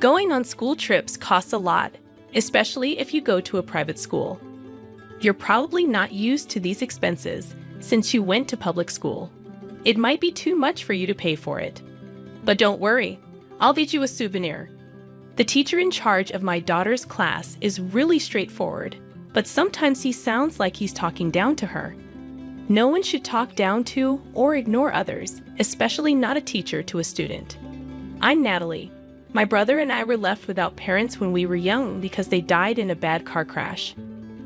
Going on school trips costs a lot, especially if you go to a private school. You're probably not used to these expenses since you went to public school. It might be too much for you to pay for it. But don't worry, I'll feed you a souvenir. The teacher in charge of my daughter's class is really straightforward, but sometimes he sounds like he's talking down to her. No one should talk down to or ignore others, especially not a teacher to a student. I'm Natalie. My brother and I were left without parents when we were young because they died in a bad car crash.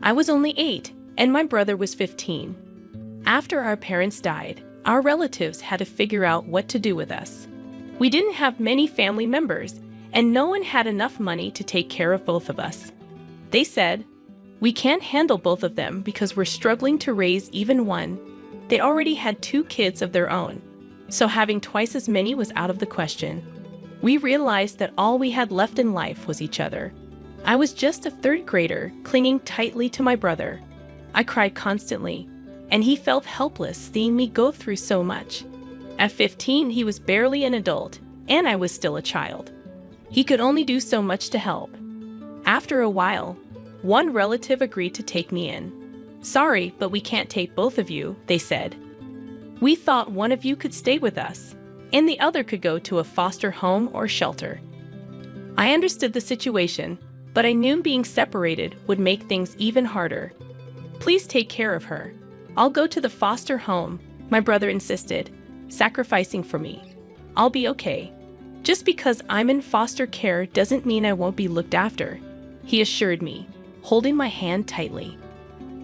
I was only 8, and my brother was 15. After our parents died, our relatives had to figure out what to do with us. We didn't have many family members, and no one had enough money to take care of both of us. They said, "We can't handle both of them because we're struggling to raise even one." They already had 2 kids of their own, so having twice as many was out of the question. We realized that all we had left in life was each other. I was just a 3rd grader, clinging tightly to my brother. I cried constantly, and he felt helpless seeing me go through so much. At 15, he was barely an adult, and I was still a child. He could only do so much to help. After a while, one relative agreed to take me in. "Sorry, but we can't take both of you," they said. "We thought one of you could stay with us, and the other could go to a foster home or shelter." I understood the situation, but I knew being separated would make things even harder. "Please take care of her. I'll go to the foster home," my brother insisted, sacrificing for me. "I'll be okay. Just because I'm in foster care doesn't mean I won't be looked after," he assured me, holding my hand tightly.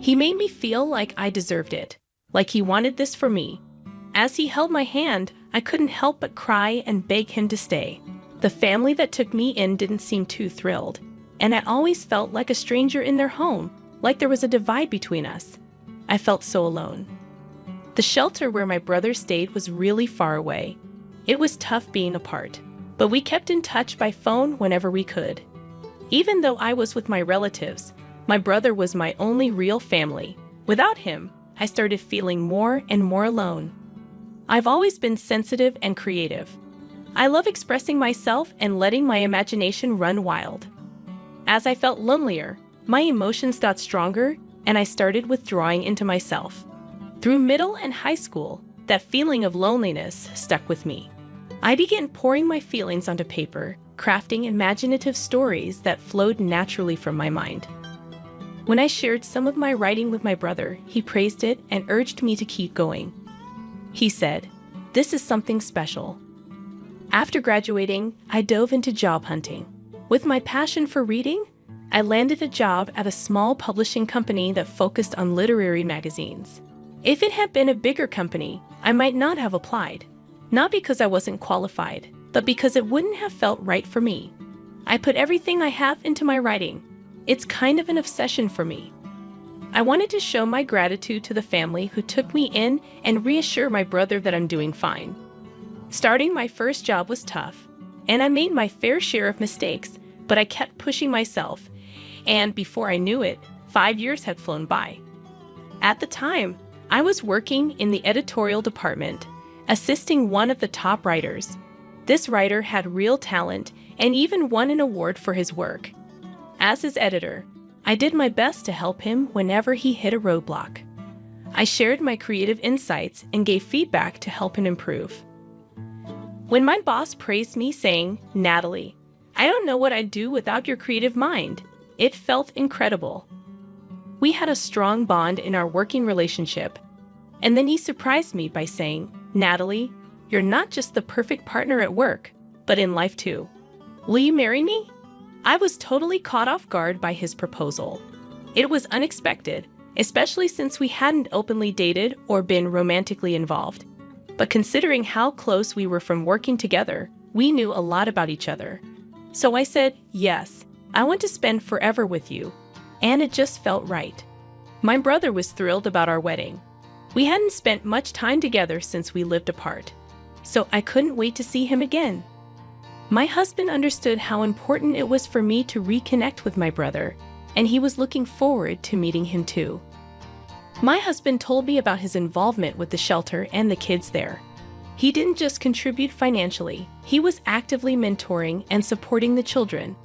He made me feel like I deserved it, like he wanted this for me. As he held my hand, I couldn't help but cry and beg him to stay. The family that took me in didn't seem too thrilled, and I always felt like a stranger in their home, like there was a divide between us. I felt so alone. The shelter where my brother stayed was really far away. It was tough being apart, but we kept in touch by phone whenever we could. Even though I was with my relatives, my brother was my only real family. Without him, I started feeling more and more alone. I've always been sensitive and creative. I love expressing myself and letting my imagination run wild. As I felt lonelier, my emotions got stronger, and I started withdrawing into myself. Through middle and high school, that feeling of loneliness stuck with me. I began pouring my feelings onto paper, crafting imaginative stories that flowed naturally from my mind. When I shared some of my writing with my brother, he praised it and urged me to keep going. He said, "This is something special." After graduating, I dove into job hunting. With my passion for reading, I landed a job at a small publishing company that focused on literary magazines. If it had been a bigger company, I might not have applied. Not because I wasn't qualified, but because it wouldn't have felt right for me. I put everything I have into my writing. It's kind of an obsession for me. I wanted to show my gratitude to the family who took me in and reassure my brother that I'm doing fine. Starting my first job was tough, and I made my fair share of mistakes, but I kept pushing myself, and before I knew it, 5 years had flown by. At the time, I was working in the editorial department, assisting one of the top writers. This writer had real talent and even won an award for his work. As his editor, I did my best to help him whenever he hit a roadblock. I shared my creative insights and gave feedback to help him improve. When my boss praised me saying, "Natalie, I don't know what I'd do without your creative mind," it felt incredible. We had a strong bond in our working relationship, and then he surprised me by saying, "Natalie, you're not just the perfect partner at work, but in life too. Will you marry me?" I was totally caught off guard by his proposal. It was unexpected, especially since we hadn't openly dated or been romantically involved. But considering how close we were from working together, we knew a lot about each other. So I said, "Yes, I want to spend forever with you," and it just felt right. My brother was thrilled about our wedding. We hadn't spent much time together since we lived apart, so I couldn't wait to see him again. My husband understood how important it was for me to reconnect with my brother, and he was looking forward to meeting him too. My husband told me about his involvement with the shelter and the kids there. He didn't just contribute financially, he was actively mentoring and supporting the children.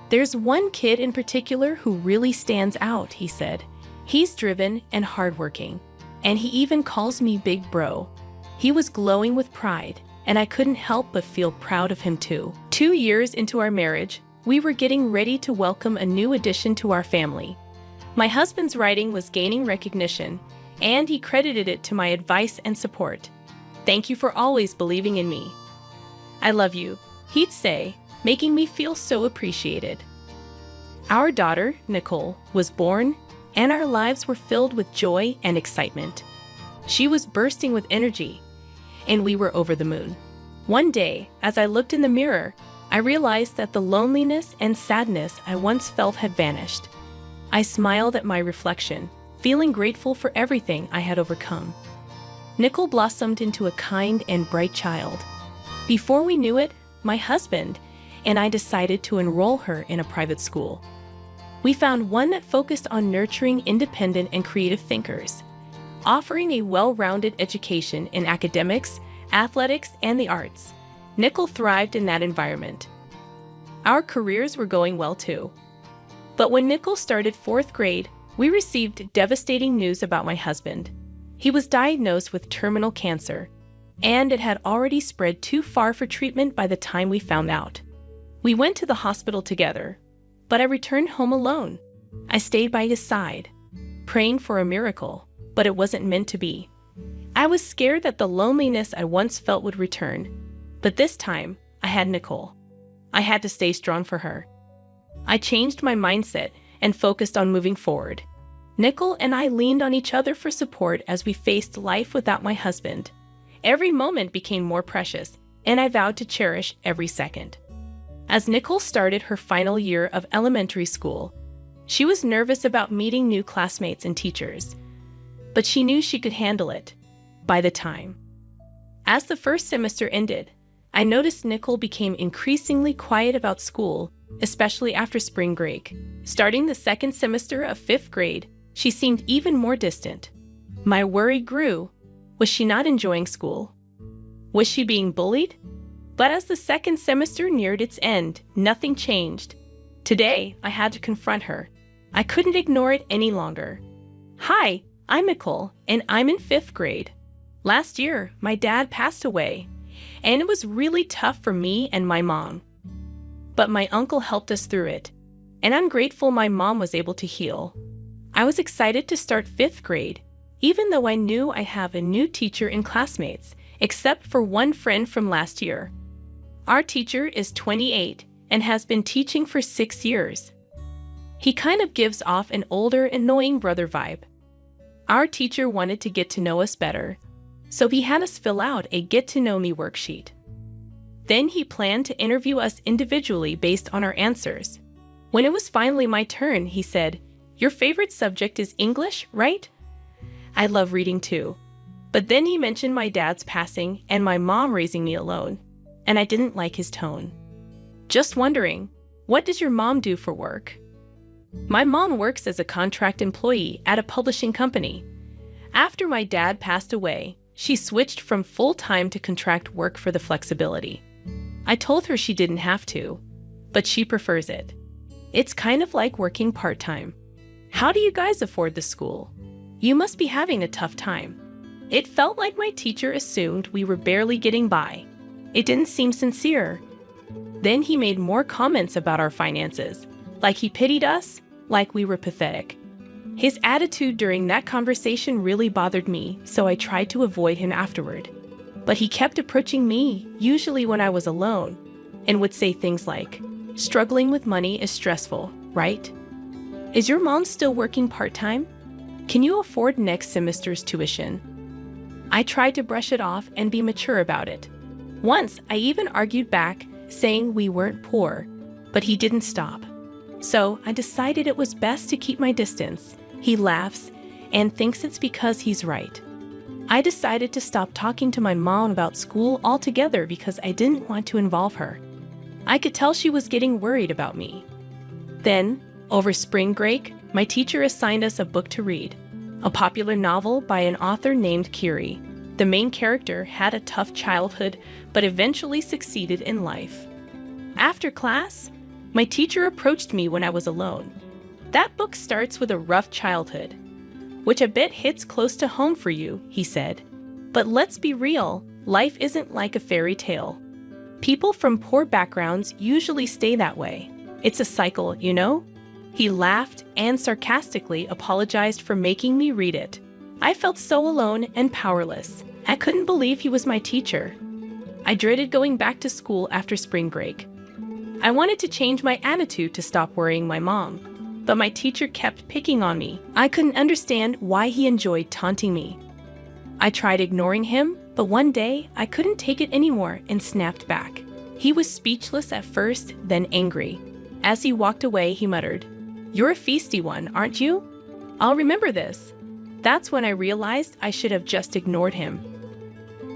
"There's one kid in particular who really stands out," he said. "He's driven and hardworking, and he even calls me Big Bro." He was glowing with pride, and I couldn't help but feel proud of him too. 2 years into our marriage, we were getting ready to welcome a new addition to our family. My husband's writing was gaining recognition, and he credited it to my advice and support. "Thank you for always believing in me. I love you," he'd say, making me feel so appreciated. Our daughter, Nicole, was born, and our lives were filled with joy and excitement. She was bursting with energy, and we were over the moon. One day, as I looked in the mirror, I realized that the loneliness and sadness I once felt had vanished. I smiled at my reflection, feeling grateful for everything I had overcome. Nicole blossomed into a kind and bright child. Before we knew it, my husband and I decided to enroll her in a private school. We found one that focused on nurturing independent and creative thinkers, offering a well-rounded education in academics, athletics, and the arts. Nicole thrived in that environment. Our careers were going well too. But when Nicole started 4th grade, we received devastating news about my husband. He was diagnosed with terminal cancer, and it had already spread too far for treatment by the time we found out. We went to the hospital together, but I returned home alone. I stayed by his side, praying for a miracle, but it wasn't meant to be. I was scared that the loneliness I once felt would return, but this time, I had Nicole. I had to stay strong for her. I changed my mindset and focused on moving forward. Nicole and I leaned on each other for support as we faced life without my husband. Every moment became more precious, and I vowed to cherish every second. As Nicole started her final year of elementary school, she was nervous about meeting new classmates and teachers, but she knew she could handle it by the time. As the first semester ended, I noticed Nicole became increasingly quiet about school, especially after spring break. Starting the 2nd semester of 5th grade, she seemed even more distant. My worry grew. Was she not enjoying school? Was she being bullied? But as the 2nd semester neared its end, nothing changed. Today, I had to confront her. I couldn't ignore it any longer. "Hi, I'm Nicole, and I'm in 5th grade. Last year, my dad passed away, and it was really tough for me and my mom. But my uncle helped us through it, and I'm grateful my mom was able to heal. I was excited to start 5th grade, even though I knew I have a new teacher and classmates, except for one friend from last year. Our teacher is 28 and has been teaching for 6 years. He kind of gives off an older, annoying brother vibe. Our teacher wanted to get to know us better, so he had us fill out a get-to-know-me worksheet. Then he planned to interview us individually based on our answers. When it was finally my turn, he said, 'Your favorite subject is English, right?' I love reading too. But then he mentioned my dad's passing and my mom raising me alone, and I didn't like his tone. 'Just wondering, what does your mom do for work?' My mom works as a contract employee at a publishing company. After my dad passed away, she switched from full-time to contract work for the flexibility. I told her she didn't have to, but she prefers it. It's kind of like working part-time. How do you guys afford the school? You must be having a tough time." It felt like my teacher assumed we were barely getting by. It didn't seem sincere. Then he made more comments about our finances, like he pitied us, like we were pathetic. His attitude during that conversation really bothered me, so I tried to avoid him afterward. But he kept approaching me, usually when I was alone, and would say things like, "Struggling with money is stressful, right? Is your mom still working part-time? Can you afford next semester's tuition?" I tried to brush it off and be mature about it. Once, I even argued back, saying we weren't poor, but he didn't stop. So I decided it was best to keep my distance. He laughs and thinks it's because he's right. I decided to stop talking to my mom about school altogether because I didn't want to involve her. I could tell she was getting worried about me. Then, over spring break, my teacher assigned us a book to read, a popular novel by an author named Kiri. The main character had a tough childhood, but eventually succeeded in life. After class, my teacher approached me when I was alone. That book starts with a rough childhood, which a bit hits close to home for you, he said. But let's be real, life isn't like a fairy tale. People from poor backgrounds usually stay that way. It's a cycle, you know? He laughed and sarcastically apologized for making me read it. I felt so alone and powerless. I couldn't believe he was my teacher. I dreaded going back to school after spring break. I wanted to change my attitude to stop worrying my mom, but my teacher kept picking on me. I couldn't understand why he enjoyed taunting me. I tried ignoring him, but one day I couldn't take it anymore and snapped back. He was speechless at first, then angry. As he walked away, he muttered, "You're a feisty one, aren't you? I'll remember this." That's when I realized I should have just ignored him.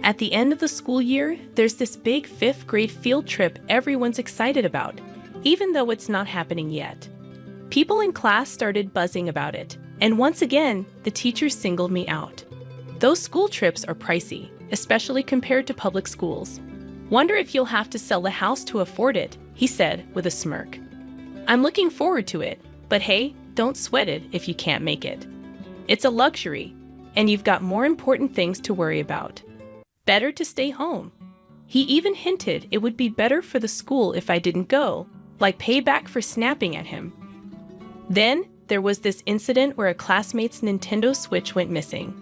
At the end of the school year, there's this big 5th grade field trip everyone's excited about, even though it's not happening yet. People in class started buzzing about it, and once again, the teacher singled me out. Those school trips are pricey, especially compared to public schools. "Wonder if you'll have to sell the house to afford it," he said with a smirk. "I'm looking forward to it, but hey, don't sweat it if you can't make it. It's a luxury, and you've got more important things to worry about. Better to stay home." He even hinted it would be better for the school if I didn't go, like payback for snapping at him. Then, there was this incident where a classmate's Nintendo Switch went missing.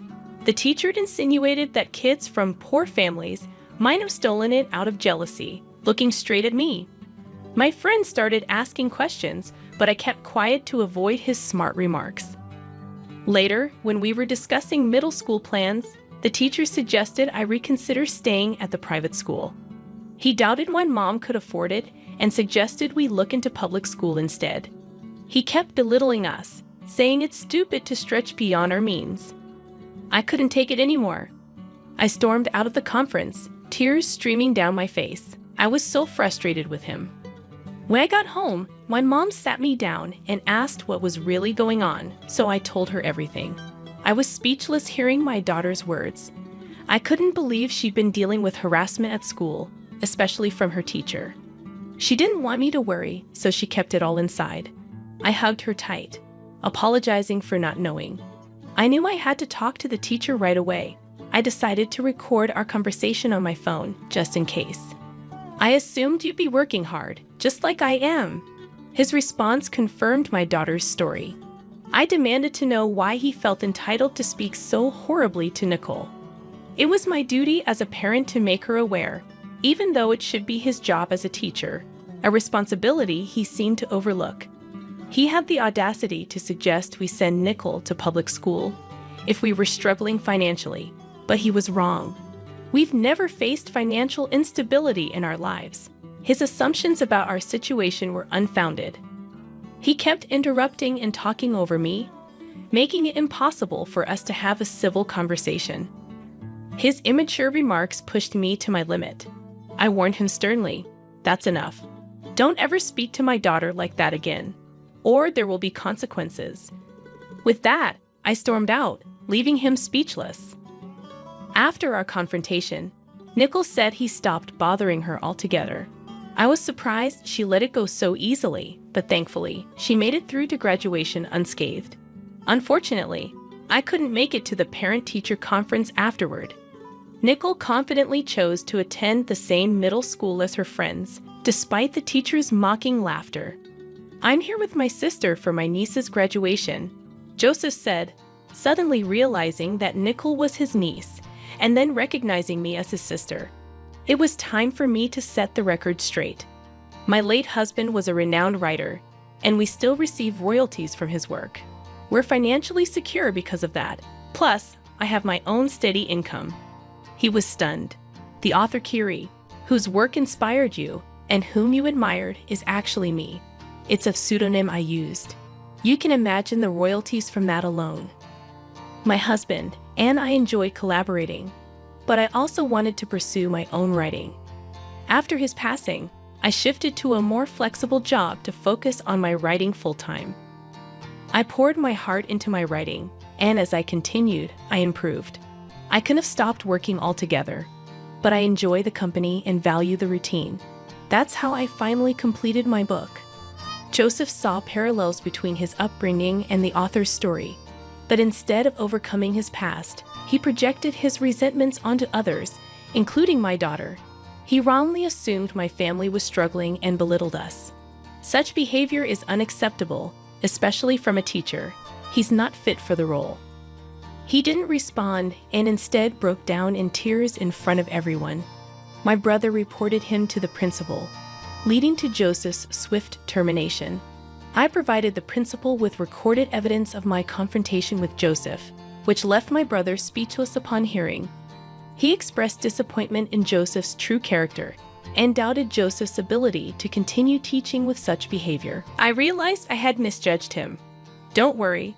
The teacher insinuated that kids from poor families might have stolen it out of jealousy, looking straight at me. My friend started asking questions, but I kept quiet to avoid his smart remarks. Later, when we were discussing middle school plans, the teacher suggested I reconsider staying at the private school. He doubted my mom could afford it and suggested we look into public school instead. He kept belittling us, saying it's stupid to stretch beyond our means. I couldn't take it anymore. I stormed out of the conference, tears streaming down my face. I was so frustrated with him. When I got home, my mom sat me down and asked what was really going on, so I told her everything. I was speechless hearing my daughter's words. I couldn't believe she'd been dealing with harassment at school, especially from her teacher. She didn't want me to worry, so she kept it all inside. I hugged her tight, apologizing for not knowing. I knew I had to talk to the teacher right away. I decided to record our conversation on my phone, just in case. "I assumed you'd be working hard, just like I am." His response confirmed my daughter's story. I demanded to know why he felt entitled to speak so horribly to Nicole. It was my duty as a parent to make her aware, even though it should be his job as a teacher, a responsibility he seemed to overlook. He had the audacity to suggest we send Nicole to public school if we were struggling financially, but he was wrong. We've never faced financial instability in our lives. His assumptions about our situation were unfounded. He kept interrupting and talking over me, making it impossible for us to have a civil conversation. His immature remarks pushed me to my limit. I warned him sternly, "That's enough. Don't ever speak to my daughter like that again, or there will be consequences." With that, I stormed out, leaving him speechless. After our confrontation, Nicole said he stopped bothering her altogether. I was surprised she let it go so easily, but thankfully, she made it through to graduation unscathed. Unfortunately, I couldn't make it to the parent-teacher conference afterward. Nicole confidently chose to attend the same middle school as her friends, despite the teacher's mocking laughter. "I'm here with my sister for my niece's graduation," Joseph said, suddenly realizing that Nicole was his niece, and then recognizing me as his sister. It was time for me to set the record straight. My late husband was a renowned writer, and we still receive royalties from his work. We're financially secure because of that. Plus, I have my own steady income. He was stunned. The author Kiri, whose work inspired you and whom you admired, is actually me. It's a pseudonym I used. You can imagine the royalties from that alone. My husband and I enjoy collaborating, but I also wanted to pursue my own writing. After his passing, I shifted to a more flexible job to focus on my writing full-time. I poured my heart into my writing, and as I continued, I improved. I could have stopped working altogether, but I enjoy the company and value the routine. That's how I finally completed my book. Joseph saw parallels between his upbringing and the author's story, but instead of overcoming his past, he projected his resentments onto others, including my daughter. He wrongly assumed my family was struggling and belittled us. Such behavior is unacceptable, especially from a teacher. He's not fit for the role. He didn't respond and instead broke down in tears in front of everyone. My brother reported him to the principal, leading to Joseph's swift termination. I provided the principal with recorded evidence of my confrontation with Joseph, which left my brother speechless upon hearing. He expressed disappointment in Joseph's true character and doubted Joseph's ability to continue teaching with such behavior. I realized I had misjudged him. Don't worry.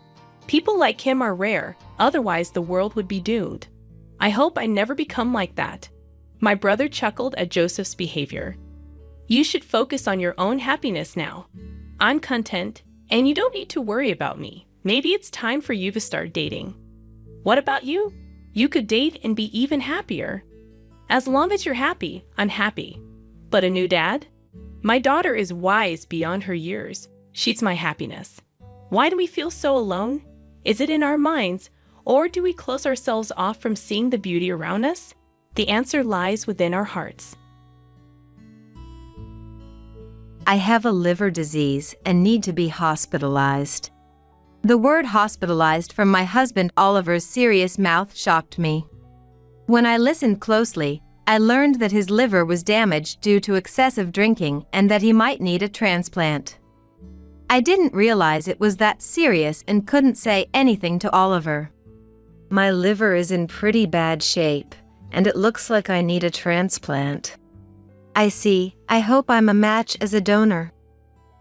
People like him are rare, otherwise the world would be doomed. I hope I never become like that. My brother chuckled at Joseph's behavior. You should focus on your own happiness now. I'm content, and you don't need to worry about me. Maybe it's time for you to start dating. What about you? You could date and be even happier. As long as you're happy, I'm happy. But a new dad? My daughter is wise beyond her years. She's my happiness. Why do we feel so alone? Is it in our minds, or do we close ourselves off from seeing the beauty around us? The answer lies within our hearts. I have a liver disease and need to be hospitalized. The word hospitalized from my husband Oliver's serious mouth shocked me. When I listened closely, I learned that his liver was damaged due to excessive drinking and that he might need a transplant. I didn't realize it was that serious and couldn't say anything to Oliver. My liver is in pretty bad shape, and it looks like I need a transplant. I see. I hope I'm a match as a donor.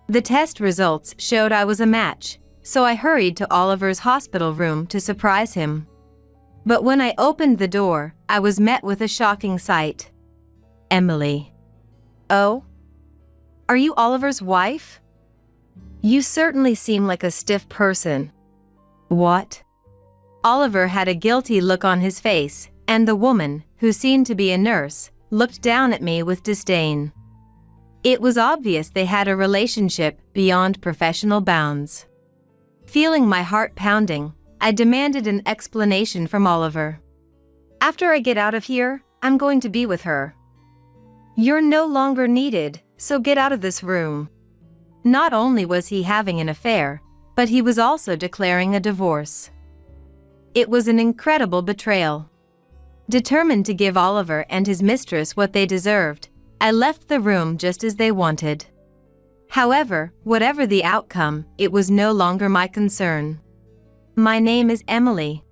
The test results showed I was a match, so I hurried to Oliver's hospital room to surprise him. But when I opened the door, I was met with a shocking sight. Emily. Oh? Are you Oliver's wife? You certainly seem like a stiff person. What? Oliver had a guilty look on his face, and the woman, who seemed to be a nurse, looked down at me with disdain. It was obvious they had a relationship beyond professional bounds. Feeling my heart pounding, I demanded an explanation from Oliver. After I get out of here, I'm going to be with her. You're no longer needed, so get out of this room. Not only was he having an affair, but he was also declaring a divorce. It was an incredible betrayal. Determined to give Oliver and his mistress what they deserved, I left the room just as they wanted. However, whatever the outcome, it was no longer my concern. My name is Emily.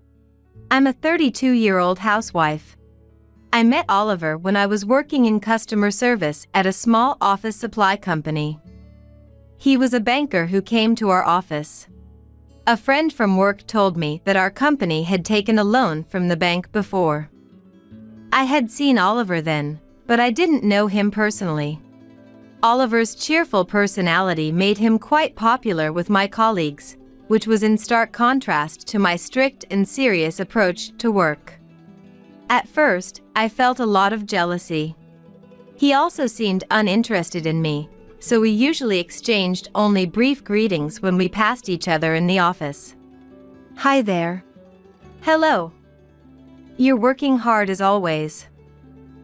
I'm a 32-year-old housewife. I met Oliver when I was working in customer service at a small office supply company. He was a banker who came to our office. A friend from work told me that our company had taken a loan from the bank before. I had seen Oliver then, but I didn't know him personally. Oliver's cheerful personality made him quite popular with my colleagues, which was in stark contrast to my strict and serious approach to work. At first, I felt a lot of jealousy. He also seemed uninterested in me, so we usually exchanged only brief greetings when we passed each other in the office. Hi there. Hello. You're working hard as always.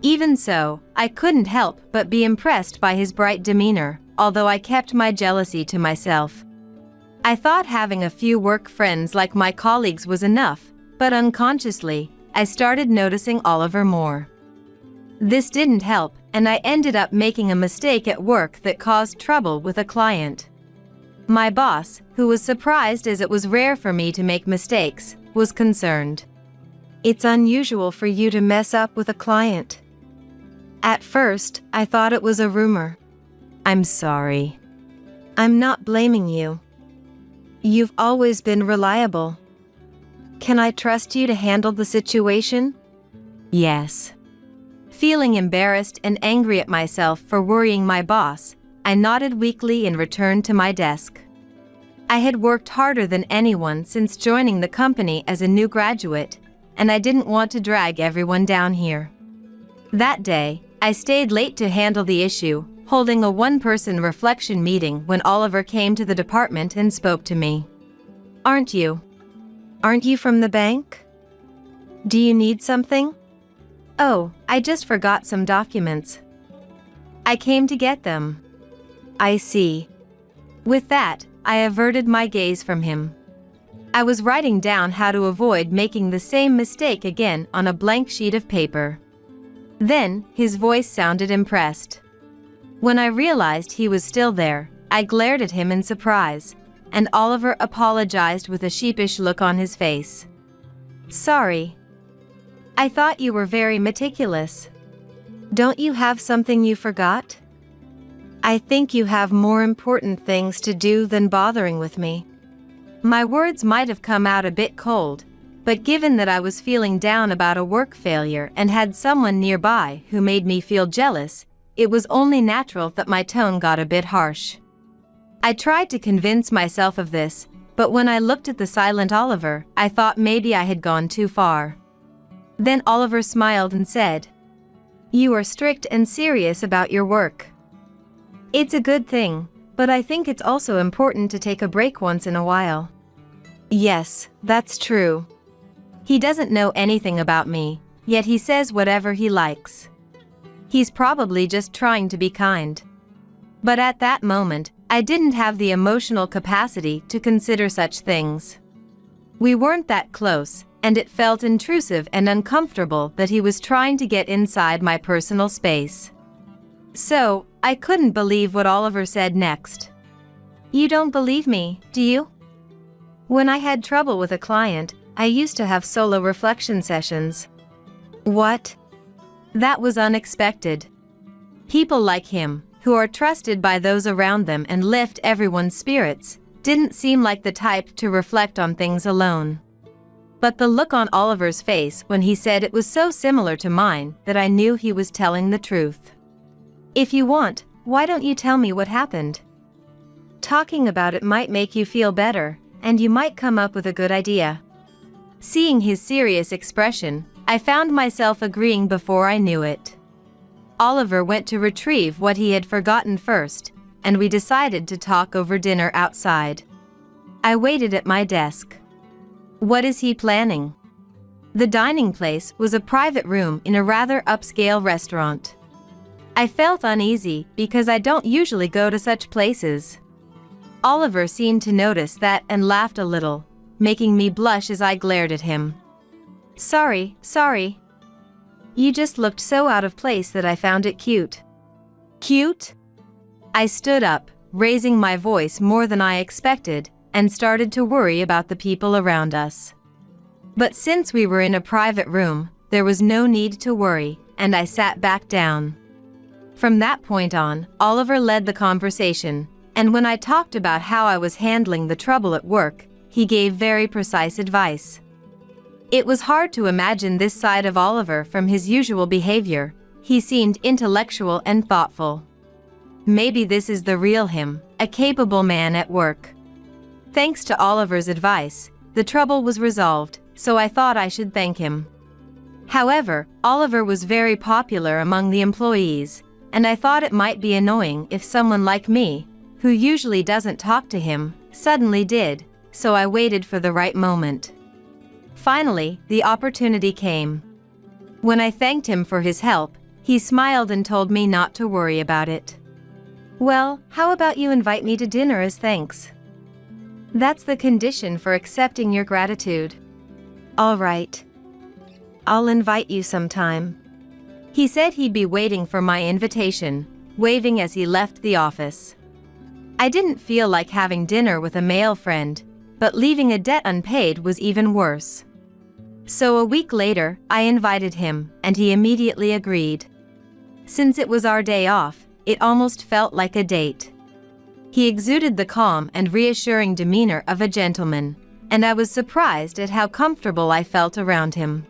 Even so, I couldn't help but be impressed by his bright demeanor, although I kept my jealousy to myself. I thought having a few work friends like my colleagues was enough, but unconsciously, I started noticing Oliver more. This didn't help, and I ended up making a mistake at work that caused trouble with a client. My boss, who was surprised as it was rare for me to make mistakes, was concerned. It's unusual for you to mess up with a client. At first, I thought it was a rumor. I'm sorry. I'm not blaming you. You've always been reliable. Can I trust you to handle the situation? Yes. Feeling embarrassed and angry at myself for worrying my boss, I nodded weakly and returned to my desk. I had worked harder than anyone since joining the company as a new graduate, and I didn't want to drag everyone down here. That day, I stayed late to handle the issue, holding a one-person reflection meeting when Oliver came to the department and spoke to me. Aren't you from the bank? Do you need something? Oh, I just forgot some documents. I came to get them. I see. With that, I averted my gaze from him. I was writing down how to avoid making the same mistake again on a blank sheet of paper. Then, his voice sounded impressed. When I realized he was still there, I glared at him in surprise, and Oliver apologized with a sheepish look on his face. Sorry. I thought you were very meticulous. Don't you have something you forgot? I think you have more important things to do than bothering with me. My words might have come out a bit cold, but given that I was feeling down about a work failure and had someone nearby who made me feel jealous, it was only natural that my tone got a bit harsh. I tried to convince myself of this, but when I looked at the silent Oliver, I thought maybe I had gone too far. Then Oliver smiled and said, "You are strict and serious about your work. It's a good thing, but I think it's also important to take a break once in a while." Yes, that's true. He doesn't know anything about me, yet he says whatever he likes. He's probably just trying to be kind. But at that moment, I didn't have the emotional capacity to consider such things. We weren't that close, and it felt intrusive and uncomfortable that he was trying to get inside my personal space. So, I couldn't believe what Oliver said next. "You don't believe me, do you? When I had trouble with a client, I used to have solo reflection sessions." What? That was unexpected. People like him, who are trusted by those around them and lift everyone's spirits, didn't seem like the type to reflect on things alone. But the look on Oliver's face when he said it was so similar to mine that I knew he was telling the truth. "If you want, why don't you tell me what happened? Talking about it might make you feel better, and you might come up with a good idea." Seeing his serious expression, I found myself agreeing before I knew it. Oliver went to retrieve what he had forgotten first, and we decided to talk over dinner outside. I waited at my desk. What is he planning? The dining place was a private room in a rather upscale restaurant. I felt uneasy because I don't usually go to such places. Oliver seemed to notice that and laughed a little, making me blush as I glared at him. Sorry. You just looked so out of place that I found it cute." Cute? I stood up, raising my voice more than I expected, and started to worry about the people around us. But since we were in a private room, there was no need to worry, and I sat back down. From that point on, Oliver led the conversation, and when I talked about how I was handling the trouble at work, he gave very precise advice. It was hard to imagine this side of Oliver from his usual behavior. He seemed intellectual and thoughtful. Maybe this is the real him, a capable man at work. Thanks to Oliver's advice, the trouble was resolved, so I thought I should thank him. However, Oliver was very popular among the employees, and I thought it might be annoying if someone like me, who usually doesn't talk to him, suddenly did, so I waited for the right moment. Finally, the opportunity came. When I thanked him for his help, he smiled and told me not to worry about it. "Well, how about you invite me to dinner as thanks? That's the condition for accepting your gratitude." "All right. I'll invite you sometime." He said he'd be waiting for my invitation, waving as he left the office. I didn't feel like having dinner with a male friend, but leaving a debt unpaid was even worse. So a week later, I invited him, and he immediately agreed. Since it was our day off, it almost felt like a date. He exuded the calm and reassuring demeanor of a gentleman, and I was surprised at how comfortable I felt around him.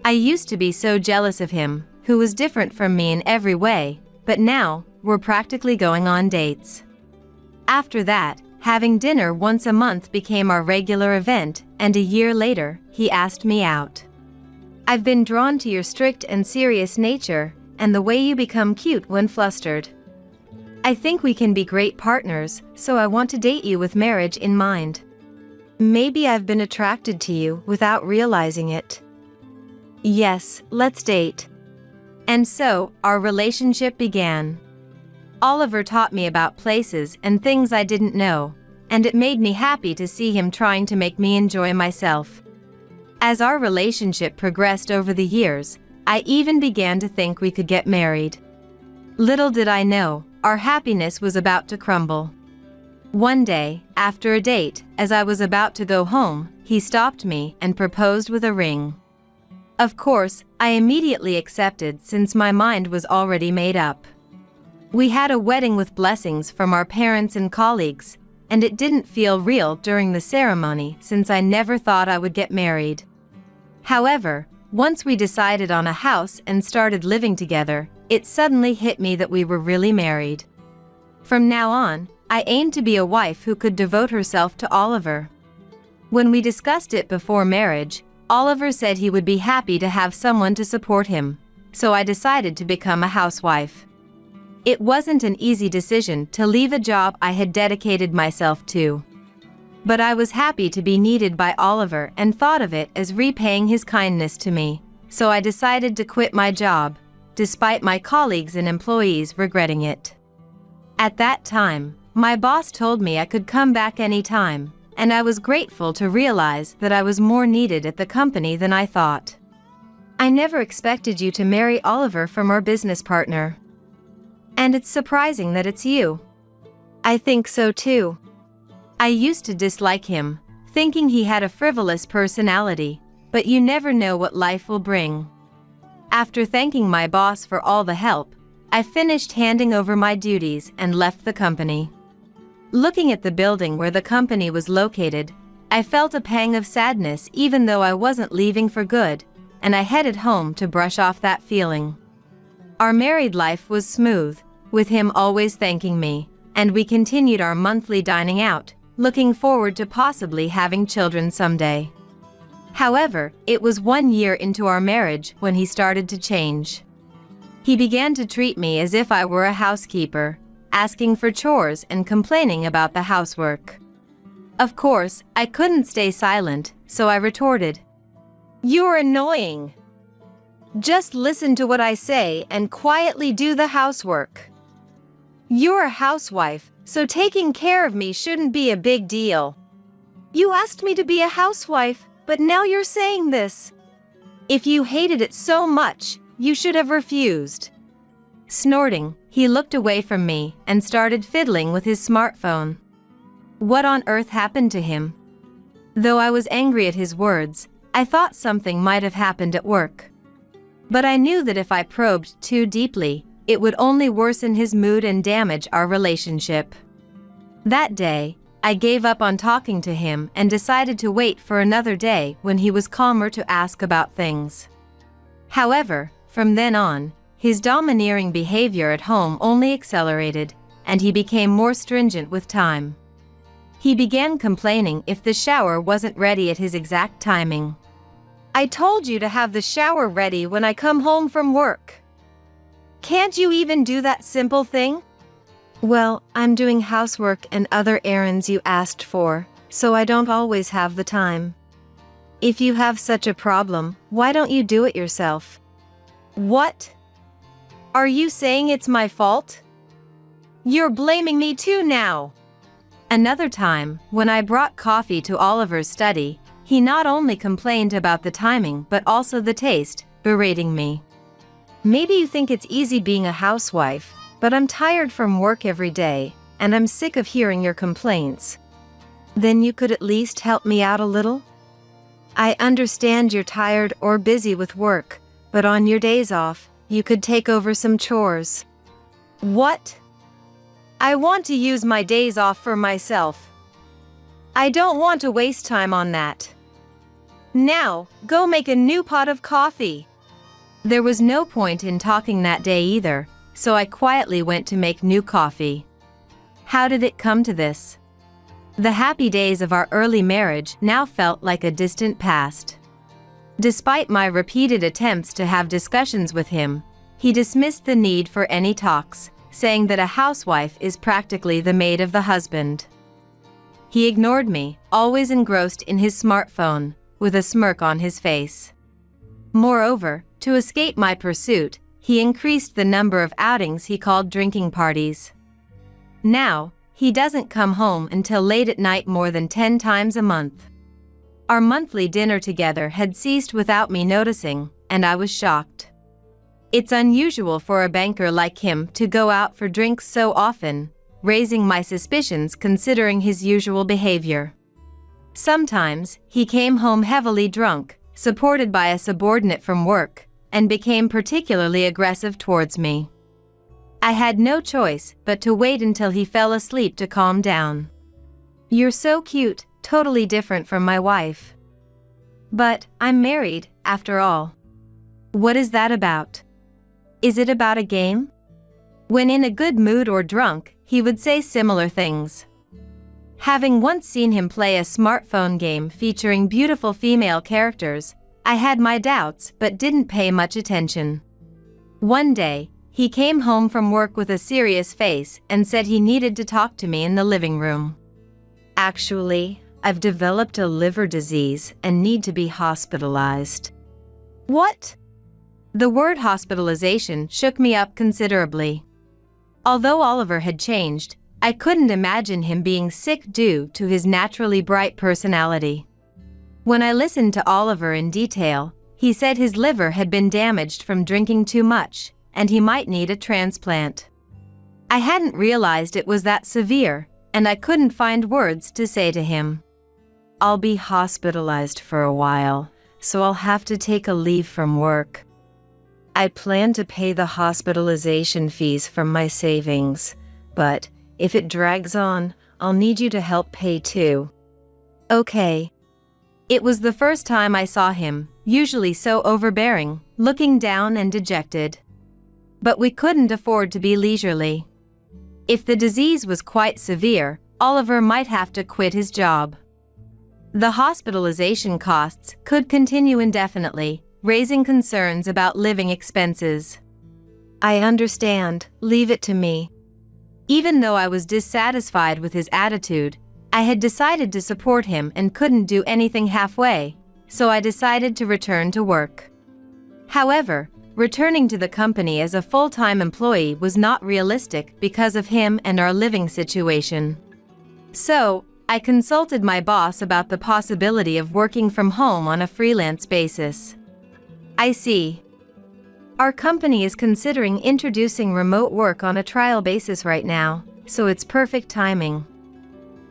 I used to be so jealous of him, who was different from me in every way, but now, we're practically going on dates. After that, having dinner once a month became our regular event, and a year later, he asked me out. I've been drawn to your strict and serious nature, and the way you become cute when flustered. I think we can be great partners, so I want to date you with marriage in mind. Maybe I've been attracted to you without realizing it. Yes, let's date. And so, our relationship began. Oliver taught me about places and things I didn't know, and it made me happy to see him trying to make me enjoy myself. As our relationship progressed over the years, I even began to think we could get married. Little did I know, our happiness was about to crumble. One day, after a date, as I was about to go home, he stopped me and proposed with a ring. Of course, I immediately accepted since my mind was already made up. We had a wedding with blessings from our parents and colleagues, and it didn't feel real during the ceremony since I never thought I would get married. However, once we decided on a house and started living together, it suddenly hit me that we were really married. From now on, I aimed to be a wife who could devote herself to Oliver. When we discussed it before marriage, Oliver said he would be happy to have someone to support him, so I decided to become a housewife. It wasn't an easy decision to leave a job I had dedicated myself to. But I was happy to be needed by Oliver and thought of it as repaying his kindness to me, so I decided to quit my job, despite my colleagues and employees regretting it. At that time, my boss told me I could come back anytime, and I was grateful to realize that I was more needed at the company than I thought. I never expected you to marry Oliver from our business partner. And it's surprising that it's you. I think so too. I used to dislike him, thinking he had a frivolous personality, but you never know what life will bring. After thanking my boss for all the help, I finished handing over my duties and left the company. Looking at the building where the company was located, I felt a pang of sadness even though I wasn't leaving for good, and I headed home to brush off that feeling. Our married life was smooth, with him always thanking me, and we continued our monthly dining out, looking forward to possibly having children someday. However, it was 1 year into our marriage when he started to change. He began to treat me as if I were a housekeeper, asking for chores and complaining about the housework. Of course, I couldn't stay silent, so I retorted, "You're annoying. Just listen to what I say and quietly do the housework. You're a housewife, so taking care of me shouldn't be a big deal. You asked me to be a housewife, but now you're saying this. If you hated it so much, you should have refused." Snorting, he looked away from me and started fiddling with his smartphone. What on earth happened to him? Though I was angry at his words, I thought something might have happened at work. But I knew that if I probed too deeply, it would only worsen his mood and damage our relationship. That day, I gave up on talking to him and decided to wait for another day when he was calmer to ask about things. However, from then on, his domineering behavior at home only accelerated, and he became more stringent with time. He began complaining if the shower wasn't ready at his exact timing. "I told you to have the shower ready when I come home from work. Can't you even do that simple thing?" "Well, I'm doing housework and other errands you asked for, so I don't always have the time." "If you have such a problem, why don't you do it yourself?" "What? Are you saying it's my fault? You're blaming me too now." Another time, when I brought coffee to Oliver's study, he not only complained about the timing but also the taste, berating me. "Maybe you think it's easy being a housewife, but I'm tired from work every day, and I'm sick of hearing your complaints. Then you could at least help me out a little? I understand you're tired or busy with work, but on your days off, you could take over some chores." "What? I want to use my days off for myself. I don't want to waste time on that. Now, go make a new pot of coffee." There was no point in talking that day either, so I quietly went to make new coffee. How did it come to this? The happy days of our early marriage now felt like a distant past. Despite my repeated attempts to have discussions with him, he dismissed the need for any talks, saying that a housewife is practically the maid of the husband. He ignored me, always engrossed in his smartphone, with a smirk on his face. Moreover, to escape my pursuit, he increased the number of outings he called drinking parties. Now, he doesn't come home until late at night more than 10 times a month. Our monthly dinner together had ceased without me noticing, and I was shocked. It's unusual for a banker like him to go out for drinks so often, raising my suspicions considering his usual behavior. Sometimes, he came home heavily drunk, supported by a subordinate from work, and became particularly aggressive towards me. I had no choice but to wait until he fell asleep to calm down. "You're so cute, totally different from my wife." "But I'm married, after all." "What is that about? Is it about a game?" When in a good mood or drunk, he would say similar things. Having once seen him play a smartphone game featuring beautiful female characters, I had my doubts but didn't pay much attention. One day, he came home from work with a serious face and said he needed to talk to me in the living room. "Actually, I've developed a liver disease and need to be hospitalized." "What?" The word hospitalization shook me up considerably. Although Oliver had changed, I couldn't imagine him being sick due to his naturally bright personality. When I listened to Oliver in detail, he said his liver had been damaged from drinking too much, and he might need a transplant. I hadn't realized it was that severe, and I couldn't find words to say to him. "I'll be hospitalized for a while, so I'll have to take a leave from work. I plan to pay the hospitalization fees from my savings, but if it drags on, I'll need you to help pay too." "Okay." It was the first time I saw him, usually so overbearing, looking down and dejected. But we couldn't afford to be leisurely. If the disease was quite severe, Oliver might have to quit his job. The hospitalization costs could continue indefinitely, raising concerns about living expenses. "I understand, leave it to me." Even though I was dissatisfied with his attitude, I had decided to support him and couldn't do anything halfway, so I decided to return to work. However, returning to the company as a full-time employee was not realistic because of him and our living situation. So, I consulted my boss about the possibility of working from home on a freelance basis. "I see. Our company is considering introducing remote work on a trial basis right now, so it's perfect timing.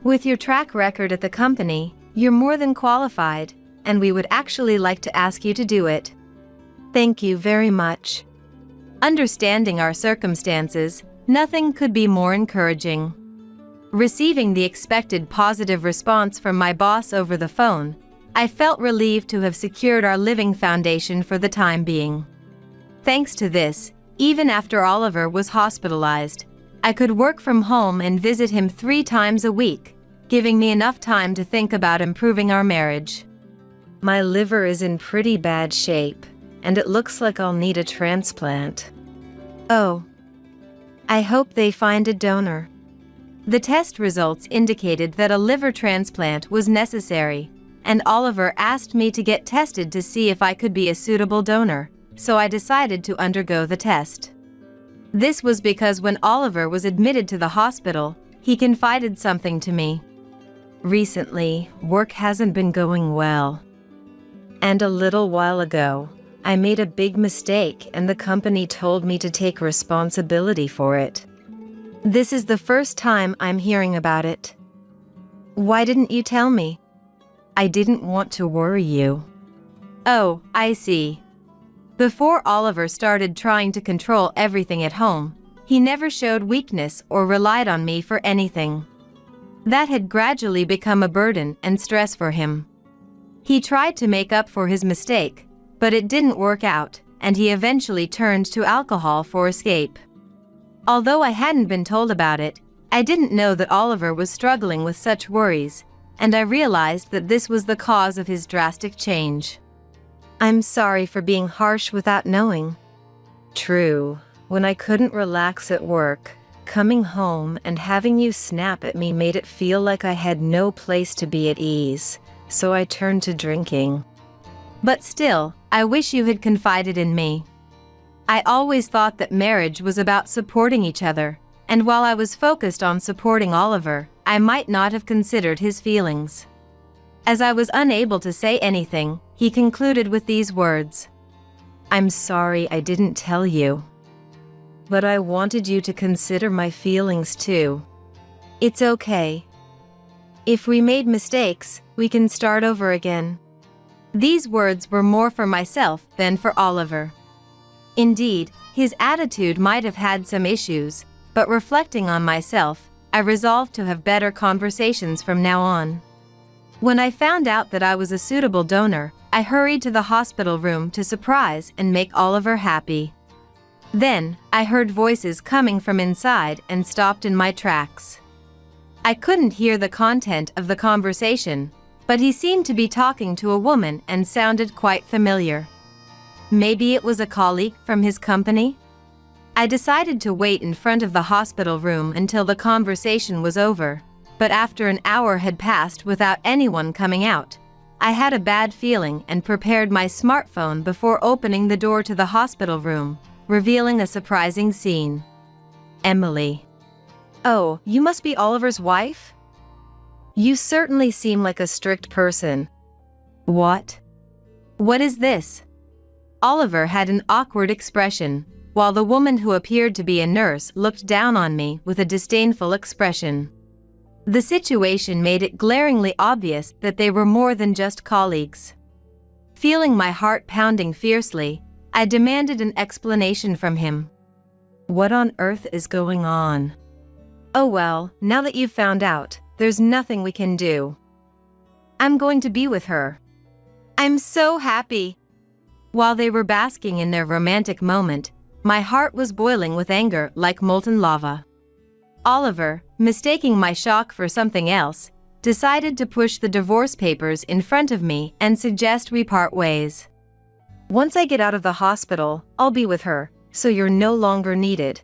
With your track record at the company, you're more than qualified, and we would actually like to ask you to do it." "Thank you very much." Understanding our circumstances, nothing could be more encouraging. Receiving the expected positive response from my boss over the phone, I felt relieved to have secured our living foundation for the time being. Thanks to this, even after Oliver was hospitalized, I could work from home and visit him 3 times a week, giving me enough time to think about improving our marriage. "My liver is in pretty bad shape, and it looks like I'll need a transplant." "Oh. I hope they find a donor." The test results indicated that a liver transplant was necessary, and Oliver asked me to get tested to see if I could be a suitable donor, so I decided to undergo the test. This was because when Oliver was admitted to the hospital, he confided something to me. "Recently, work hasn't been going well. And a little while ago, I made a big mistake and the company told me to take responsibility for it. This is the first time I'm hearing about it." "Why didn't you tell me?" "I didn't want to worry you." "Oh, I see." Before Oliver started trying to control everything at home, he never showed weakness or relied on me for anything. That had gradually become a burden and stress for him. He tried to make up for his mistake, but it didn't work out, and he eventually turned to alcohol for escape. Although I hadn't been told about it, I didn't know that Oliver was struggling with such worries, and I realized that this was the cause of his drastic change. I'm sorry for being harsh without knowing. True, when I couldn't relax at work, coming home and having you snap at me made it feel like I had no place to be at ease, so I turned to drinking. But still, I wish you had confided in me. I always thought that marriage was about supporting each other, and while I was focused on supporting Oliver, I might not have considered his feelings. As I was unable to say anything, he concluded with these words. I'm sorry I didn't tell you. But I wanted you to consider my feelings too. It's okay. If we made mistakes, we can start over again. These words were more for myself than for Oliver. Indeed, his attitude might have had some issues, but reflecting on myself, I resolved to have better conversations from now on. When I found out that I was a suitable donor, I hurried to the hospital room to surprise and make Oliver happy. Then, I heard voices coming from inside and stopped in my tracks. I couldn't hear the content of the conversation, but he seemed to be talking to a woman and sounded quite familiar. Maybe it was a colleague from his company? I decided to wait in front of the hospital room until the conversation was over, but after an hour had passed without anyone coming out, I had a bad feeling and prepared my smartphone before opening the door to the hospital room, revealing a surprising scene. Emily. Oh, you must be Oliver's wife? You certainly seem like a strict person. What? What is this? Oliver had an awkward expression, while the woman who appeared to be a nurse looked down on me with a disdainful expression. The situation made it glaringly obvious that they were more than just colleagues. Feeling my heart pounding fiercely, I demanded an explanation from him. What on earth is going on? Oh well, now that you've found out, there's nothing we can do. I'm going to be with her. I'm so happy. While they were basking in their romantic moment, my heart was boiling with anger like molten lava. Oliver, mistaking my shock for something else, decided to push the divorce papers in front of me and suggest we part ways. Once I get out of the hospital, I'll be with her, so you're no longer needed.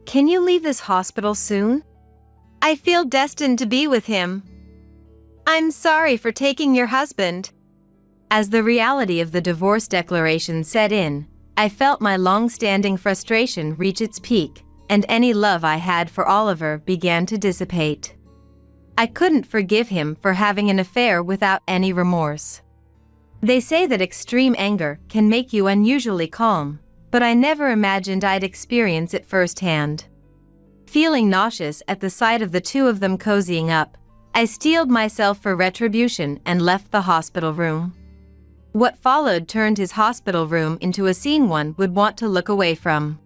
Can you leave this hospital soon? I feel destined to be with him. I'm sorry for taking your husband. As the reality of the divorce declaration set in, I felt my long-standing frustration reach its peak, and any love I had for Oliver began to dissipate. I couldn't forgive him for having an affair without any remorse. They say that extreme anger can make you unusually calm, but I never imagined I'd experience it firsthand. Feeling nauseous at the sight of the two of them cozying up, I steeled myself for retribution and left the hospital room. What followed turned his hospital room into a scene one would want to look away from.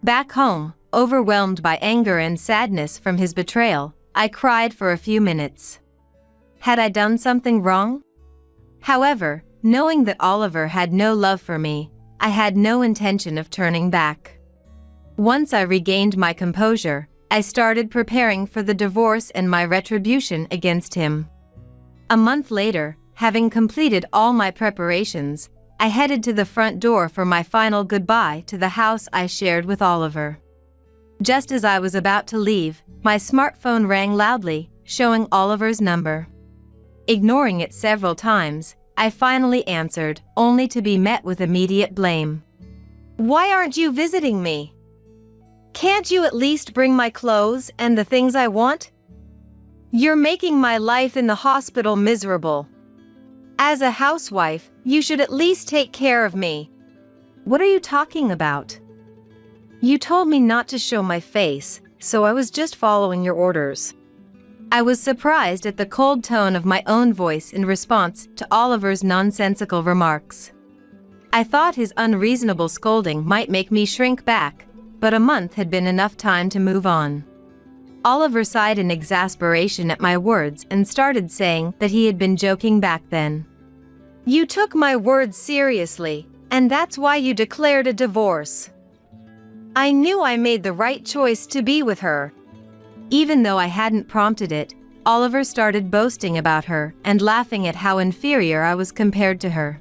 Back home, overwhelmed by anger and sadness from his betrayal, I cried for a few minutes. Had I done something wrong? However, knowing that Oliver had no love for me, I had no intention of turning back. Once I regained my composure, I started preparing for the divorce and my retribution against him. A month later, having completed all my preparations, I headed to the front door for my final goodbye to the house I shared with Oliver. Just as I was about to leave, my smartphone rang loudly, showing Oliver's number. Ignoring it several times, I finally answered, only to be met with immediate blame. Why aren't you visiting me? Can't you at least bring my clothes and the things I want? You're making my life in the hospital miserable. As a housewife, you should at least take care of me. What are you talking about? You told me not to show my face, so I was just following your orders. I was surprised at the cold tone of my own voice in response to Oliver's nonsensical remarks. I thought his unreasonable scolding might make me shrink back, but a month had been enough time to move on. Oliver sighed in exasperation at my words and started saying that he had been joking back then. You took my words seriously, and that's why you declared a divorce. I knew I made the right choice to be with her. Even though I hadn't prompted it, Oliver started boasting about her and laughing at how inferior I was compared to her.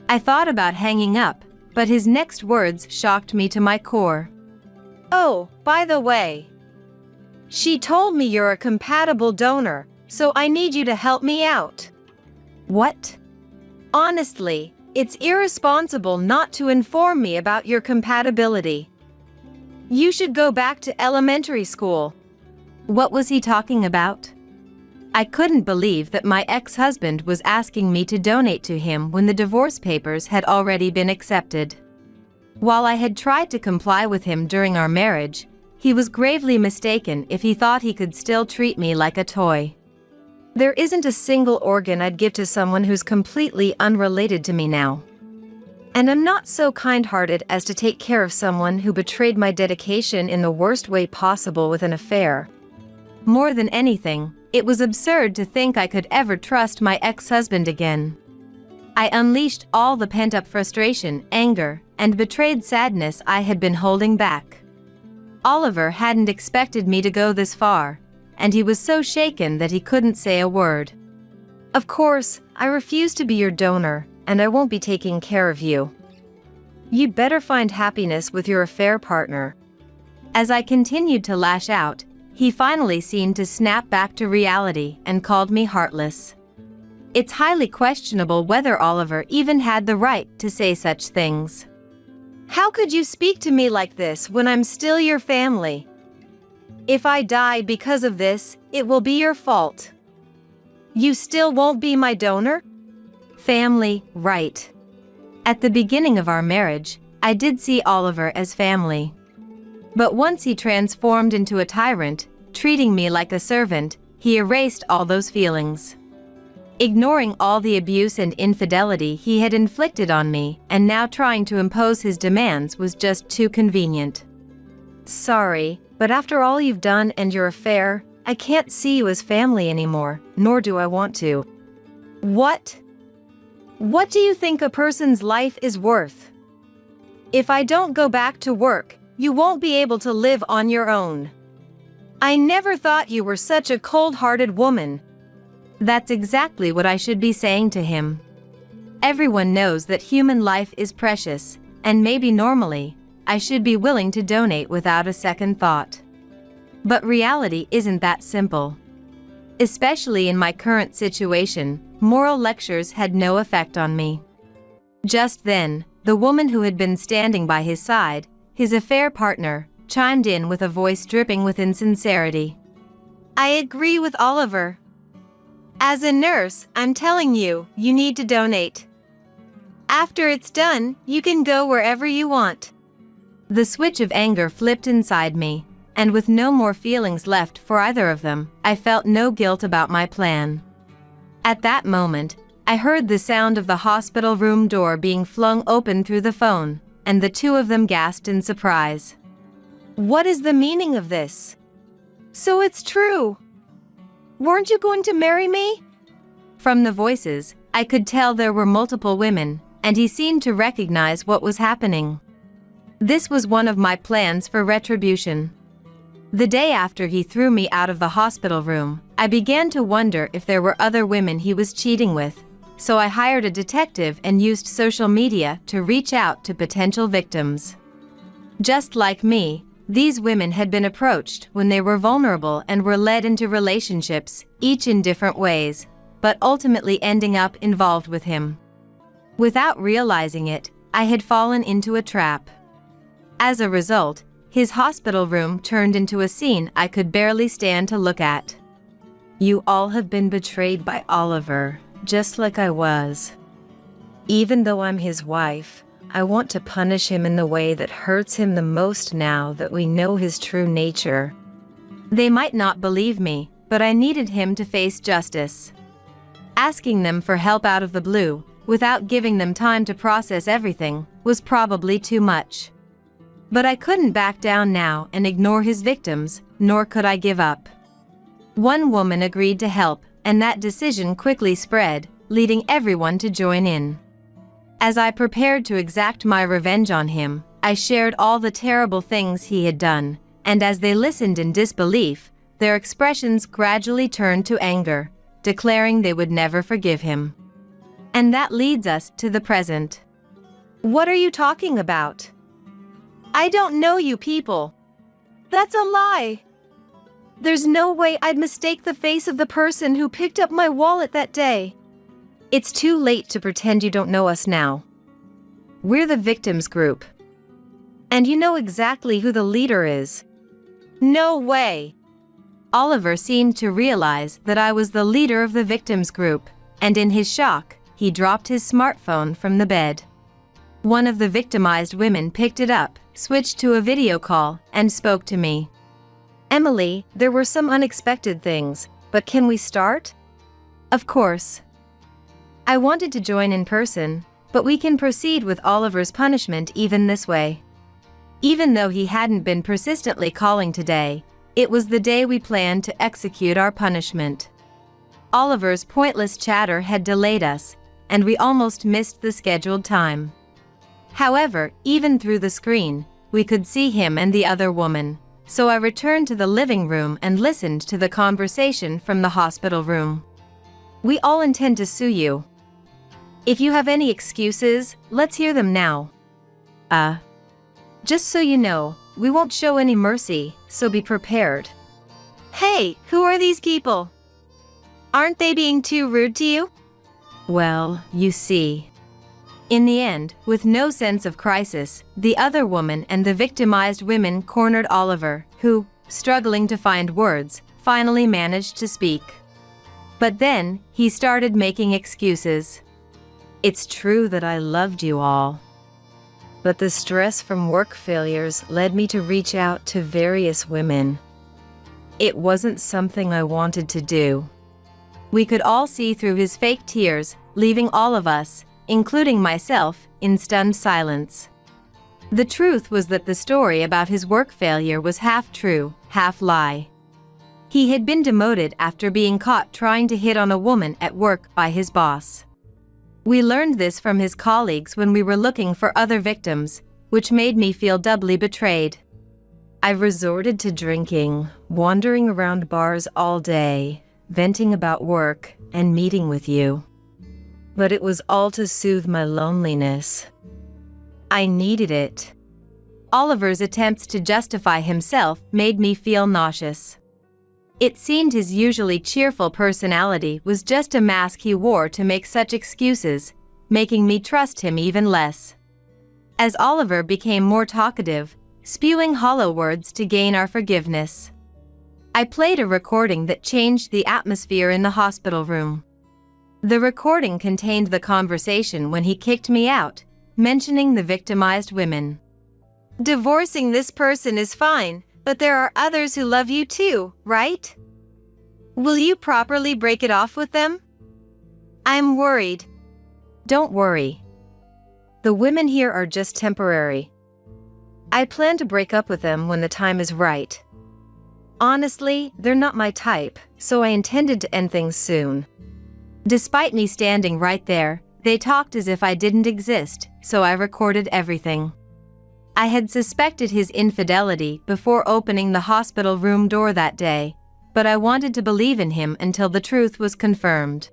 I thought about hanging up, but his next words shocked me to my core. "Oh, by the way, she told me you're a compatible donor, so I need you to help me out." What? Honestly, it's irresponsible not to inform me about your compatibility. You should go back to elementary school. What was he talking about? I couldn't believe that my ex-husband was asking me to donate to him when the divorce papers had already been accepted. While I had tried to comply with him during our marriage, he was gravely mistaken if he thought he could still treat me like a toy. There isn't a single organ I'd give to someone who's completely unrelated to me now. And I'm not so kind-hearted as to take care of someone who betrayed my dedication in the worst way possible with an affair. More than anything, it was absurd to think I could ever trust my ex-husband again. I unleashed all the pent-up frustration, anger, and betrayed sadness I had been holding back. Oliver hadn't expected me to go this far, and he was so shaken that he couldn't say a word. "Of course, I refuse to be your donor, and I won't be taking care of you. You'd better find happiness with your affair partner." As I continued to lash out, he finally seemed to snap back to reality and called me heartless. It's highly questionable whether Oliver even had the right to say such things. "How could you speak to me like this when I'm still your family? If I die because of this, it will be your fault. You still won't be my donor?" Family, right. At the beginning of our marriage, I did see Oliver as family. But once he transformed into a tyrant, treating me like a servant, he erased all those feelings. Ignoring all the abuse and infidelity he had inflicted on me, and now trying to impose his demands was just too convenient. "Sorry, but after all you've done and your affair, I can't see you as family anymore, nor do I want to." What? What do you think a person's life is worth? If I don't go back to work, you won't be able to live on your own. I never thought you were such a cold-hearted woman. That's exactly what I should be saying to him. Everyone knows that human life is precious, and maybe normally, I should be willing to donate without a second thought. But reality isn't that simple. Especially in my current situation, moral lectures had no effect on me. Just then, the woman who had been standing by his side, his affair partner, chimed in with a voice dripping with insincerity. "I agree with Oliver. As a nurse, I'm telling you, you need to donate. After it's done, you can go wherever you want." The switch of anger flipped inside me, and with no more feelings left for either of them, I felt no guilt about my plan. At that moment, I heard the sound of the hospital room door being flung open through the phone, and the two of them gasped in surprise. "What is the meaning of this? So it's true. Weren't you going to marry me?" From the voices, I could tell there were multiple women, and he seemed to recognize what was happening. This was one of my plans for retribution. The day after he threw me out of the hospital room, I began to wonder if there were other women he was cheating with, so I hired a detective and used social media to reach out to potential victims. Just like me, these women had been approached when they were vulnerable and were led into relationships, each in different ways, but ultimately ending up involved with him. Without realizing it, I had fallen into a trap. As a result, his hospital room turned into a scene I could barely stand to look at. "You all have been betrayed by Oliver, just like I was. Even though I'm his wife, I want to punish him in the way that hurts him the most now that we know his true nature." They might not believe me, but I needed him to face justice. Asking them for help out of the blue, without giving them time to process everything, was probably too much. But I couldn't back down now and ignore his victims, nor could I give up. One woman agreed to help, and that decision quickly spread, leading everyone to join in. As I prepared to exact my revenge on him, I shared all the terrible things he had done, and as they listened in disbelief, their expressions gradually turned to anger, declaring they would never forgive him. And that leads us to the present. What are you talking about? I don't know you people. That's a lie. There's no way I'd mistake the face of the person who picked up my wallet that day. It's too late to pretend you don't know us now. We're the victims group. And you know exactly who the leader is. No way. Oliver seemed to realize that I was the leader of the victims group, and in his shock, he dropped his smartphone from the bed. One of the victimized women picked it up, switched to a video call, and spoke to me. Emily, there were some unexpected things, but can we start? Of course. I wanted to join in person, but we can proceed with Oliver's punishment even this way. Even though he hadn't been persistently calling today, it was the day we planned to execute our punishment. Oliver's pointless chatter had delayed us, and we almost missed the scheduled time. However, even through the screen, we could see him and the other woman, so I returned to the living room and listened to the conversation from the hospital room. We all intend to sue you. If you have any excuses, let's hear them now. Just so you know, we won't show any mercy, so be prepared. Hey, who are these people? Aren't they being too rude to you? Well, you see. In the end, with no sense of crisis, the other woman and the victimized women cornered Oliver, who, struggling to find words, finally managed to speak. But then, he started making excuses. It's true that I loved you all. But the stress from work failures led me to reach out to various women. It wasn't something I wanted to do. We could all see through his fake tears, leaving all of us, including myself, in stunned silence. The truth was that the story about his work failure was half true, half lie. He had been demoted after being caught trying to hit on a woman at work by his boss. We learned this from his colleagues when we were looking for other victims, which made me feel doubly betrayed. I resorted to drinking, wandering around bars all day, venting about work, and meeting with you. But it was all to soothe my loneliness. I needed it. Oliver's attempts to justify himself made me feel nauseous. It seemed his usually cheerful personality was just a mask he wore to make such excuses, making me trust him even less. As Oliver became more talkative, spewing hollow words to gain our forgiveness, I played a recording that changed the atmosphere in the hospital room. The recording contained the conversation when he kicked me out, mentioning the victimized women. Divorcing this person is fine, but there are others who love you too, right? Will you properly break it off with them? I'm worried. Don't worry. The women here are just temporary. I plan to break up with them when the time is right. Honestly, they're not my type, so I intended to end things soon. Despite me standing right there, they talked as if I didn't exist, so I recorded everything. I had suspected his infidelity before opening the hospital room door that day, but I wanted to believe in him until the truth was confirmed.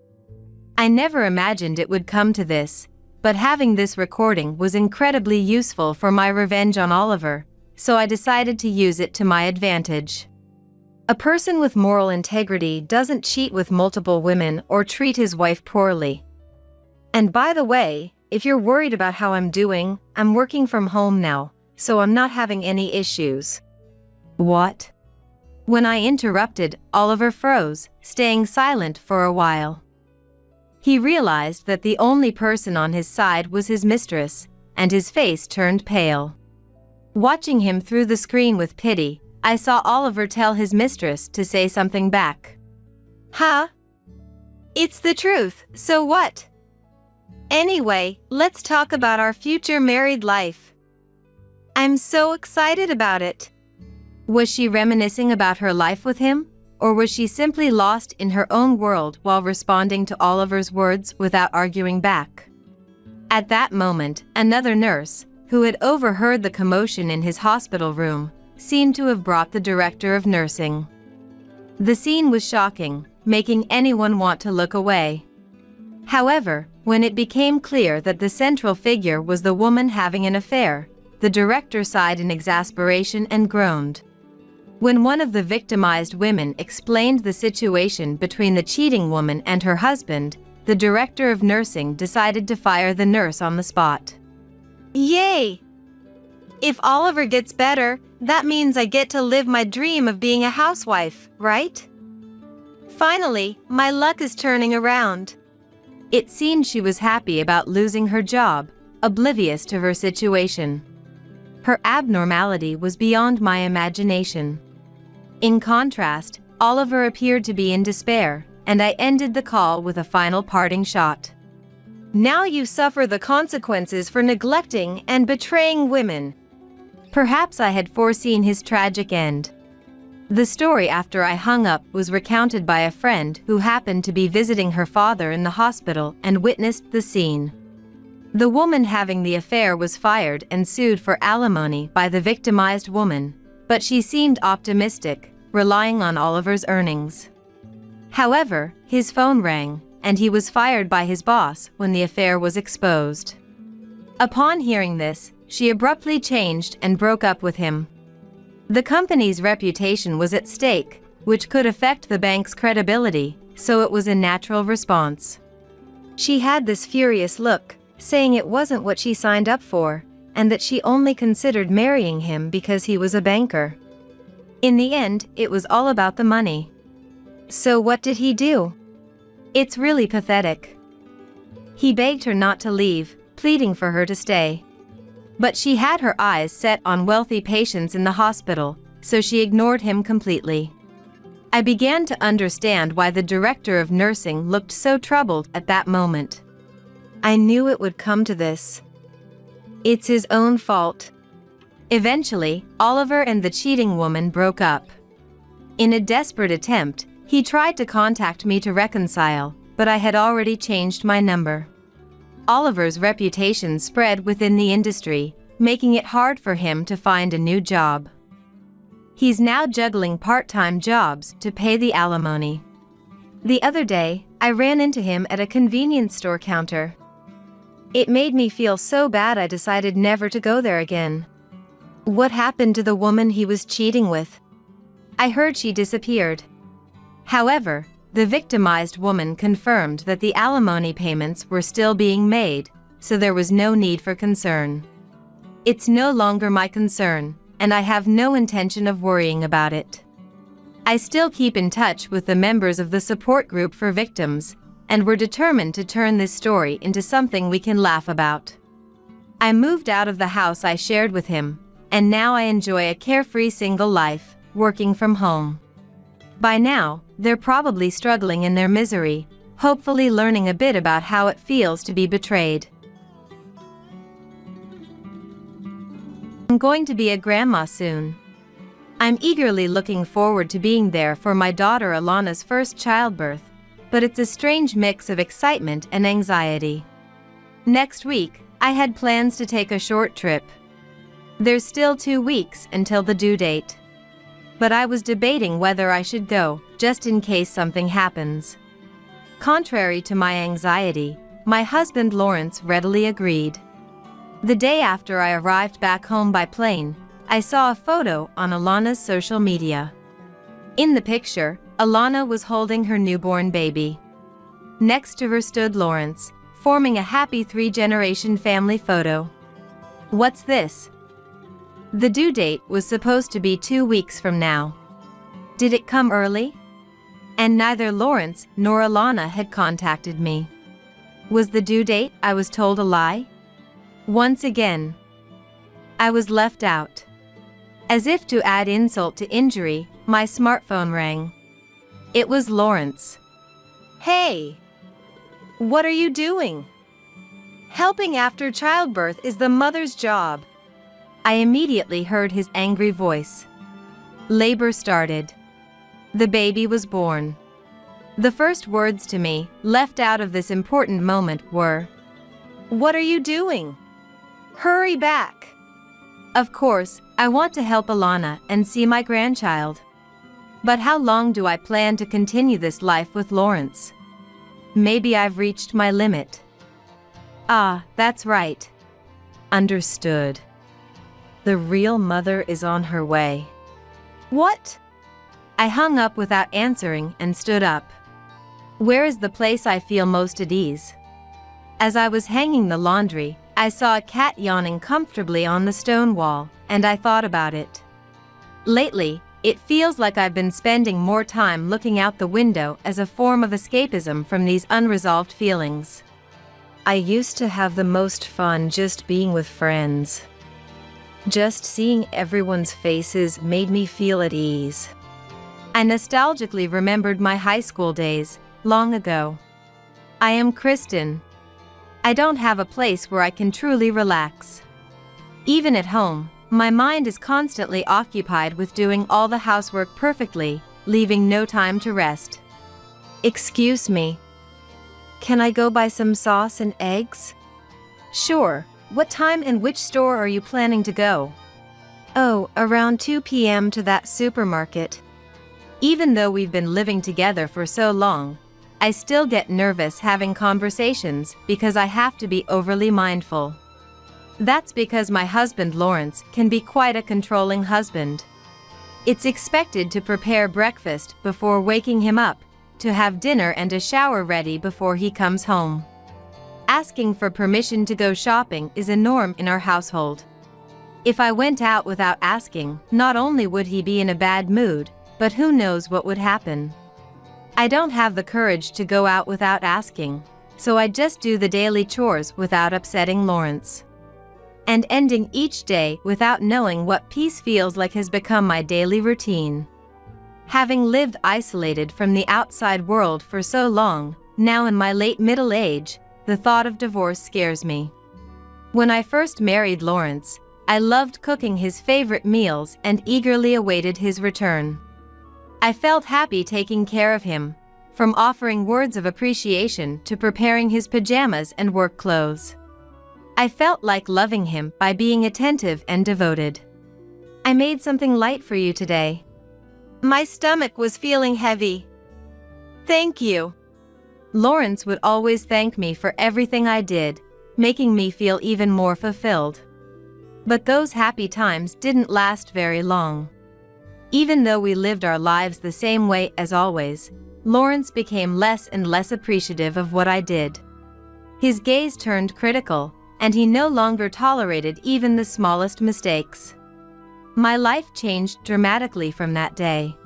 I never imagined it would come to this, but having this recording was incredibly useful for my revenge on Oliver, so I decided to use it to my advantage. A person with moral integrity doesn't cheat with multiple women or treat his wife poorly. And by the way, if you're worried about how I'm doing, I'm working from home now, so I'm not having any issues. What? When I interrupted, Oliver froze, staying silent for a while. He realized that the only person on his side was his mistress, and his face turned pale. Watching him through the screen with pity, I saw Oliver tell his mistress to say something back. Huh? It's the truth, so what? Anyway, let's talk about our future married life. I'm so excited about it. Was she reminiscing about her life with him, or was she simply lost in her own world while responding to Oliver's words without arguing back? At that moment, another nurse, who had overheard the commotion in his hospital room, seemed to have brought the director of nursing. The scene was shocking, making anyone want to look away. However, When it became clear that the central figure was the woman having an affair, the director sighed in exasperation and groaned. When one of the victimized women explained the situation between the cheating woman and her husband, the director of nursing decided to fire the nurse on the spot. Yay! If Oliver gets better, that means I get to live my dream of being a housewife, right? Finally, my luck is turning around. It seemed she was happy about losing her job, oblivious to her situation. Her abnormality was beyond my imagination. In contrast, Oliver appeared to be in despair, and I ended the call with a final parting shot. Now you suffer the consequences for neglecting and betraying women. Perhaps I had foreseen his tragic end. The story after I hung up was recounted by a friend who happened to be visiting her father in the hospital and witnessed the scene. The woman having the affair was fired and sued for alimony by the victimized woman, but she seemed optimistic, relying on Oliver's earnings. However, his phone rang, and he was fired by his boss when the affair was exposed. Upon hearing this, she abruptly changed and broke up with him. The company's reputation was at stake, which could affect the bank's credibility, so it was a natural response. She had this furious look, saying it wasn't what she signed up for, and that she only considered marrying him because he was a banker. In the end, it was all about the money. So what did he do? It's really pathetic. He begged her not to leave, pleading for her to stay. But she had her eyes set on wealthy patients in the hospital, so she ignored him completely. I began to understand why the director of nursing looked so troubled at that moment. I knew it would come to this. It's his own fault. Eventually, Oliver and the cheating woman broke up. In a desperate attempt, he tried to contact me to reconcile, but I had already changed my number. Oliver's reputation spread within the industry, making it hard for him to find a new job. He's now juggling part-time jobs to pay the alimony. The other day, I ran into him at a convenience store counter. It made me feel so bad I decided never to go there again. What happened to the woman he was cheating with? I heard she disappeared. However, the victimized woman confirmed that the alimony payments were still being made, so there was no need for concern. It's no longer my concern, and I have no intention of worrying about it. I still keep in touch with the members of the support group for victims, and we're determined to turn this story into something we can laugh about. I moved out of the house I shared with him, and now I enjoy a carefree single life, working from home. By now, they're probably struggling in their misery, hopefully learning a bit about how it feels to be betrayed. I'm going to be a grandma soon. I'm eagerly looking forward to being there for my daughter Alana's first childbirth, but it's a strange mix of excitement and anxiety. Next week, I had plans to take a short trip. There's still 2 weeks until the due date. But I was debating whether I should go, just in case something happens. Contrary to my anxiety, my husband Lawrence readily agreed. The day after I arrived back home by plane, I saw a photo on Alana's social media. In the picture, Alana was holding her newborn baby. Next to her stood Lawrence, forming a happy 3-generation family photo. What's this? The due date was supposed to be 2 weeks from now. Did it come early? And neither Lawrence nor Alana had contacted me. Was the due date I was told a lie? Once again, I was left out. As if to add insult to injury, my smartphone rang. It was Lawrence. Hey! What are you doing? Helping after childbirth is the mother's job. I immediately heard his angry voice. Labor started. The baby was born. The first words to me, left out of this important moment, were, "What are you doing? Hurry back!" Of course, I want to help Alana and see my grandchild. But how long do I plan to continue this life with Lawrence? Maybe I've reached my limit. Ah, that's right. Understood. The real mother is on her way. What? I hung up without answering and stood up. Where is the place I feel most at ease? As I was hanging the laundry, I saw a cat yawning comfortably on the stone wall, and I thought about it. Lately, it feels like I've been spending more time looking out the window as a form of escapism from these unresolved feelings. I used to have the most fun just being with friends. Just seeing everyone's faces made me feel at ease. I nostalgically remembered my high school days, long ago. I am Kristen. I don't have a place where I can truly relax. Even at home, my mind is constantly occupied with doing all the housework perfectly, leaving no time to rest. Excuse me. Can I go buy some sauce and eggs? Sure. What time and which store are you planning to go? Oh, around 2 p.m. to that supermarket. Even though we've been living together for so long, I still get nervous having conversations because I have to be overly mindful. That's because my husband Lawrence can be quite a controlling husband. It's expected to prepare breakfast before waking him up, to have dinner and a shower ready before he comes home. Asking for permission to go shopping is a norm in our household. If I went out without asking, not only would he be in a bad mood, but who knows what would happen. I don't have the courage to go out without asking, so I just do the daily chores without upsetting Lawrence. And ending each day without knowing what peace feels like has become my daily routine. Having lived isolated from the outside world for so long, now in my late middle age, the thought of divorce scares me. When I first married Lawrence, I loved cooking his favorite meals and eagerly awaited his return. I felt happy taking care of him, from offering words of appreciation to preparing his pajamas and work clothes. I felt like loving him by being attentive and devoted. I made something light for you today. My stomach was feeling heavy. Thank you. Lawrence would always thank me for everything I did, making me feel even more fulfilled. But those happy times didn't last very long. Even though we lived our lives the same way as always, Lawrence became less and less appreciative of what I did. His gaze turned critical, and he no longer tolerated even the smallest mistakes. My life changed dramatically from that day.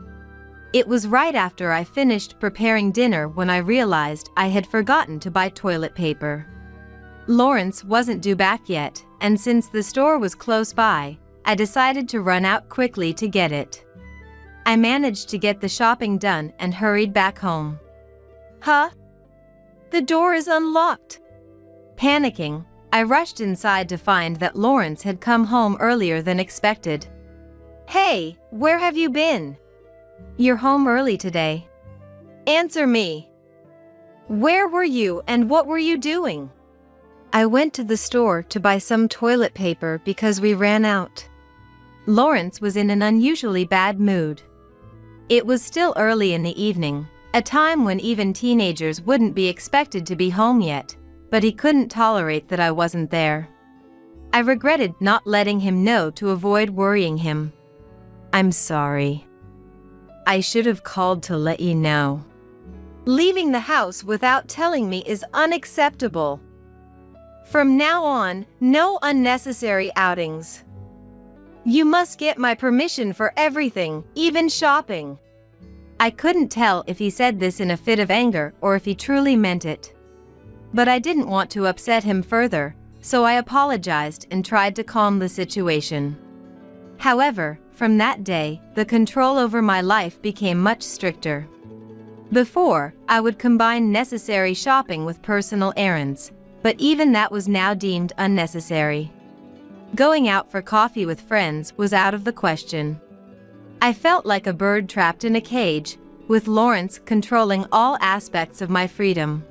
It was right after I finished preparing dinner when I realized I had forgotten to buy toilet paper. Lawrence wasn't due back yet, and since the store was close by, I decided to run out quickly to get it. I managed to get the shopping done and hurried back home. Huh? The door is unlocked. Panicking, I rushed inside to find that Lawrence had come home earlier than expected. Hey, where have you been? You're home early today. Answer me. Where were you and what were you doing? I went to the store to buy some toilet paper because we ran out. Lawrence was in an unusually bad mood. It was still early in the evening, a time when even teenagers wouldn't be expected to be home yet, but he couldn't tolerate that I wasn't there. I regretted not letting him know to avoid worrying him. I'm sorry. I should have called to let you know. Leaving the house without telling me is unacceptable. From now on, no unnecessary outings. You must get my permission for everything, even shopping. I couldn't tell if he said this in a fit of anger or if he truly meant it. But I didn't want to upset him further, so I apologized and tried to calm the situation. However, from that day, the control over my life became much stricter. Before, I would combine necessary shopping with personal errands, but even that was now deemed unnecessary. Going out for coffee with friends was out of the question. I felt like a bird trapped in a cage, with Lawrence controlling all aspects of my freedom.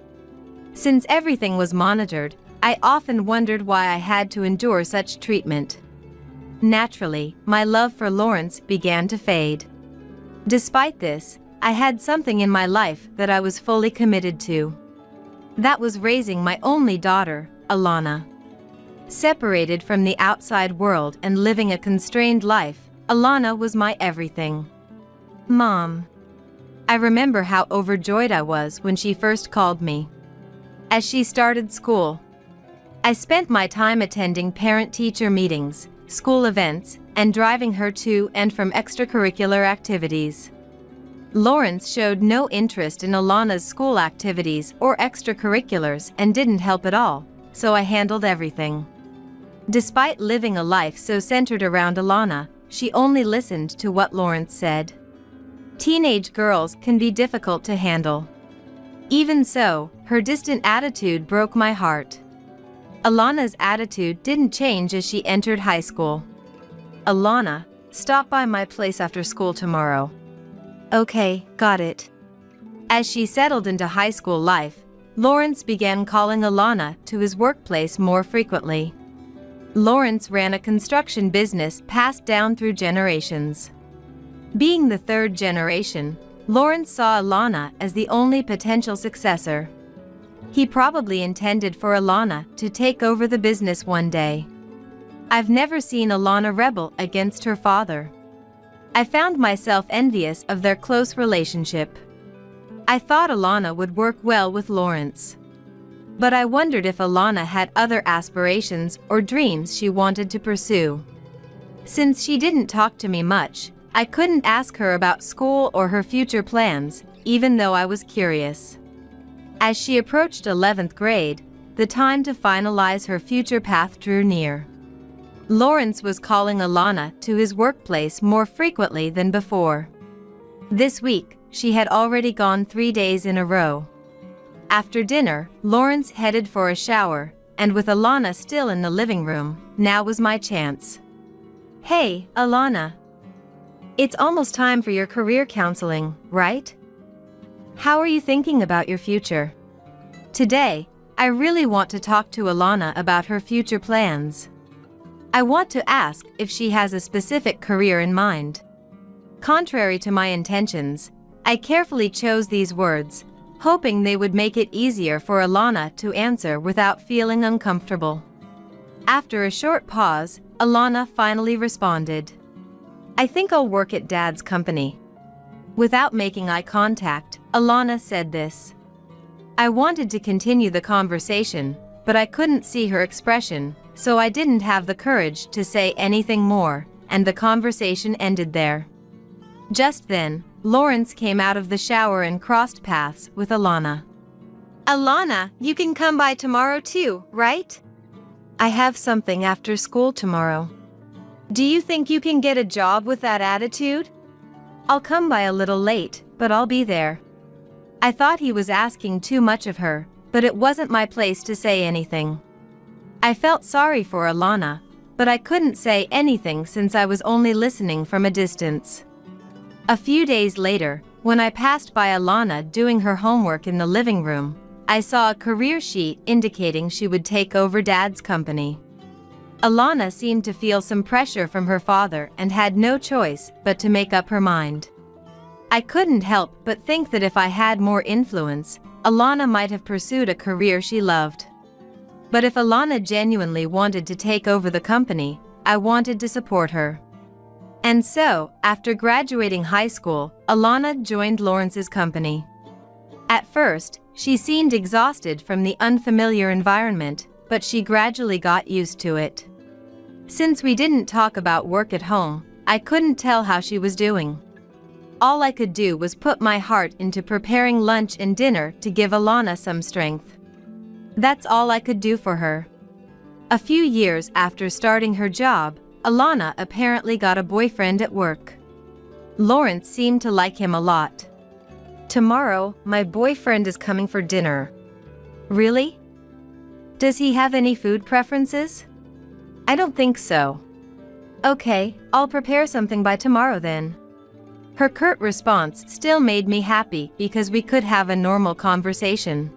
Since everything was monitored, I often wondered why I had to endure such treatment. Naturally, my love for Lawrence began to fade. Despite this, I had something in my life that I was fully committed to. That was raising my only daughter, Alana. Separated from the outside world and living a constrained life, Alana was my everything. Mom. I remember how overjoyed I was when she first called me. As she started school, I spent my time attending parent-teacher meetings, school events, and driving her to and from extracurricular activities. Lawrence showed no interest in Alana's school activities or extracurriculars and didn't help at all, so I handled everything. Despite living a life so centered around Alana, she only listened to what Lawrence said. Teenage girls can be difficult to handle. Even so, her distant attitude broke my heart. Alana's attitude didn't change as she entered high school. Alana, stop by my place after school tomorrow. Okay, got it. As she settled into high school life, Lawrence began calling Alana to his workplace more frequently. Lawrence ran a construction business passed down through generations. Being the third generation, Lawrence saw Alana as the only potential successor. He probably intended for Alana to take over the business one day. I've never seen Alana rebel against her father. I found myself envious of their close relationship. I thought Alana would work well with Lawrence. But I wondered if Alana had other aspirations or dreams she wanted to pursue. Since she didn't talk to me much, I couldn't ask her about school or her future plans, even though I was curious. As she approached 11th grade, the time to finalize her future path drew near. Lawrence was calling Alana to his workplace more frequently than before. This week, she had already gone 3 days in a row. After dinner, Lawrence headed for a shower, and with Alana still in the living room, now was my chance. Hey, Alana. It's almost time for your career counseling, right? How are you thinking about your future? Today, I really want to talk to Alana about her future plans. I want to ask if she has a specific career in mind. Contrary to my intentions, I carefully chose these words, hoping they would make it easier for Alana to answer without feeling uncomfortable. After a short pause, Alana finally responded. I think I'll work at Dad's company. Without making eye contact, Alana said this. I wanted to continue the conversation, but I couldn't see her expression, so I didn't have the courage to say anything more, and the conversation ended there. Just then, Lawrence came out of the shower and crossed paths with Alana. Alana, you can come by tomorrow too, right? I have something after school tomorrow. Do you think you can get a job with that attitude? I'll come by a little late, but I'll be there. I thought he was asking too much of her, but it wasn't my place to say anything. I felt sorry for Alana, but I couldn't say anything since I was only listening from a distance. A few days later, when I passed by Alana doing her homework in the living room, I saw a career sheet indicating she would take over Dad's company. Alana seemed to feel some pressure from her father and had no choice but to make up her mind. I couldn't help but think that if I had more influence, Alana might have pursued a career she loved. But if Alana genuinely wanted to take over the company, I wanted to support her. And so, after graduating high school, Alana joined Lawrence's company. At first, she seemed exhausted from the unfamiliar environment, but she gradually got used to it. Since we didn't talk about work at home, I couldn't tell how she was doing. All I could do was put my heart into preparing lunch and dinner to give Alana some strength. That's all I could do for her. A few years after starting her job, Alana apparently got a boyfriend at work. Lawrence seemed to like him a lot. Tomorrow, my boyfriend is coming for dinner. Really? Does he have any food preferences? I don't think so. Okay, I'll prepare something by tomorrow then. Her curt response still made me happy because we could have a normal conversation.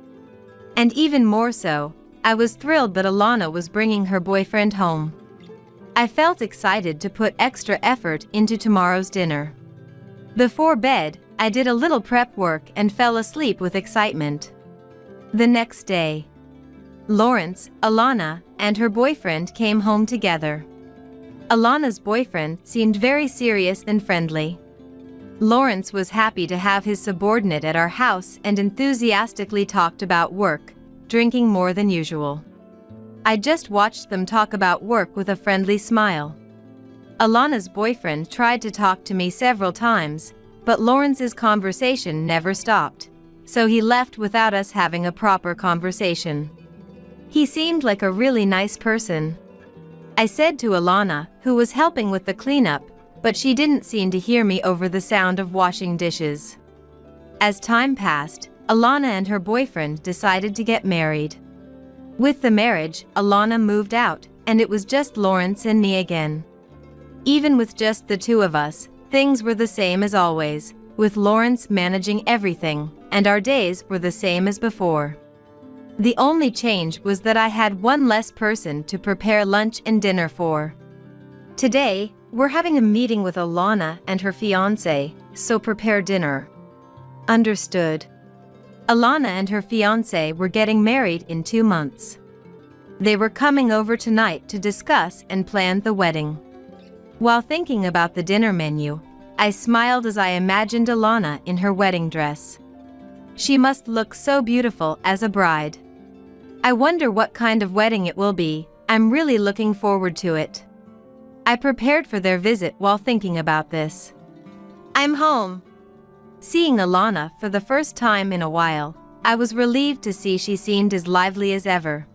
And even more so, I was thrilled that Alana was bringing her boyfriend home. I felt excited to put extra effort into tomorrow's dinner. Before bed, I did a little prep work and fell asleep with excitement. The next day, Lawrence, Alana, and her boyfriend came home together. Alana's boyfriend seemed very serious and friendly. Lawrence was happy to have his subordinate at our house and enthusiastically talked about work, drinking more than usual. I just watched them talk about work with a friendly smile. Alana's boyfriend tried to talk to me several times, but Lawrence's conversation never stopped, so he left without us having a proper conversation. He seemed like a really nice person. I said to Alana, who was helping with the cleanup, but she didn't seem to hear me over the sound of washing dishes. As time passed, Alana and her boyfriend decided to get married. With the marriage, Alana moved out, and it was just Lawrence and me again. Even with just the two of us, things were the same as always, with Lawrence managing everything, and our days were the same as before. The only change was that I had one less person to prepare lunch and dinner for. Today, we're having a meeting with Alana and her fiancé, so prepare dinner. Understood. Alana and her fiancé were getting married in 2 months. They were coming over tonight to discuss and plan the wedding. While thinking about the dinner menu, I smiled as I imagined Alana in her wedding dress. She must look so beautiful as a bride. I wonder what kind of wedding it will be. I'm really looking forward to it. I prepared for their visit while thinking about this. I'm home. Seeing Alana for the first time in a while, I was relieved to see she seemed as lively as ever.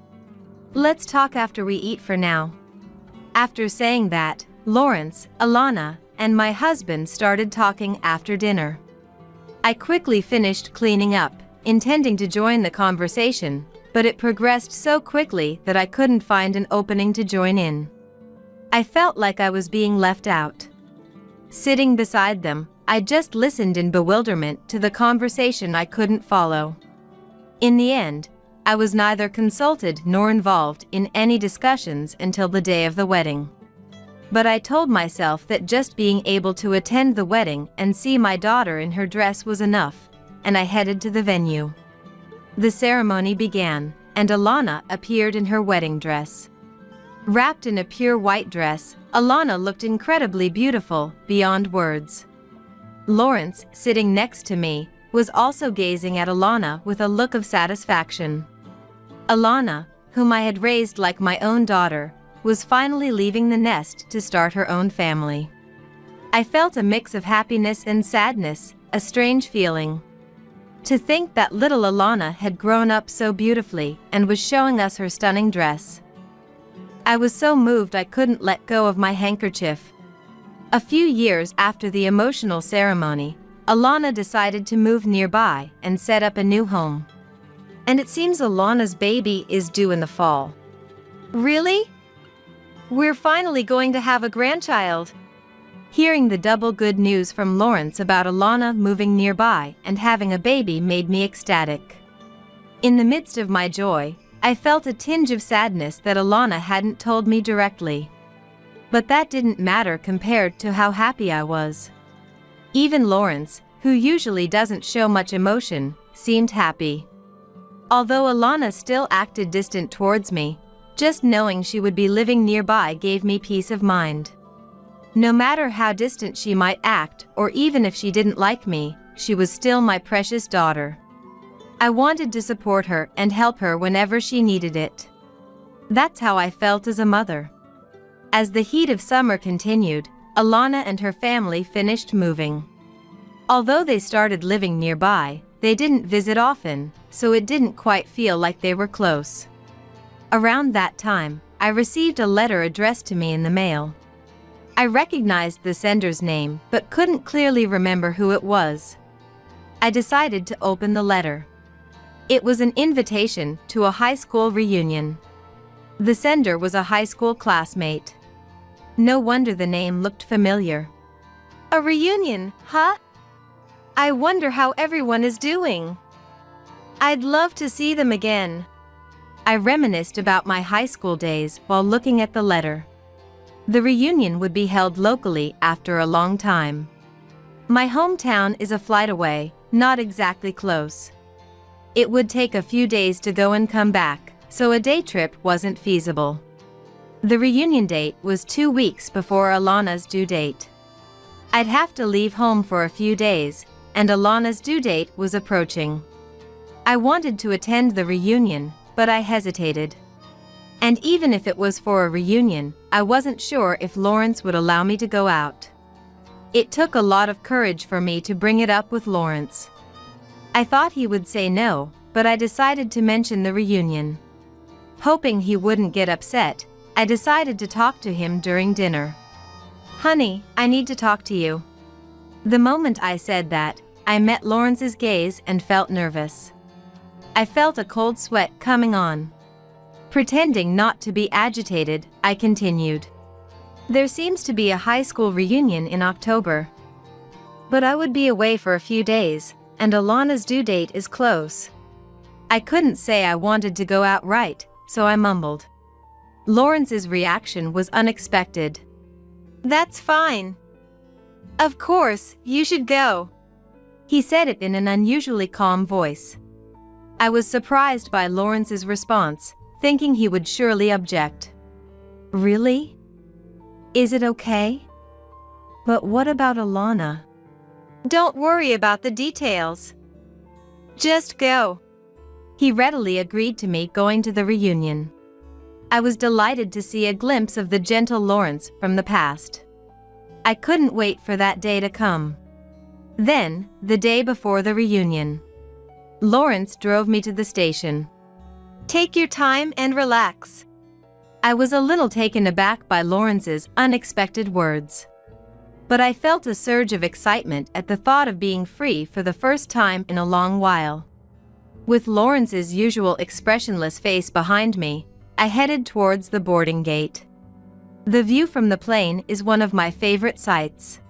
Let's talk after we eat for now. After saying that, Lawrence, Alana, and my husband started talking after dinner. I quickly finished cleaning up, intending to join the conversation, but it progressed so quickly that I couldn't find an opening to join in. I felt like I was being left out. Sitting beside them, I just listened in bewilderment to the conversation I couldn't follow. In the end, I was neither consulted nor involved in any discussions until the day of the wedding. But I told myself that just being able to attend the wedding and see my daughter in her dress was enough, and I headed to the venue. The ceremony began, and Alana appeared in her wedding dress. Wrapped in a pure white dress, Alana looked incredibly beautiful, beyond words. Lawrence, sitting next to me, was also gazing at Alana with a look of satisfaction. Alana, whom I had raised like my own daughter, was finally leaving the nest to start her own family. I felt a mix of happiness and sadness, a strange feeling. To think that little Alana had grown up so beautifully and was showing us her stunning dress. I was so moved I couldn't let go of my handkerchief. A few years after the emotional ceremony, Alana decided to move nearby and set up a new home. And it seems Alana's baby is due in the fall. Really? We're finally going to have a grandchild. Hearing the double good news from Lawrence about Alana moving nearby and having a baby made me ecstatic. In the midst of my joy, I felt a tinge of sadness that Alana hadn't told me directly. But that didn't matter compared to how happy I was. Even Lawrence, who usually doesn't show much emotion, seemed happy. Although Alana still acted distant towards me, just knowing she would be living nearby gave me peace of mind. No matter how distant she might act, or even if she didn't like me, she was still my precious daughter. I wanted to support her and help her whenever she needed it. That's how I felt as a mother. As the heat of summer continued, Alana and her family finished moving. Although they started living nearby, they didn't visit often, so it didn't quite feel like they were close. Around that time, I received a letter addressed to me in the mail. I recognized the sender's name but couldn't clearly remember who it was. I decided to open the letter. It was an invitation to a high school reunion. The sender was a high school classmate. No wonder the name looked familiar. A reunion, huh? I wonder how everyone is doing. I'd love to see them again. I reminisced about my high school days while looking at the letter. The reunion would be held locally after a long time. My hometown is a flight away, not exactly close. It would take a few days to go and come back, so a day trip wasn't feasible. The reunion date was 2 weeks before Alana's due date. I'd have to leave home for a few days, and Alana's due date was approaching. I wanted to attend the reunion, but I hesitated. And even if it was for a reunion, I wasn't sure if Lawrence would allow me to go out. It took a lot of courage for me to bring it up with Lawrence. I thought he would say no, but I decided to mention the reunion. Hoping he wouldn't get upset, I decided to talk to him during dinner. "Honey, I need to talk to you." The moment I said that, I met Lawrence's gaze and felt nervous. I felt a cold sweat coming on. Pretending not to be agitated, I continued. "There seems to be a high school reunion in October. But I would be away for a few days, and Alana's due date is close." I couldn't say I wanted to go outright, so I mumbled. Lawrence's reaction was unexpected. "That's fine. Of course, you should go." He said it in an unusually calm voice. I was surprised by Lawrence's response, thinking he would surely object. "Really? Is it okay? But what about Alana?" "Don't worry about the details. Just go." He readily agreed to me going to the reunion. I was delighted to see a glimpse of the gentle Lawrence from the past. I couldn't wait for that day to come. Then, the day before the reunion, Lawrence drove me to the station. "Take your time and relax." I was a little taken aback by Lawrence's unexpected words. But I felt a surge of excitement at the thought of being free for the first time in a long while. With Lawrence's usual expressionless face behind me, I headed towards the boarding gate. The view from the plane is one of my favorite sights.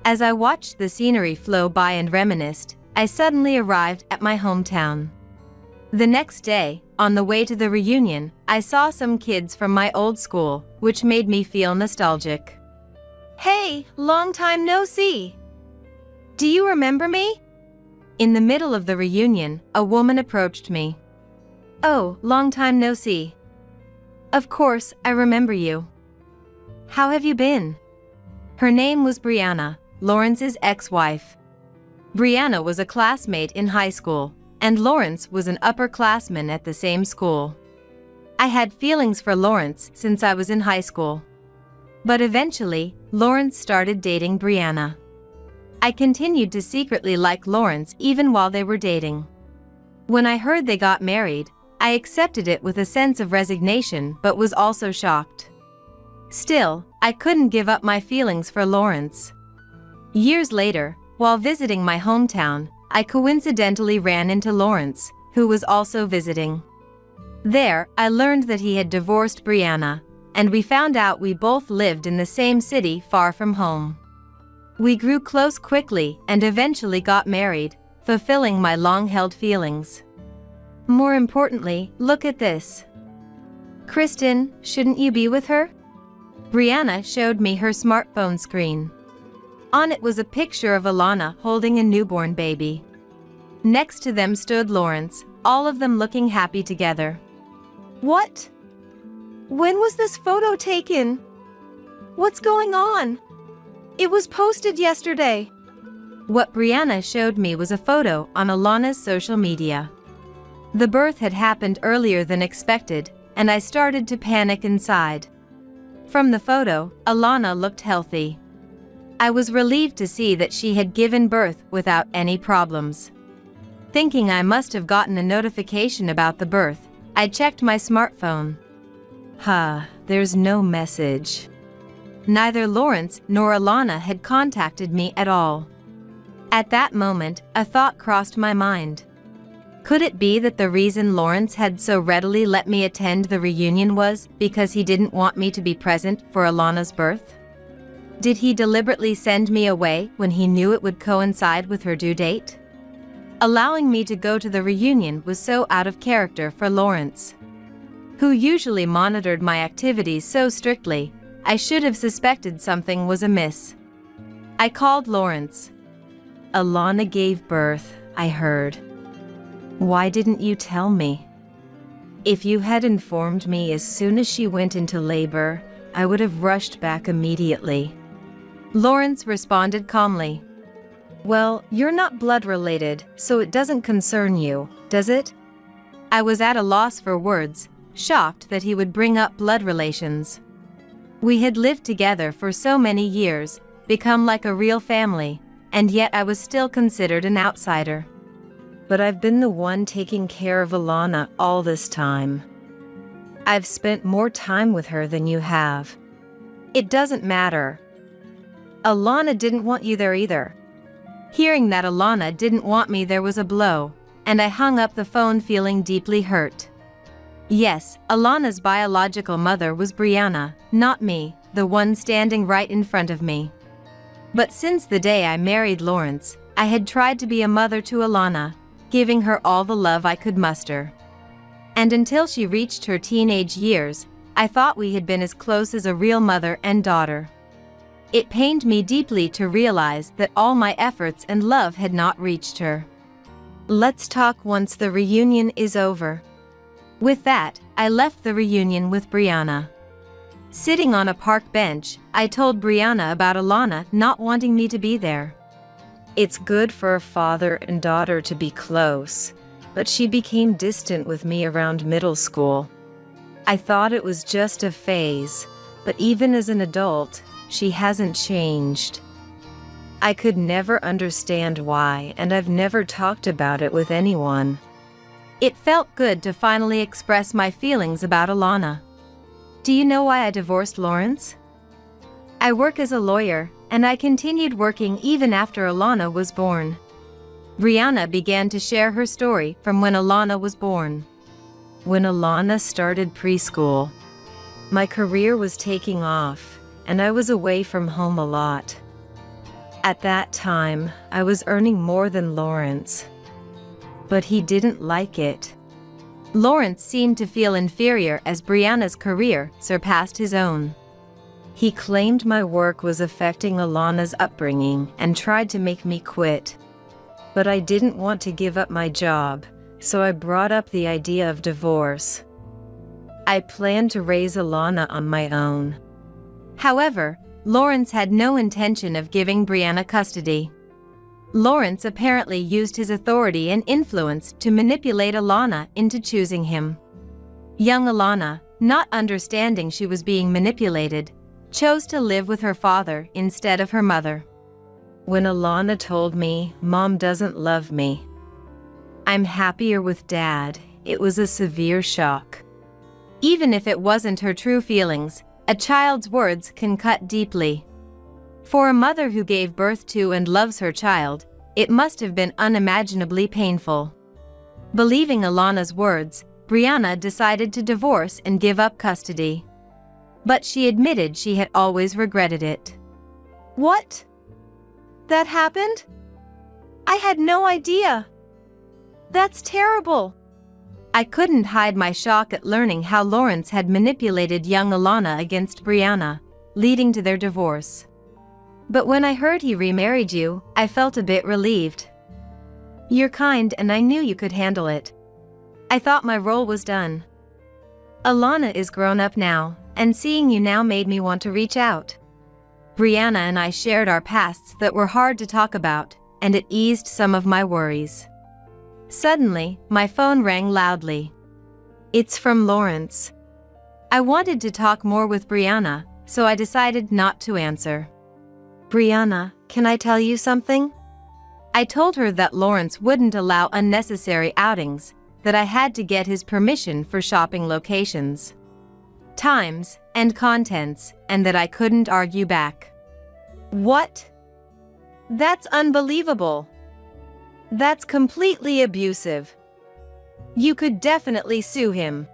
As I watched the scenery flow by and reminisced, I suddenly arrived at my hometown. The next day, on the way to the reunion, I saw some kids from my old school, which made me feel nostalgic. "Hey, long time no see. Do you remember me?" In the middle of the reunion, a woman approached me. "Oh, long time no see. Of course, I remember you. How have you been?" Her name was Brianna, Lawrence's ex-wife. Brianna was a classmate in high school, and Lawrence was an upperclassman at the same school. I had feelings for Lawrence since I was in high school. But eventually, Lawrence started dating Brianna. I continued to secretly like Lawrence even while they were dating. When I heard they got married, I accepted it with a sense of resignation but was also shocked. Still, I couldn't give up my feelings for Lawrence. Years later, while visiting my hometown, I coincidentally ran into Lawrence, who was also visiting. There, I learned that he had divorced Brianna, and we found out we both lived in the same city far from home. We grew close quickly and eventually got married, fulfilling my long-held feelings. More importantly, look at this. "Kristen, shouldn't you be with her?" Brianna showed me her smartphone screen. On it was a picture of Alana holding a newborn baby. Next to them stood Lawrence, all of them looking happy together. "What? When was this photo taken? What's going on? It was posted yesterday." What Brianna showed me was a photo on Alana's social media. The birth had happened earlier than expected, and I started to panic inside. From the photo, Alana looked healthy. I was relieved to see that she had given birth without any problems. Thinking I must have gotten a notification about the birth, I checked my smartphone. There's no message. Neither Lawrence nor Alana had contacted me at all. At that moment, a thought crossed my mind. Could it be that the reason Lawrence had so readily let me attend the reunion was because he didn't want me to be present for Alana's birth? Did he deliberately send me away when he knew it would coincide with her due date? Allowing me to go to the reunion was so out of character for Lawrence, who usually monitored my activities so strictly. I should have suspected something was amiss. I called Lawrence. "Alana gave birth, I heard. Why didn't you tell me?" If you had informed me as soon as she went into labor, I would have rushed back immediately. Lawrence responded calmly. Well, you're not blood-related, so it doesn't concern you, does it? I was at a loss for words, shocked that he would bring up blood relations. We had lived together for so many years, become like a real family, and yet I was still considered an outsider. But I've been the one taking care of Alana all this time. I've spent more time with her than you have. It doesn't matter. Alana didn't want you there either. Hearing that Alana didn't want me, there was a blow, and I hung up the phone feeling deeply hurt. Yes, Alana's biological mother was Brianna, not me, the one standing right in front of me. But since the day I married Lawrence, I had tried to be a mother to Alana, giving her all the love I could muster. And until she reached her teenage years, I thought we had been as close as a real mother and daughter. It pained me deeply to realize that all my efforts and love had not reached her. Let's talk once the reunion is over. With that, I left the reunion with Brianna. Sitting on a park bench, I told Brianna about Alana not wanting me to be there. It's good for a father and daughter to be close, but she became distant with me around middle school. I thought it was just a phase, but even as an adult, she hasn't changed. I could never understand why, and I've never talked about it with anyone. It felt good to finally express my feelings about Alana. Do you know why I divorced Lawrence? I work as a lawyer, and I continued working even after Alana was born. Brianna began to share her story from when Alana was born. When Alana started preschool, my career was taking off, and I was away from home a lot. At that time, I was earning more than Lawrence, but he didn't like it. Lawrence seemed to feel inferior as Brianna's career surpassed his own. He claimed my work was affecting Alana's upbringing and tried to make me quit. But I didn't want to give up my job, so I brought up the idea of divorce. I planned to raise Alana on my own. However, Lawrence had no intention of giving Brianna custody. Lawrence apparently used his authority and influence to manipulate Alana into choosing him. Young Alana, not understanding she was being manipulated, chose to live with her father instead of her mother. When Alana told me, "Mom doesn't love me. I'm happier with Dad," it was a severe shock. Even if it wasn't her true feelings, a child's words can cut deeply. For a mother who gave birth to and loves her child, it must have been unimaginably painful. Believing Alana's words, Brianna decided to divorce and give up custody. But she admitted she had always regretted it. What? That happened? I had no idea. That's terrible. I couldn't hide my shock at learning how Lawrence had manipulated young Alana against Brianna, leading to their divorce. But when I heard he remarried you, I felt a bit relieved. You're kind and I knew you could handle it. I thought my role was done. Alana is grown up now, and seeing you now made me want to reach out. Brianna and I shared our pasts that were hard to talk about, and it eased some of my worries. Suddenly, my phone rang loudly. It's from Lawrence. I wanted to talk more with Brianna, so I decided not to answer. Brianna, can I tell you something? I told her that Lawrence wouldn't allow unnecessary outings, that I had to get his permission for shopping locations, times, and contents, and that I couldn't argue back. What? That's unbelievable. That's completely abusive. You could definitely sue him.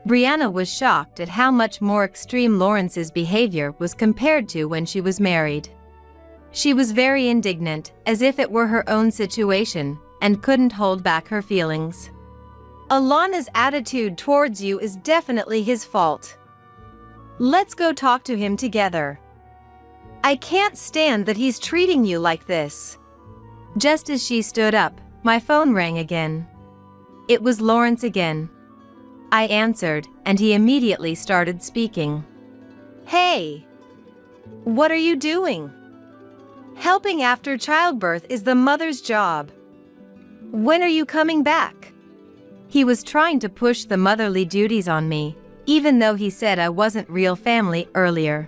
Brianna was shocked at how much more extreme Lawrence's behavior was compared to when she was married. She was very indignant, as if it were her own situation, and couldn't hold back her feelings. Alana's attitude towards you is definitely his fault. Let's go talk to him together. I can't stand that he's treating you like this. Just as she stood up, my phone rang again. It was Lawrence again. I answered, and he immediately started speaking. Hey! What are you doing? Helping after childbirth is the mother's job. When are you coming back? He was trying to push the motherly duties on me, even though he said I wasn't real family earlier.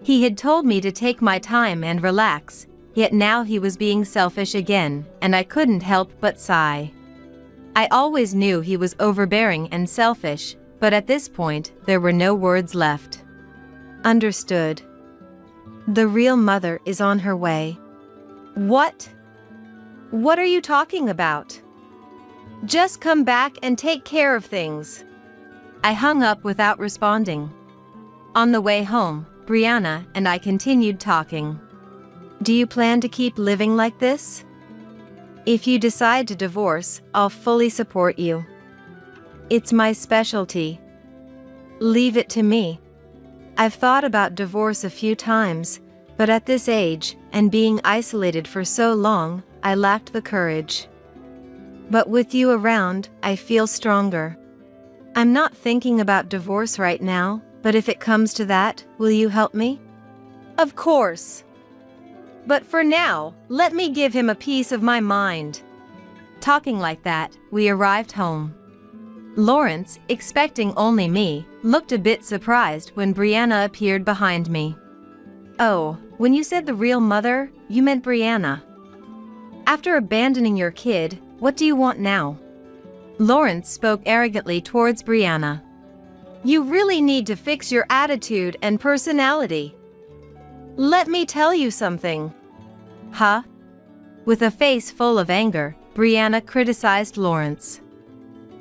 He had told me to take my time and relax, yet now he was being selfish again, and I couldn't help but sigh. I always knew he was overbearing and selfish, but at this point, there were no words left. Understood. The real mother is on her way. What? What are you talking about? Just come back and take care of things. I hung up without responding. On the way home, Brianna and I continued talking. Do you plan to keep living like this? If you decide to divorce, I'll fully support you. It's my specialty. Leave it to me. I've thought about divorce a few times, but at this age, and being isolated for so long, I lacked the courage. But with you around, I feel stronger. I'm not thinking about divorce right now, but if it comes to that, will you help me? Of course. But for now, let me give him a piece of my mind. Talking like that, we arrived home. Lawrence, expecting only me, looked a bit surprised when Brianna appeared behind me. Oh, when you said the real mother, you meant Brianna. After abandoning your kid, what do you want now? Lawrence spoke arrogantly towards Brianna. You really need to fix your attitude and personality. Let me tell you something. Huh? With a face full of anger, Brianna criticized Lawrence.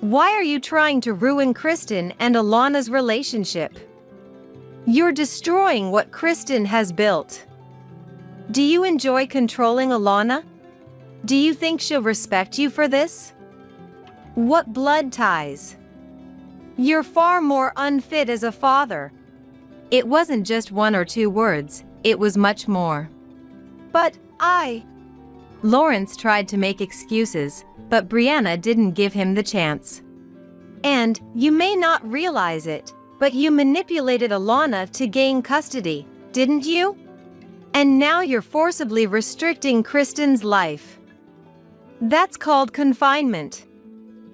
Why are you trying to ruin Kristen and Alana's relationship? You're destroying what Kristen has built. Do you enjoy controlling Alana? Do you think she'll respect you for this? What blood ties? You're far more unfit as a father. It wasn't just one or two words, it was much more. But Lawrence tried to make excuses, but Brianna didn't give him the chance. And you may not realize it, but you manipulated Alana to gain custody, didn't you? And now you're forcibly restricting Kristen's life. That's called confinement.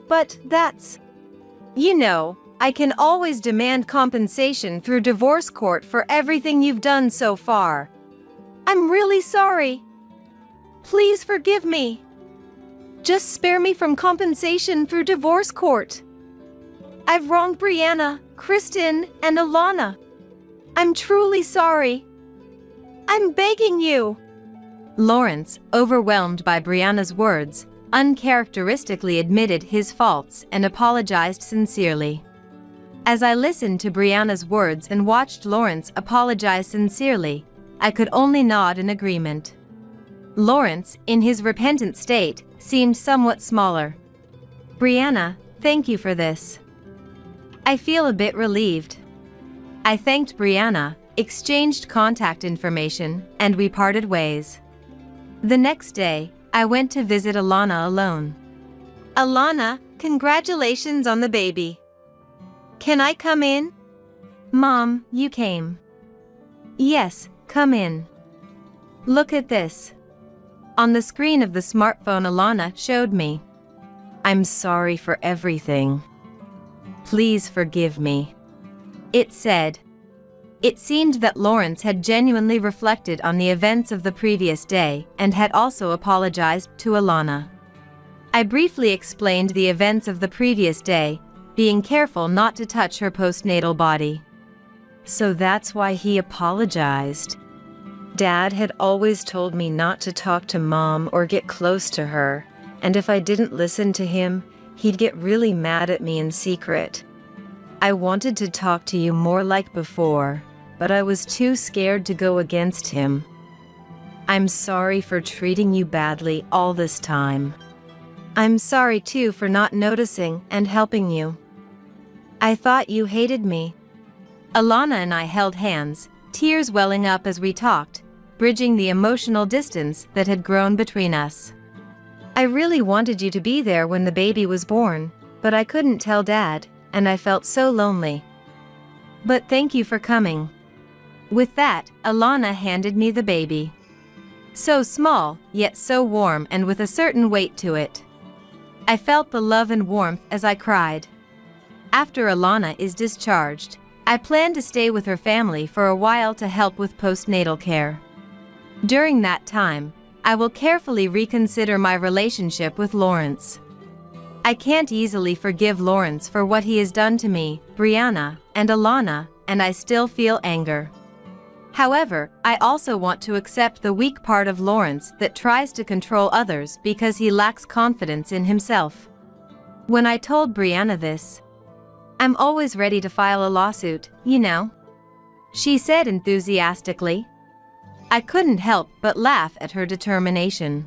But that's... You know, I can always demand compensation through divorce court for everything you've done so far. I'm really sorry. Please forgive me. Just spare me from compensation through divorce court. I've wronged Brianna, Kristen, and Alana. I'm truly sorry. I'm begging you. Lawrence, overwhelmed by Brianna's words, uncharacteristically admitted his faults and apologized sincerely. As I listened to Brianna's words and watched Lawrence apologize sincerely, I could only nod in agreement. Lawrence, in his repentant state, seemed somewhat smaller. Brianna, thank you for this. I feel a bit relieved. I thanked Brianna, exchanged contact information, and we parted ways. The next day, I went to visit Alana alone. Alana, congratulations on the baby. Can I come in? Mom, you came. Yes, come in. Look at this. On the screen of the smartphone Alana showed me. I'm sorry for everything. Please forgive me. It said. It seemed that Lawrence had genuinely reflected on the events of the previous day and had also apologized to Alana. I briefly explained the events of the previous day, being careful not to touch her postnatal body. So that's why he apologized. Dad had always told me not to talk to Mom or get close to her, and if I didn't listen to him, he'd get really mad at me in secret. I wanted to talk to you more like before, but I was too scared to go against him. I'm sorry for treating you badly all this time. I'm sorry too for not noticing and helping you. I thought you hated me. Alana and I held hands, tears welling up as we talked, bridging the emotional distance that had grown between us. I really wanted you to be there when the baby was born, but I couldn't tell Dad, and I felt so lonely. But thank you for coming. With that, Alana handed me the baby. So small, yet so warm and with a certain weight to it. I felt the love and warmth as I cried. After Alana is discharged, I plan to stay with her family for a while to help with postnatal care. During that time, I will carefully reconsider my relationship with Lawrence. I can't easily forgive Lawrence for what he has done to me, Brianna, and Alana, and I still feel anger. However, I also want to accept the weak part of Lawrence that tries to control others because he lacks confidence in himself. When I told Brianna this, "I'm always ready to file a lawsuit, you know," she said enthusiastically. I couldn't help but laugh at her determination.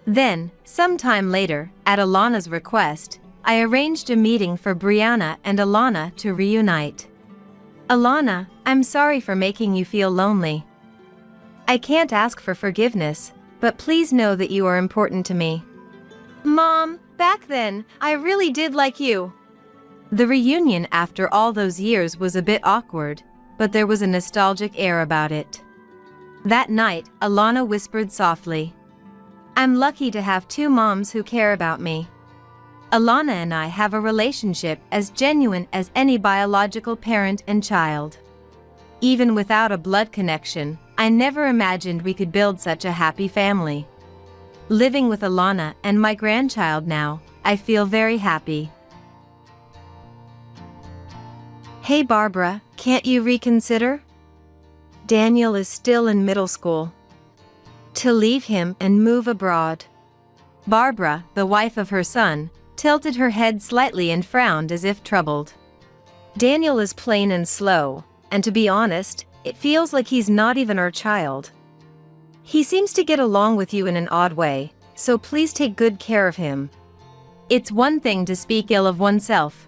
Then, sometime later, at Alana's request, I arranged a meeting for Brianna and Alana to reunite. "Alana, I'm sorry for making you feel lonely. I can't ask for forgiveness, but please know that you are important to me." "Mom, back then, I really did like you." The reunion after all those years was a bit awkward, but there was a nostalgic air about it. That night, Alana whispered softly, "I'm lucky to have two moms who care about me. Alana and I have a relationship as genuine as any biological parent and child. Even without a blood connection, I never imagined we could build such a happy family. Living with Alana and my grandchild now, I feel very happy." "Hey Barbara, can't you reconsider? Daniel is still in middle school. To leave him and move abroad." Barbara, the wife of her son, tilted her head slightly and frowned as if troubled. "Daniel is plain and slow, and to be honest, it feels like he's not even our child. He seems to get along with you in an odd way, so please take good care of him." It's one thing to speak ill of oneself,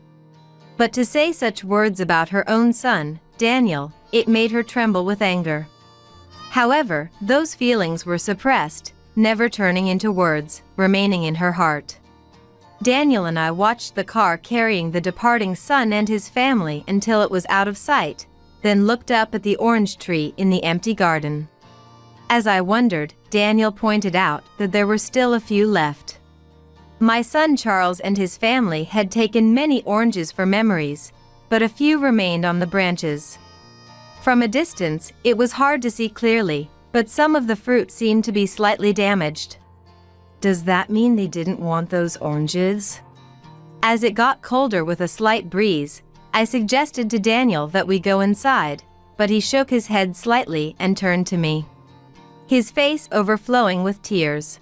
but to say such words about her own son, Daniel, it made her tremble with anger. However, those feelings were suppressed, never turning into words, remaining in her heart. Daniel and I watched the car carrying the departing son and his family until it was out of sight, then looked up at the orange tree in the empty garden. As I wondered, Daniel pointed out that there were still a few left. My son Charles and his family had taken many oranges for memories, but a few remained on the branches. From a distance, it was hard to see clearly, but some of the fruit seemed to be slightly damaged. Does that mean they didn't want those oranges? As it got colder with a slight breeze, I suggested to Daniel that we go inside, but he shook his head slightly and turned to me, his face overflowing with tears.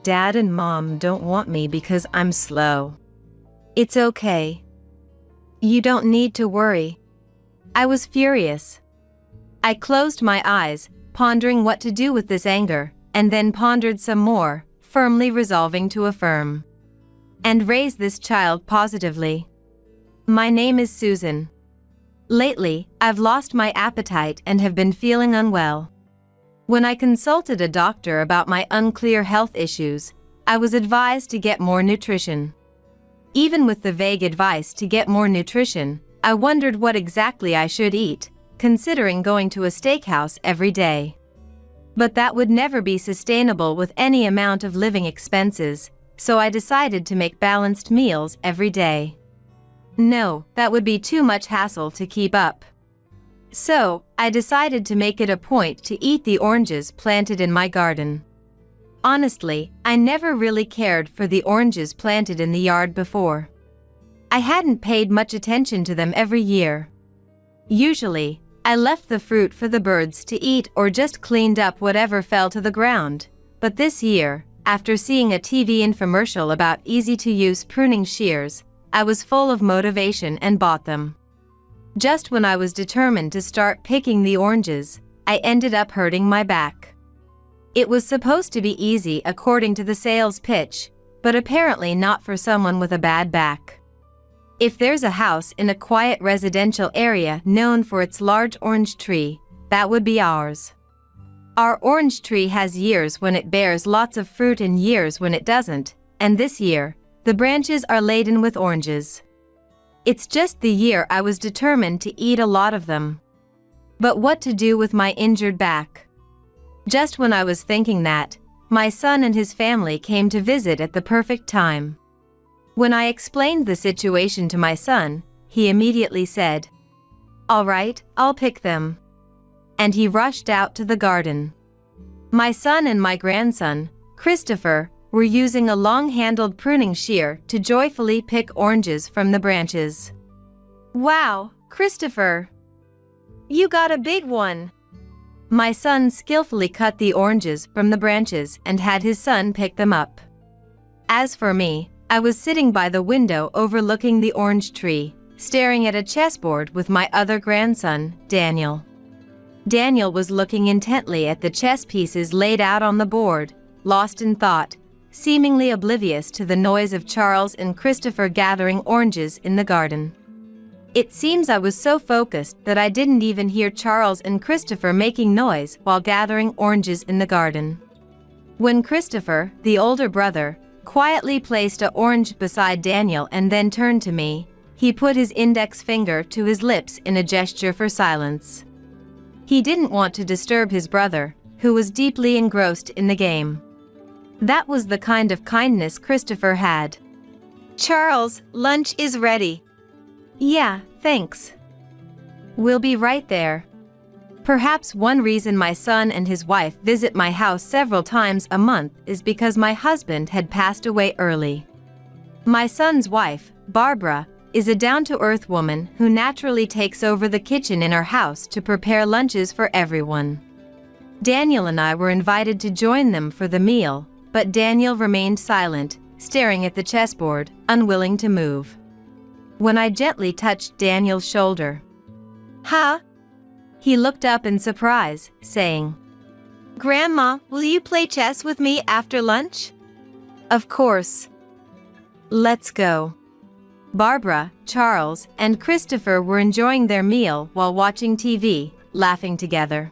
"Dad and Mom don't want me because I'm slow. It's okay. You don't need to worry." I was furious. I closed my eyes, pondering what to do with this anger, and then pondered some more, firmly resolving to affirm and raise this child positively. "My name is Susan. Lately, I've lost my appetite and have been feeling unwell. When I consulted a doctor about my unclear health issues, I was advised to get more nutrition. Even with the vague advice to get more nutrition, I wondered what exactly I should eat, considering going to a steakhouse every day. But that would never be sustainable with any amount of living expenses, so I decided to make balanced meals every day. No, that would be too much hassle to keep up. So, I decided to make it a point to eat the oranges planted in my garden. Honestly, I never really cared for the oranges planted in the yard before. I hadn't paid much attention to them every year. Usually, I left the fruit for the birds to eat or just cleaned up whatever fell to the ground. But this year, after seeing a TV infomercial about easy-to-use pruning shears, I was full of motivation and bought them. Just when I was determined to start picking the oranges, I ended up hurting my back. It was supposed to be easy according to the sales pitch, but apparently not for someone with a bad back. If there's a house in a quiet residential area known for its large orange tree, that would be ours. Our orange tree has years when it bears lots of fruit and years when it doesn't, and this year, the branches are laden with oranges. It's just the year I was determined to eat a lot of them. But what to do with my injured back? Just when I was thinking that, my son and his family came to visit at the perfect time. When I explained the situation to my son, he immediately said, "All right, I'll pick them." And he rushed out to the garden. My son and my grandson, Christopher, were using a long-handled pruning shear to joyfully pick oranges from the branches. "Wow, Christopher! You got a big one!" My son skillfully cut the oranges from the branches and had his son pick them up. As for me, I was sitting by the window overlooking the orange tree, staring at a chessboard with my other grandson, Daniel. Daniel was looking intently at the chess pieces laid out on the board, lost in thought, seemingly oblivious to the noise of Charles and Christopher gathering oranges in the garden. It seems I was so focused that I didn't even hear Charles and Christopher making noise while gathering oranges in the garden. When Christopher, the older brother, quietly placed an orange beside Daniel and then turned to me, he put his index finger to his lips in a gesture for silence. He didn't want to disturb his brother, who was deeply engrossed in the game. That was the kind of kindness Christopher had. "Charles, lunch is ready." "Yeah, thanks. We'll be right there." Perhaps one reason my son and his wife visit my house several times a month is because my husband had passed away early. My son's wife, Barbara, is a down-to-earth woman who naturally takes over the kitchen in our house to prepare lunches for everyone. Daniel and I were invited to join them for the meal, but Daniel remained silent, staring at the chessboard, unwilling to move. When I gently touched Daniel's shoulder, "Huh?" he looked up in surprise, saying, "Grandma, will you play chess with me after lunch?" "Of course. Let's go." Barbara, Charles, and Christopher were enjoying their meal while watching TV, laughing together.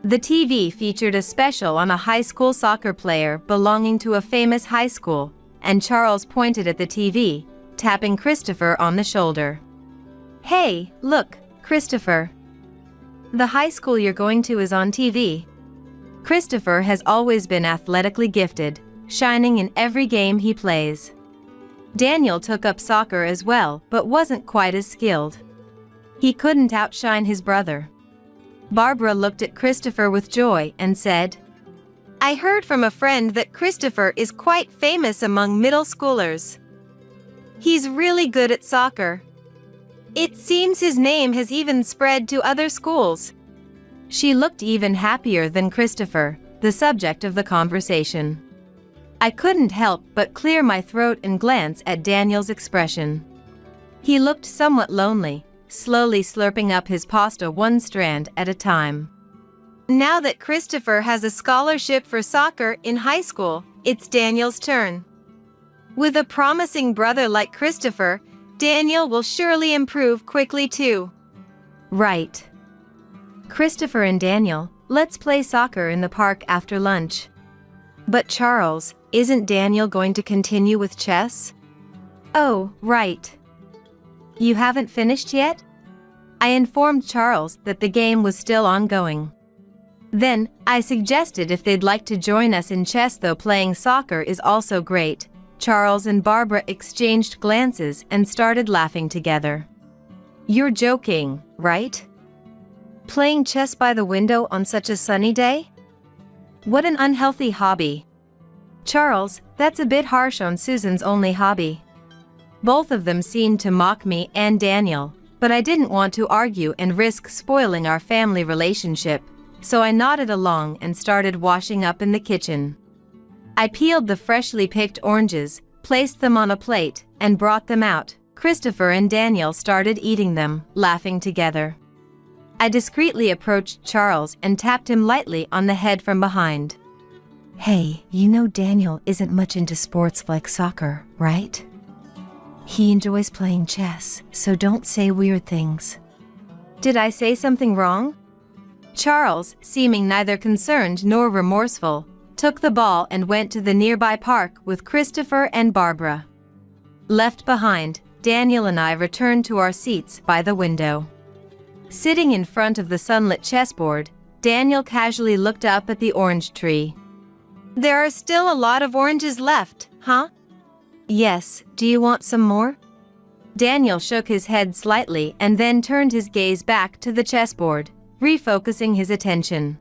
The TV featured a special on a high school soccer player belonging to a famous high school, and Charles pointed at the TV, tapping Christopher on the shoulder. "Hey, look, Christopher. The high school you're going to is on TV." Christopher has always been athletically gifted, shining in every game he plays. Daniel took up soccer as well, but wasn't quite as skilled. He couldn't outshine his brother. Barbara looked at Christopher with joy and said, "I heard from a friend that Christopher is quite famous among middle schoolers. He's really good at soccer. It seems his name has even spread to other schools." She looked even happier than Christopher, the subject of the conversation. I couldn't help but clear my throat and glance at Daniel's expression. He looked somewhat lonely, slowly slurping up his pasta one strand at a time. Now that Christopher has a scholarship for soccer in high school, it's Daniel's turn. With a promising brother like Christopher, Daniel will surely improve quickly too. Right. Christopher and Daniel, let's play soccer in the park after lunch. But Charles, isn't Daniel going to continue with chess? Oh, right. You haven't finished yet? I informed Charles that the game was still ongoing. Then, I suggested if they'd like to join us in chess, though playing soccer is also great. Charles and Barbara exchanged glances and started laughing together. "You're joking, right? Playing chess by the window on such a sunny day? What an unhealthy hobby." "Charles, that's a bit harsh on Susan's only hobby." Both of them seemed to mock me and Daniel, but I didn't want to argue and risk spoiling our family relationship, so I nodded along and started washing up in the kitchen. I peeled the freshly picked oranges, placed them on a plate, and brought them out. Christopher and Daniel started eating them, laughing together. I discreetly approached Charles and tapped him lightly on the head from behind. "Hey, you know Daniel isn't much into sports like soccer, right? He enjoys playing chess, so don't say weird things." "Did I say something wrong?" Charles, seeming neither concerned nor remorseful, took the ball and went to the nearby park with Christopher and Barbara. Left behind, Daniel and I returned to our seats by the window. Sitting in front of the sunlit chessboard, Daniel casually looked up at the orange tree. "There are still a lot of oranges left, huh?" "Yes, do you want some more?" Daniel shook his head slightly and then turned his gaze back to the chessboard, refocusing his attention.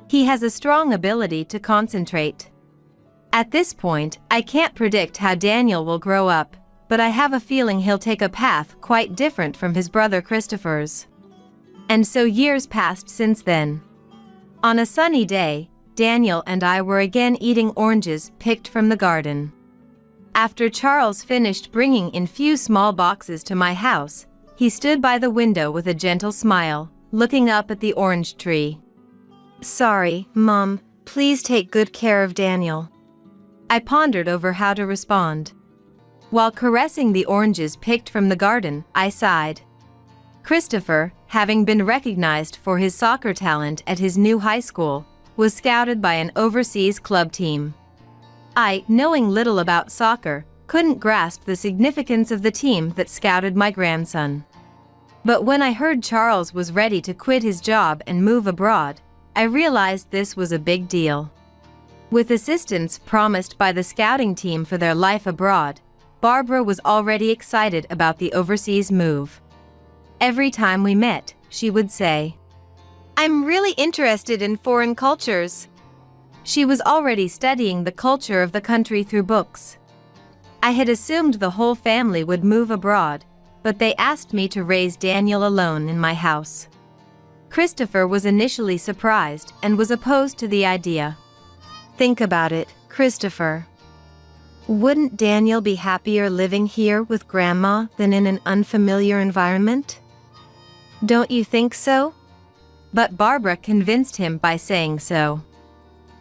He has a strong ability to concentrate. At this point, I can't predict how Daniel will grow up, but I have a feeling he'll take a path quite different from his brother Christopher's. And so years passed since then. On a sunny day, Daniel and I were again eating oranges picked from the garden. After Charles finished bringing in few small boxes to my house, he stood by the window with a gentle smile, looking up at the orange tree. "Sorry, Mom, please take good care of Daniel." I pondered over how to respond. While caressing the oranges picked from the garden, I sighed. Christopher, having been recognized for his soccer talent at his new high school, was scouted by an overseas club team. I, knowing little about soccer, couldn't grasp the significance of the team that scouted my grandson. But when I heard Charles was ready to quit his job and move abroad, I realized this was a big deal. With assistance promised by the scouting team for their life abroad, Barbara was already excited about the overseas move. Every time we met, she would say, "I'm really interested in foreign cultures." She was already studying the culture of the country through books. I had assumed the whole family would move abroad, but they asked me to raise Daniel alone in my house. Christopher was initially surprised and was opposed to the idea. Think about it, Christopher. Wouldn't Daniel be happier living here with Grandma than in an unfamiliar environment? Don't you think so? But Barbara convinced him by saying so.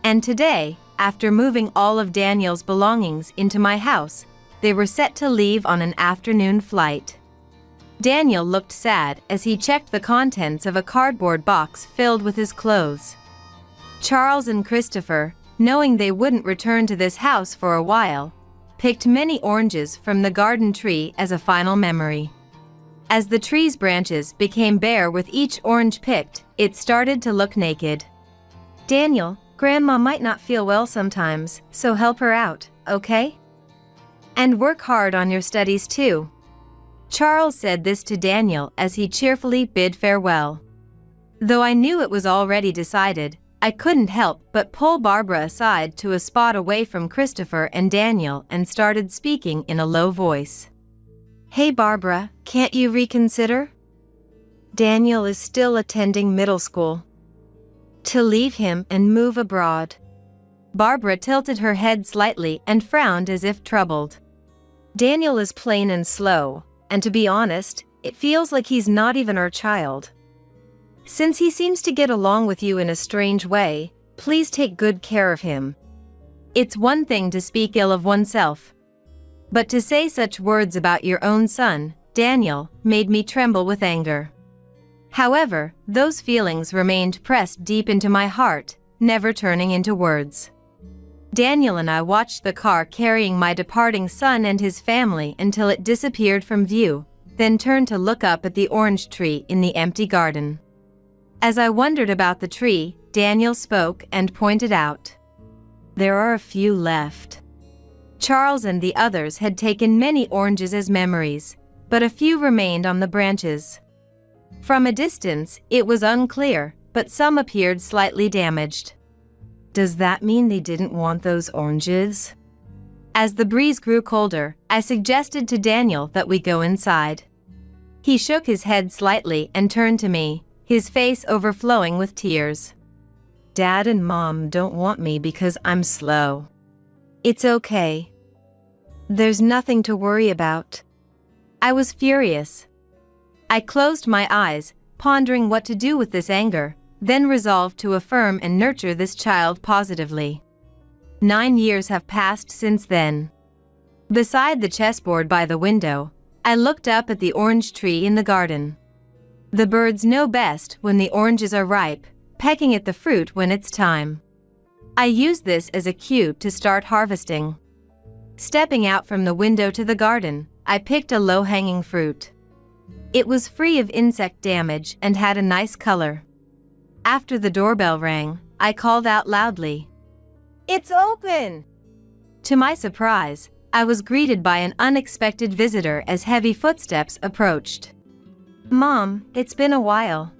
And today, after moving all of Daniel's belongings into my house, they were set to leave on an afternoon flight. Daniel looked sad as he checked the contents of a cardboard box filled with his clothes. Charles and Christopher, knowing they wouldn't return to this house for a while, picked many oranges from the garden tree as a final memory. As the tree's branches became bare with each orange picked, it started to look naked. "Daniel, Grandma might not feel well sometimes, so help her out, okay? And work hard on your studies too." Charles said this to Daniel as he cheerfully bid farewell. Though I knew it was already decided, I couldn't help but pull Barbara aside to a spot away from Christopher and Daniel and started speaking in a low voice. "Hey Barbara, can't you reconsider? Daniel is still attending middle school. To leave him and move abroad." Barbara tilted her head slightly and frowned as if troubled. "Daniel is plain and slow, and to be honest, it feels like he's not even our child. Since he seems to get along with you in a strange way, please take good care of him." It's one thing to speak ill of oneself, but to say such words about your own son, Daniel, made me tremble with anger. However, those feelings remained pressed deep into my heart, never turning into words. Daniel and I watched the car carrying my departing son and his family until it disappeared from view, then turned to look up at the orange tree in the empty garden. As I wondered about the tree, Daniel spoke and pointed out, "There are a few left." Charles and the others had taken many oranges as memories, but a few remained on the branches. From a distance, it was unclear, but some appeared slightly damaged. Does that mean they didn't want those oranges? As the breeze grew colder, I suggested to Daniel that we go inside. He shook his head slightly and turned to me, his face overflowing with tears. "Dad and Mom don't want me because I'm slow. It's okay. There's nothing to worry about." I was furious. I closed my eyes, pondering what to do with this anger, then resolved to affirm and nurture this child positively. 9 years have passed since then. Beside the chessboard by the window, I looked up at the orange tree in the garden. The birds know best when the oranges are ripe, pecking at the fruit when it's time. I used this as a cue to start harvesting. Stepping out from the window to the garden, I picked a low-hanging fruit. It was free of insect damage and had a nice color. After the doorbell rang, I called out loudly, "It's open!" To my surprise, I was greeted by an unexpected visitor as heavy footsteps approached. "Mom, it's been a while.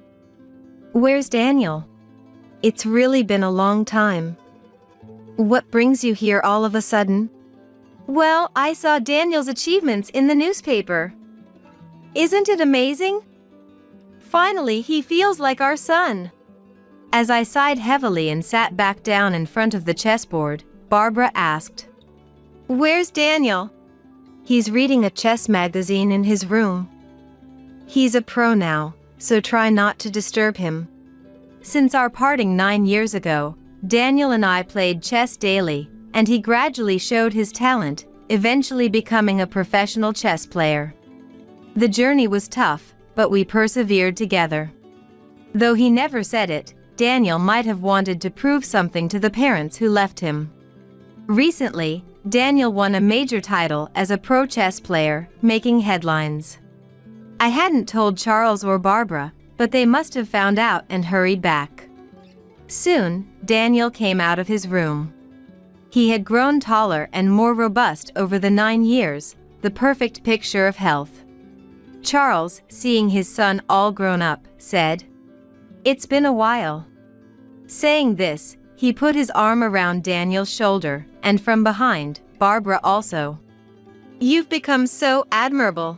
Where's Daniel? It's really been a long time. What brings you here all of a sudden?" "Well, I saw Daniel's achievements in the newspaper. Isn't it amazing? Finally, he feels like our son." As I sighed heavily and sat back down in front of the chessboard, Barbara asked, "Where's Daniel?" "He's reading a chess magazine in his room. He's a pro now, so try not to disturb him." Since our parting 9 years ago, Daniel and I played chess daily, and he gradually showed his talent, eventually becoming a professional chess player. The journey was tough, but we persevered together. Though he never said it, Daniel might have wanted to prove something to the parents who left him. Recently, Daniel won a major title as a pro chess player, making headlines. I hadn't told Charles or Barbara, but they must have found out and hurried back. Soon, Daniel came out of his room. He had grown taller and more robust over the 9 years, the perfect picture of health. Charles, seeing his son all grown up, said, "It's been a while." Saying this, he put his arm around Daniel's shoulder, and from behind, Barbara also. "You've become so admirable,"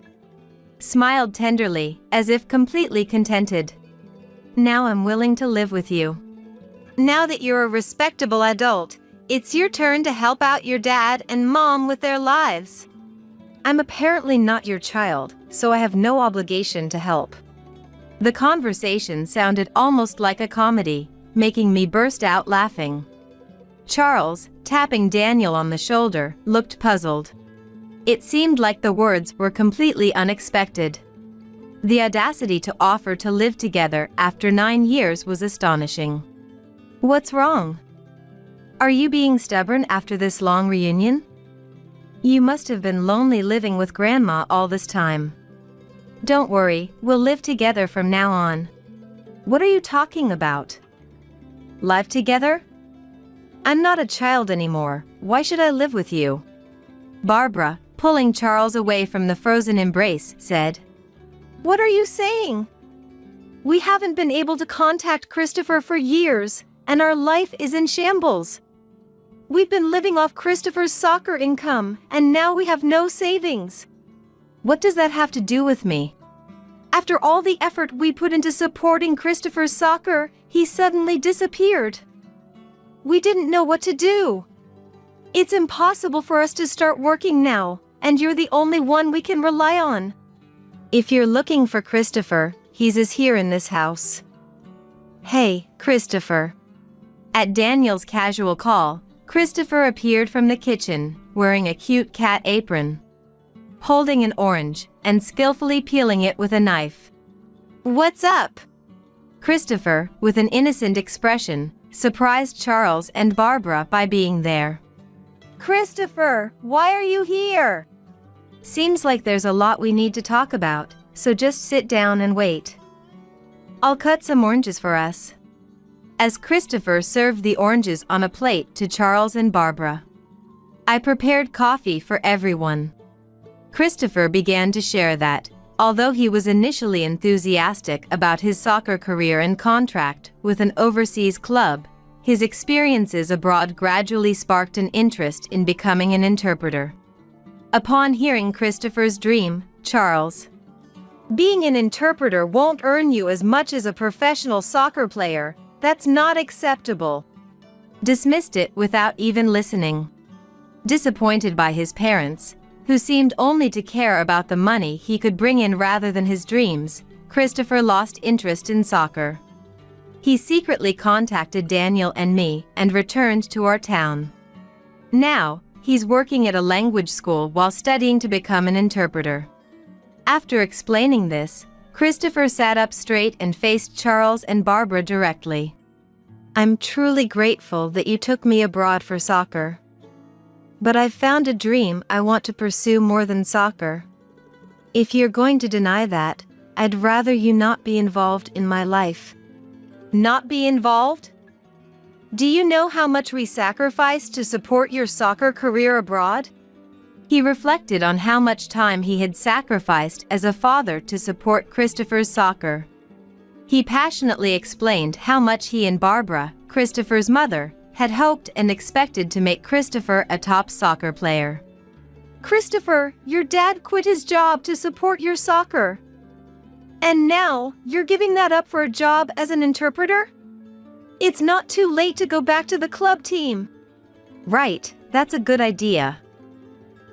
smiled tenderly, as if completely contented. "Now I'm willing to live with you. Now that you're a respectable adult, it's your turn to help out your dad and mom with their lives. I'm apparently not your child, so I have no obligation to help." The conversation sounded almost like a comedy, making me burst out laughing. Charles, tapping Daniel on the shoulder, looked puzzled. It seemed like the words were completely unexpected. The audacity to offer to live together after 9 years was astonishing. "What's wrong? Are you being stubborn after this long reunion? You must have been lonely living with Grandma all this time. Don't worry, we'll live together from now on." "What are you talking about? Live together? I'm not a child anymore, why should I live with you?" Barbara, pulling Charles away from the frozen embrace, said, "What are you saying? We haven't been able to contact Christopher for years, and our life is in shambles. We've been living off Christopher's soccer income, and now we have no savings." "What does that have to do with me? After all the effort we put into supporting Christopher's soccer, he suddenly disappeared. We didn't know what to do. It's impossible for us to start working now, and you're the only one we can rely on. If you're looking for Christopher, he's here in this house." "Hey, Christopher." At Daniel's casual call, Christopher appeared from the kitchen, wearing a cute cat apron, holding an orange, and skillfully peeling it with a knife. "What's up?" Christopher, with an innocent expression, surprised Charles and Barbara by being there. "Christopher, why are you here?" "Seems like there's a lot we need to talk about, so just sit down and wait. I'll cut some oranges for us." As Christopher served the oranges on a plate to Charles and Barbara, I prepared coffee for everyone. Christopher began to share that, although he was initially enthusiastic about his soccer career and contract with an overseas club, his experiences abroad gradually sparked an interest in becoming an interpreter. Upon hearing Christopher's dream, Charles, "Being an interpreter won't earn you as much as a professional soccer player. That's not acceptable," dismissed it without even listening. Disappointed by his parents, who seemed only to care about the money he could bring in rather than his dreams, Christopher lost interest in soccer. He secretly contacted Daniel and me and returned to our town. Now, he's working at a language school while studying to become an interpreter. After explaining this, Christopher sat up straight and faced Charles and Barbara directly. "I'm truly grateful that you took me abroad for soccer. But I've found a dream I want to pursue more than soccer. If you're going to deny that, I'd rather you not be involved in my life. Not be involved? Do you know how much we sacrificed to support your soccer career abroad? He reflected on how much time he had sacrificed as a father to support Christopher's soccer. He passionately explained how much he and Barbara, Christopher's mother, had hoped and expected to make Christopher a top soccer player. Christopher, your dad quit his job to support your soccer. And now, you're giving that up for a job as an interpreter? It's not too late to go back to the club team. Right, that's a good idea.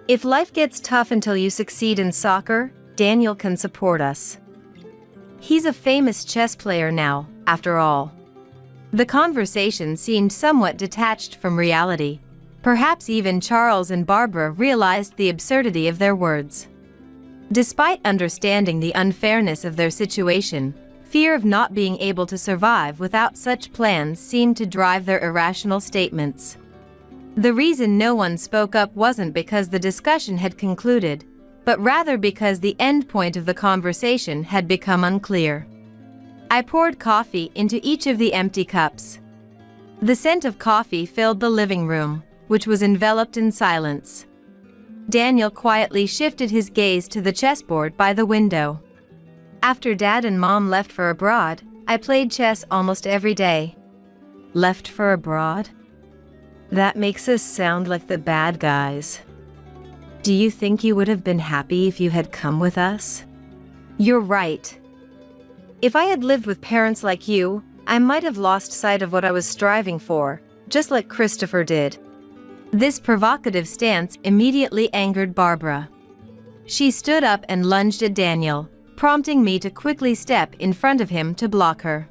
If life gets tough until you succeed in soccer, Daniel can support us. He's a famous chess player now, after all. The conversation seemed somewhat detached from reality. Perhaps even Charles and Barbara realized the absurdity of their words. Despite understanding the unfairness of their situation, fear of not being able to survive without such plans seemed to drive their irrational statements. The reason no one spoke up wasn't because the discussion had concluded, but rather because the end point of the conversation had become unclear. I poured coffee into each of the empty cups. The scent of coffee filled the living room, which was enveloped in silence. Daniel quietly shifted his gaze to the chessboard by the window. After Dad and Mom left for abroad, I played chess almost every day. Left for abroad? That makes us sound like the bad guys. Do you think you would have been happy if you had come with us? You're right. If I had lived with parents like you, I might have lost sight of what I was striving for, just like Christopher did. This provocative stance immediately angered Barbara. She stood up and lunged at Daniel, prompting me to quickly step in front of him to block her.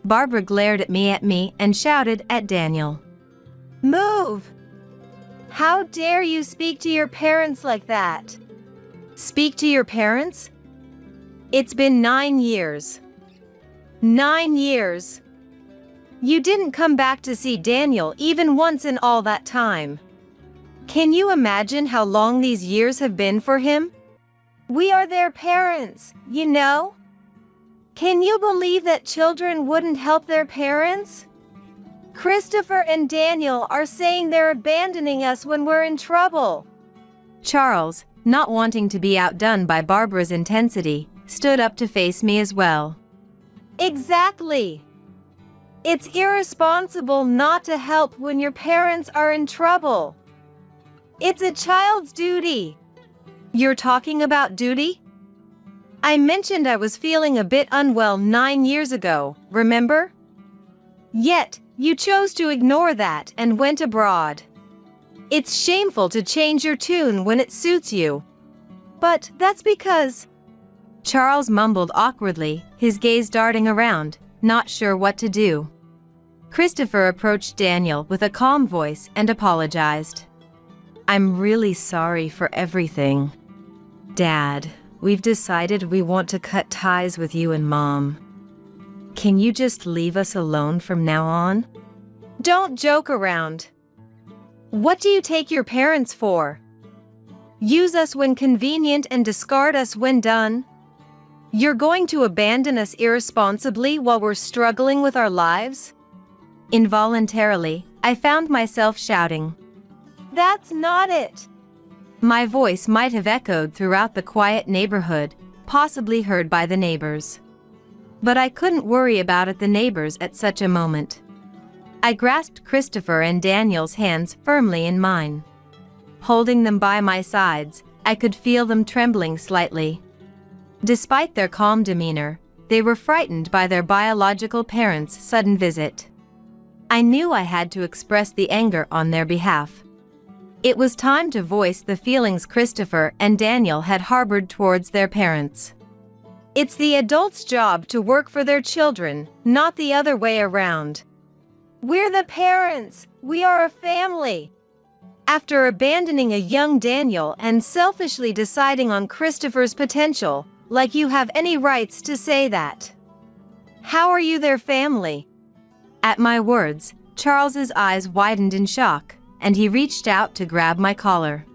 Barbara glared at me and shouted at Daniel. Move! How dare you speak to your parents like that? Speak to your parents? It's been 9 years. 9 years. You didn't come back to see Daniel even once in all that time. Can you imagine how long these years have been for him? We are their parents, you know? Can you believe that children wouldn't help their parents? Christopher and Daniel are saying they're abandoning us when we're in trouble. Charles, not wanting to be outdone by Barbara's intensity, stood up to face me as well. Exactly. It's irresponsible not to help when your parents are in trouble. It's a child's duty. You're talking about duty? I mentioned I was feeling a bit unwell 9 years ago, remember? Yet, you chose to ignore that and went abroad. It's shameful to change your tune when it suits you. But that's because... Charles mumbled awkwardly, his gaze darting around, not sure what to do. Christopher approached Daniel with a calm voice and apologized. I'm really sorry for everything. Dad, we've decided we want to cut ties with you and Mom. Can you just leave us alone from now on? Don't joke around. What do you take your parents for? Use us when convenient and discard us when done? You're going to abandon us irresponsibly while we're struggling with our lives? Involuntarily, I found myself shouting. That's not it! My voice might have echoed throughout the quiet neighborhood, possibly heard by the neighbors. But I couldn't worry about the neighbors at such a moment. I grasped Christopher and Daniel's hands firmly in mine. Holding them by my sides, I could feel them trembling slightly. Despite their calm demeanor, they were frightened by their biological parents' sudden visit. I knew I had to express the anger on their behalf. It was time to voice the feelings Christopher and Daniel had harbored towards their parents. It's the adult's job to work for their children, not the other way around. We're the parents. We are a family. After abandoning a young Daniel and selfishly deciding on Christopher's potential, like you have any rights to say that. How are you their family? At my words, Charles's eyes widened in shock, and he reached out to grab my collar.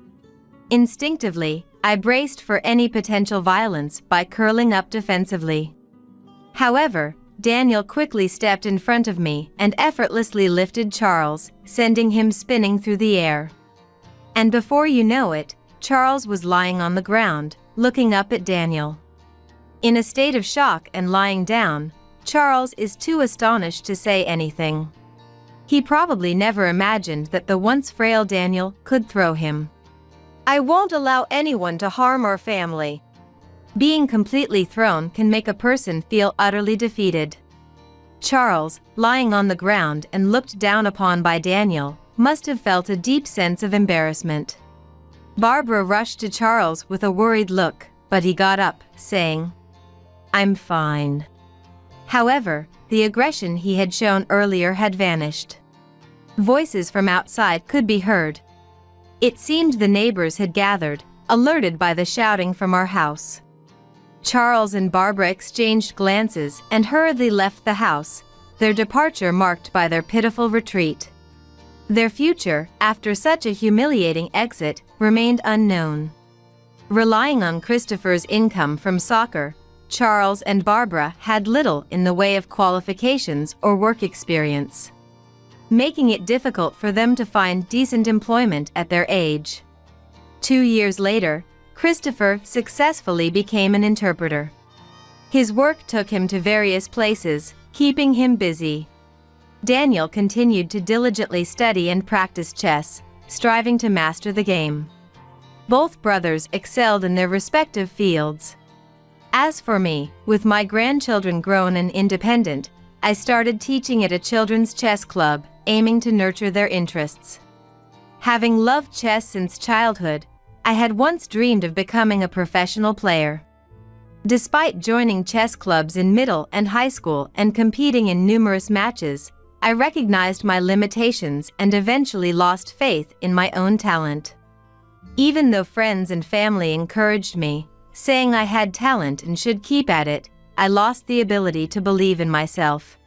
Instinctively, I braced for any potential violence by curling up defensively. However, Daniel quickly stepped in front of me and effortlessly lifted Charles, sending him spinning through the air. And before you know it, Charles was lying on the ground, looking up at Daniel. In a state of shock and lying down, Charles is too astonished to say anything. He probably never imagined that the once frail Daniel could throw him. I won't allow anyone to harm our family. Being completely thrown can make a person feel utterly defeated. Charles, lying on the ground and looked down upon by Daniel, must have felt a deep sense of embarrassment. Barbara rushed to Charles with a worried look, but he got up, saying, "I'm fine." However, the aggression he had shown earlier had vanished. Voices from outside could be heard. It seemed the neighbors had gathered, alerted by the shouting from our house. Charles and Barbara exchanged glances and hurriedly left the house, their departure marked by their pitiful retreat. Their future, after such a humiliating exit, remained unknown. Relying on Christopher's income from soccer, Charles and Barbara had little in the way of qualifications or work experience, making it difficult for them to find decent employment at their age. 2 years later, Christopher successfully became an interpreter. His work took him to various places, keeping him busy. Daniel continued to diligently study and practice chess, striving to master the game. Both brothers excelled in their respective fields. As for me, with my grandchildren grown and independent, I started teaching at a children's chess club, aiming to nurture their interests. Having loved chess since childhood, I had once dreamed of becoming a professional player. Despite joining chess clubs in middle and high school and competing in numerous matches, I recognized my limitations and eventually lost faith in my own talent. Even though friends and family encouraged me, saying I had talent and should keep at it, I lost the ability to believe in myself.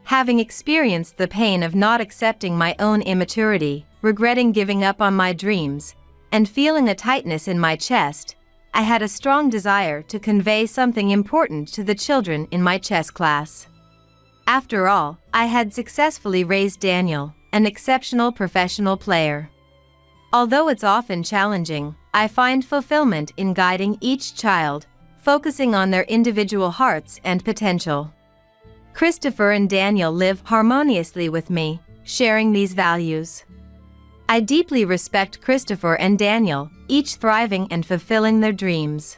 Having experienced the pain of not accepting my own immaturity, regretting giving up on my dreams, and feeling a tightness in my chest, I had a strong desire to convey something important to the children in my chess class. After all, I had successfully raised Daniel, an exceptional professional player. Although it's often challenging, I find fulfillment in guiding each child, focusing on their individual hearts and potential. Christopher and Daniel live harmoniously with me, sharing these values. I deeply respect Christopher and Daniel, each thriving and fulfilling their dreams.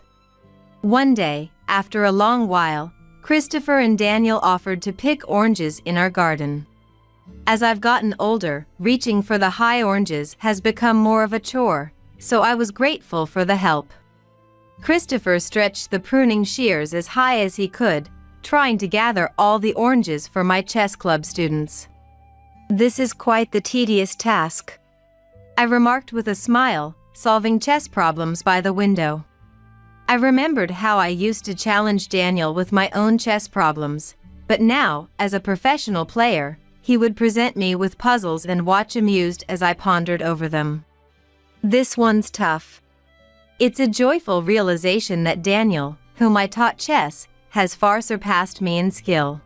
One day, after a long while, Christopher and Daniel offered to pick oranges in our garden. As I've gotten older, reaching for the high oranges has become more of a chore, so I was grateful for the help. Christopher stretched the pruning shears as high as he could, trying to gather all the oranges for my chess club students. "This is quite the tedious task," I remarked with a smile, solving chess problems by the window. I remembered how I used to challenge Daniel with my own chess problems, but now, as a professional player, he would present me with puzzles and watch amused as I pondered over them. "This one's tough." It's a joyful realization that Daniel, whom I taught chess, has far surpassed me in skill.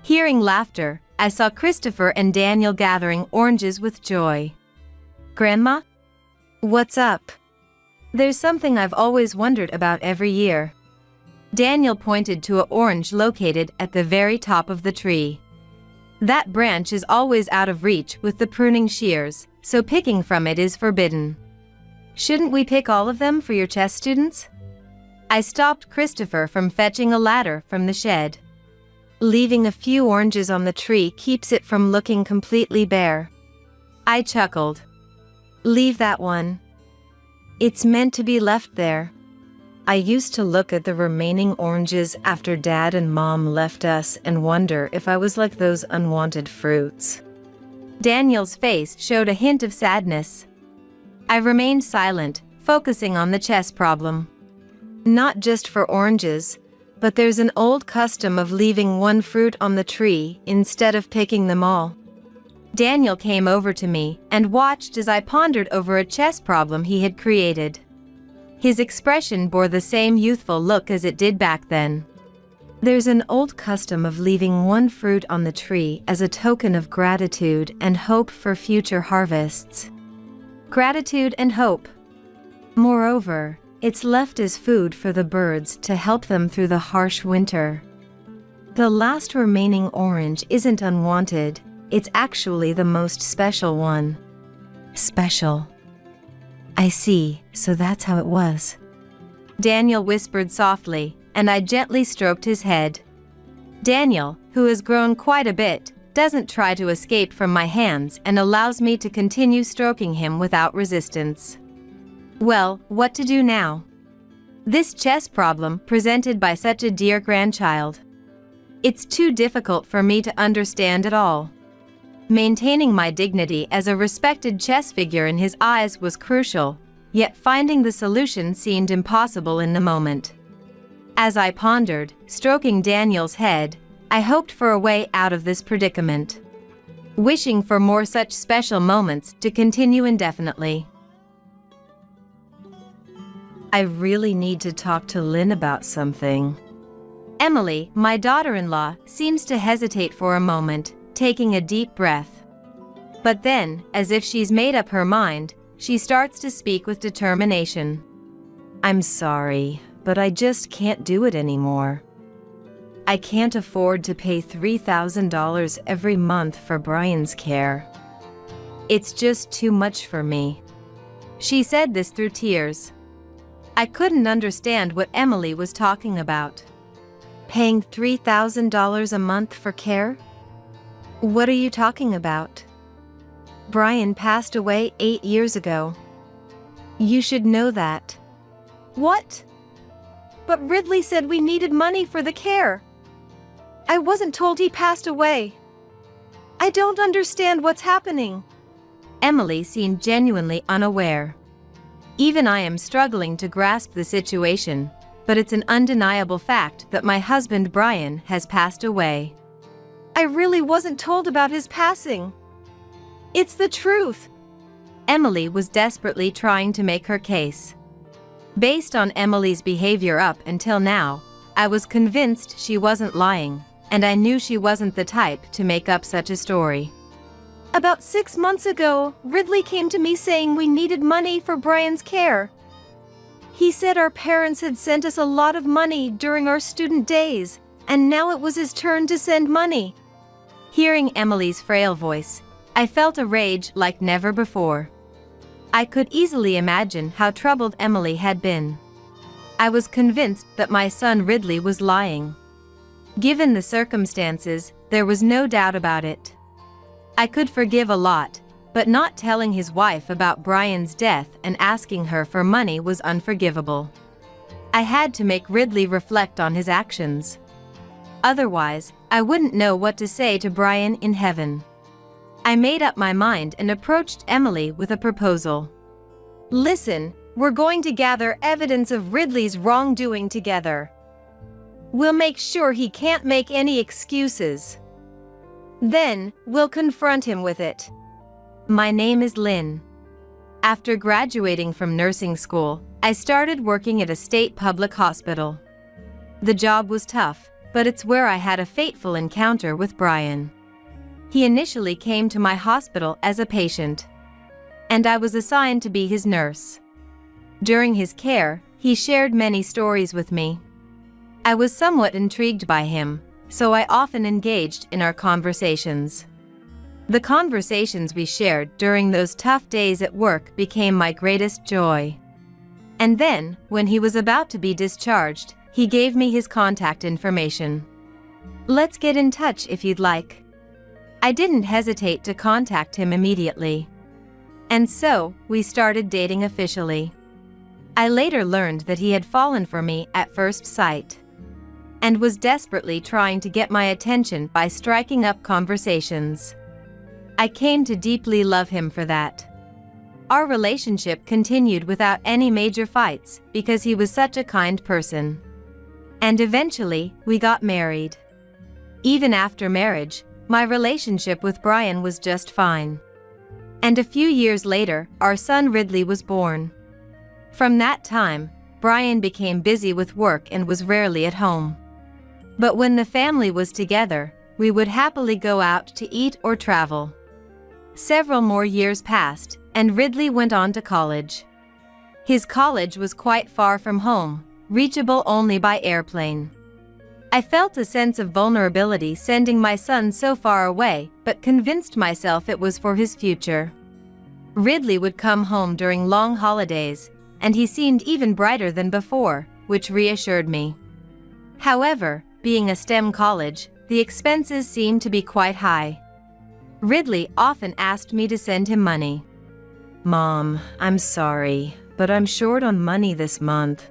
Hearing laughter, I saw Christopher and Daniel gathering oranges with joy. "Grandma? What's up?" "There's something I've always wondered about every year." Daniel pointed to an orange located at the very top of the tree. "That branch is always out of reach with the pruning shears, so picking from it is forbidden. Shouldn't we pick all of them for your chess students?" I stopped Christopher from fetching a ladder from the shed. "Leaving a few oranges on the tree keeps it from looking completely bare." I chuckled. "Leave that one. It's meant to be left there." I used to look at the remaining oranges after Dad and Mom left us and wonder if I was like those unwanted fruits. Daniel's face showed a hint of sadness. I remained silent, focusing on the chess problem. "Not just for oranges, but there's an old custom of leaving one fruit on the tree instead of picking them all." Daniel came over to me and watched as I pondered over a chess problem he had created. His expression bore the same youthful look as it did back then. There's an old custom of leaving one fruit on the tree as a token of gratitude and hope for future harvests. Gratitude and hope. Moreover, it's left as food for the birds to help them through the harsh winter. The last remaining orange isn't unwanted, it's actually the most special one. Special. I see, so that's how it was. Daniel whispered softly, and I gently stroked his head. Daniel, who has grown quite a bit, doesn't try to escape from my hands and allows me to continue stroking him without resistance. Well, what to do now? This chess problem presented by such a dear grandchild. It's too difficult for me to understand at all. Maintaining my dignity as a respected chess figure in his eyes was crucial, yet finding the solution seemed impossible in the moment. As I pondered, stroking Daniel's head, I hoped for a way out of this predicament, wishing for more such special moments to continue indefinitely. I really need to talk to Lynn about something. Emily, my daughter-in-law, seems to hesitate for a moment, taking a deep breath. But then, as if she's made up her mind, she starts to speak with determination. I'm sorry, but I just can't do it anymore. I can't afford to pay $3,000 every month for Brian's care. It's just too much for me. She said this through tears. I couldn't understand what Emily was talking about. Paying $3,000 a month for care? What are you talking about? Brian passed away 8 years ago. You should know that. What? But Ridley said we needed money for the care. I wasn't told he passed away. I don't understand what's happening. Emily seemed genuinely unaware. Even I am struggling to grasp the situation, but it's an undeniable fact that my husband Brian has passed away. I really wasn't told about his passing. It's the truth. Emily was desperately trying to make her case. Based on Emily's behavior up until now, I was convinced she wasn't lying, and I knew she wasn't the type to make up such a story. About 6 months ago, Ridley came to me saying we needed money for Brian's care. He said our parents had sent us a lot of money during our student days, and now it was his turn to send money. Hearing Emily's frail voice, I felt a rage like never before. I could easily imagine how troubled Emily had been. I was convinced that my son Ridley was lying. Given the circumstances, there was no doubt about it. I could forgive a lot, but not telling his wife about Brian's death and asking her for money was unforgivable. I had to make Ridley reflect on his actions. Otherwise, I wouldn't know what to say to Brian in heaven. I made up my mind and approached Emily with a proposal. Listen, we're going to gather evidence of Ridley's wrongdoing together. We'll make sure he can't make any excuses. Then, we'll confront him with it. My name is Lynn. After graduating from nursing school, I started working at a state public hospital. The job was tough, but it's where I had a fateful encounter with Brian. He initially came to my hospital as a patient, and I was assigned to be his nurse. During his care, he shared many stories with me. I was somewhat intrigued by him, so I often engaged in our conversations. The conversations we shared during those tough days at work became my greatest joy. And then, when he was about to be discharged, he gave me his contact information. Let's get in touch if you'd like. I didn't hesitate to contact him immediately. And so, we started dating officially. I later learned that he had fallen for me at first sight, and was desperately trying to get my attention by striking up conversations. I came to deeply love him for that. Our relationship continued without any major fights because he was such a kind person. And eventually, we got married. Even after marriage, my relationship with Brian was just fine. And a few years later, our son Ridley was born. From that time, Brian became busy with work and was rarely at home. But when the family was together, we would happily go out to eat or travel. Several more years passed, and Ridley went on to college. His college was quite far from home, reachable only by airplane. I felt a sense of vulnerability sending my son so far away, but convinced myself it was for his future. Ridley would come home during long holidays, and he seemed even brighter than before, which reassured me. However, being a STEM college, the expenses seemed to be quite high. Ridley often asked me to send him money. "Mom, I'm sorry, but I'm short on money this month.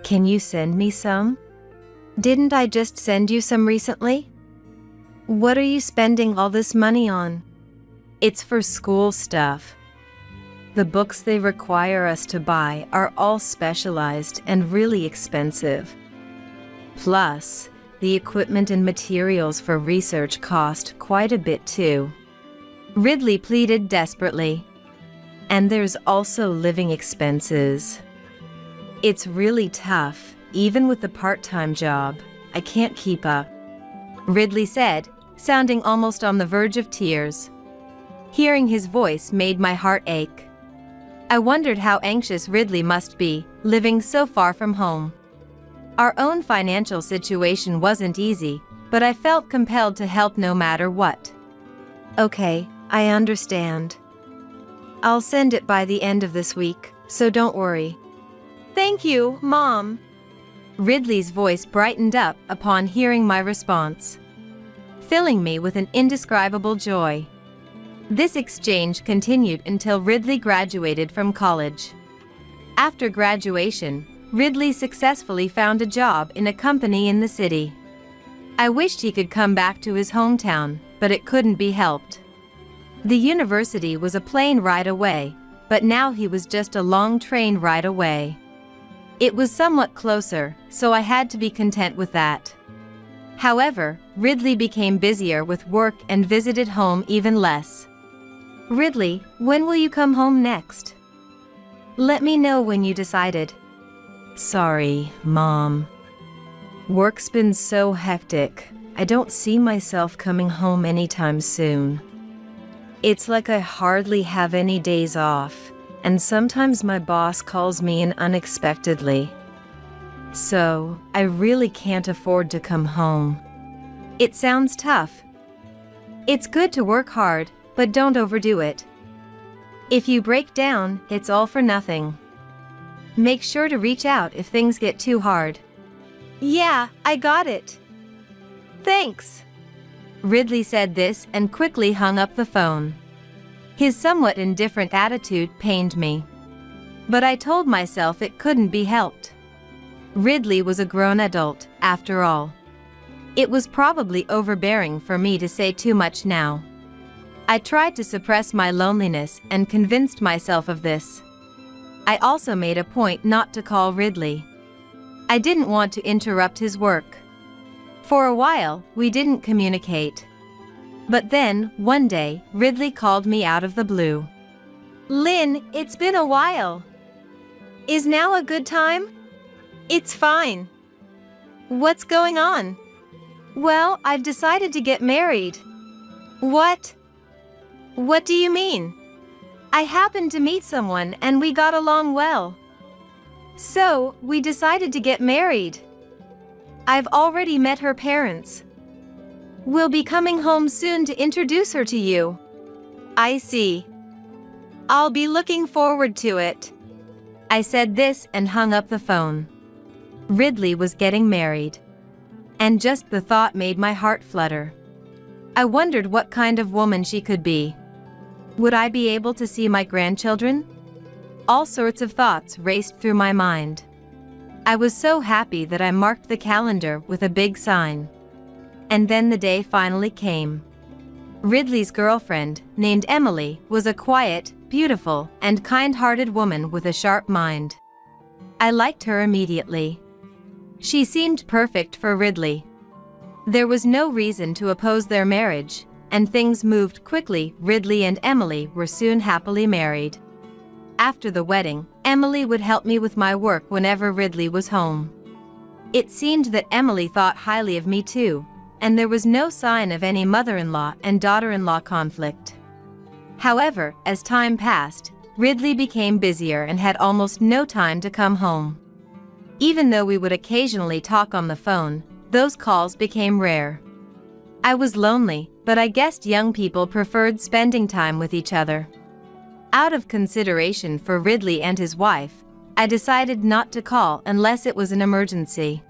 Can you send me some?" "Didn't I just send you some recently?" "What are you spending all this money on?" "It's for school stuff. The books they require us to buy are all specialized and really expensive. Plus, the equipment and materials for research cost quite a bit too." Ridley pleaded desperately. "And there's also living expenses. It's really tough, even with the part-time job. I can't keep up," Ridley said, sounding almost on the verge of tears. Hearing his voice made my heart ache. I wondered how anxious Ridley must be, living so far from home. Our own financial situation wasn't easy, but I felt compelled to help no matter what. "Okay, I understand. I'll send it by the end of this week, so don't worry." "Thank you, Mom." Ridley's voice brightened up upon hearing my response, filling me with an indescribable joy. This exchange continued until Ridley graduated from college. After graduation, Ridley successfully found a job in a company in the city. I wished he could come back to his hometown, but it couldn't be helped. The university was a plane ride away, but now he was just a long train ride away. It was somewhat closer, so I had to be content with that. However, Ridley became busier with work and visited home even less. "Ridley, when will you come home next? Let me know when you decided." "Sorry, Mom. Work's been so hectic, I don't see myself coming home anytime soon. It's like I hardly have any days off, and sometimes my boss calls me in unexpectedly. So, I really can't afford to come home." It sounds tough. It's good to work hard, but don't overdo it. If you break down, it's all for nothing. Make sure to reach out if things get too hard. "Yeah, I got it. Thanks." Ridley said this and quickly hung up the phone. His somewhat indifferent attitude pained me. But I told myself it couldn't be helped. Ridley was a grown adult, after all. It was probably overbearing for me to say too much now. I tried to suppress my loneliness and convinced myself of this. I also made a point not to call Ridley. I didn't want to interrupt his work. For a while, we didn't communicate. But then, one day, Ridley called me out of the blue. "Lynn, it's been a while. Is now a good time?" "It's fine." "What's going on?" "Well, I've decided to get married." "What? What do you mean?" "I happened to meet someone and we got along well. So, we decided to get married. I've already met her parents. We'll be coming home soon to introduce her to you." "I see. I'll be looking forward to it." I said this and hung up the phone. Ridley was getting married. And just the thought made my heart flutter. I wondered what kind of woman she could be. Would I be able to see my grandchildren? All sorts of thoughts raced through my mind. I was so happy that I marked the calendar with a big sign. And then the day finally came. Ridley's girlfriend, named Emily, was a quiet, beautiful, and kind-hearted woman with a sharp mind. I liked her immediately. She seemed perfect for Ridley. There was no reason to oppose their marriage, and things moved quickly. Ridley and Emily were soon happily married. After the wedding, Emily would help me with my work whenever Ridley was home. It seemed that Emily thought highly of me too, and there was no sign of any mother-in-law and daughter-in-law conflict. However, as time passed, Ridley became busier and had almost no time to come home. Even though we would occasionally talk on the phone, those calls became rare. I was lonely, but I guessed young people preferred spending time with each other. Out of consideration for Ridley and his wife, I decided not to call unless it was an emergency.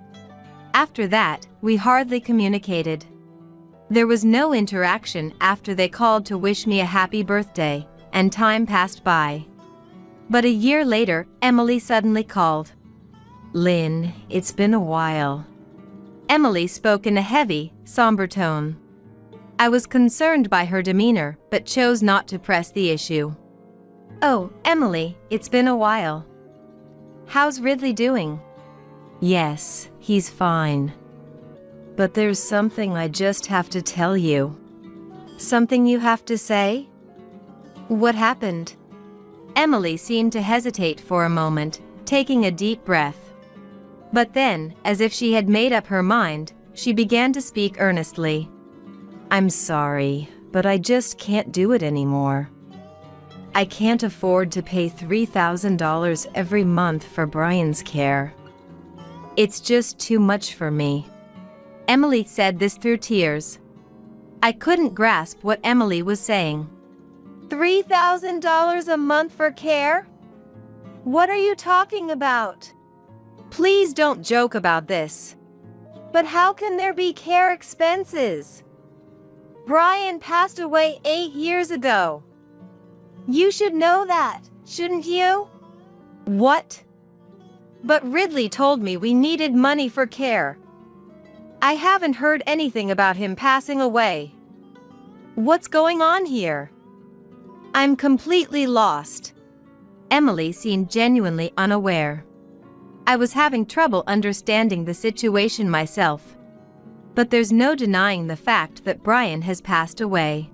After that, we hardly communicated. There was no interaction after they called to wish me a happy birthday, and time passed by. But a year later, Emily suddenly called. "Lynn, it's been a while." Emily spoke in a heavy, somber tone. I was concerned by her demeanor, but chose not to press the issue. "Oh, Emily, it's been a while. How's Ridley doing?" "Yes, he's fine. But there's something I just have to tell you." "Something you have to say? What happened?" Emily seemed to hesitate for a moment, taking a deep breath. But then, as if she had made up her mind, she began to speak earnestly. "I'm sorry, but I just can't do it anymore. I can't afford to pay $3,000 every month for Brian's care. It's just too much for me." Emily said this through tears. I couldn't grasp what Emily was saying. $3,000 a month for care? What are you talking about? Please don't joke about this. But how can there be care expenses? Brian passed away 8 years ago. You should know that, shouldn't you? What? But Ridley told me we needed money for care. I haven't heard anything about him passing away. What's going on here? I'm completely lost. Emily seemed genuinely unaware. I was having trouble understanding the situation myself. But there's no denying the fact that Brian has passed away.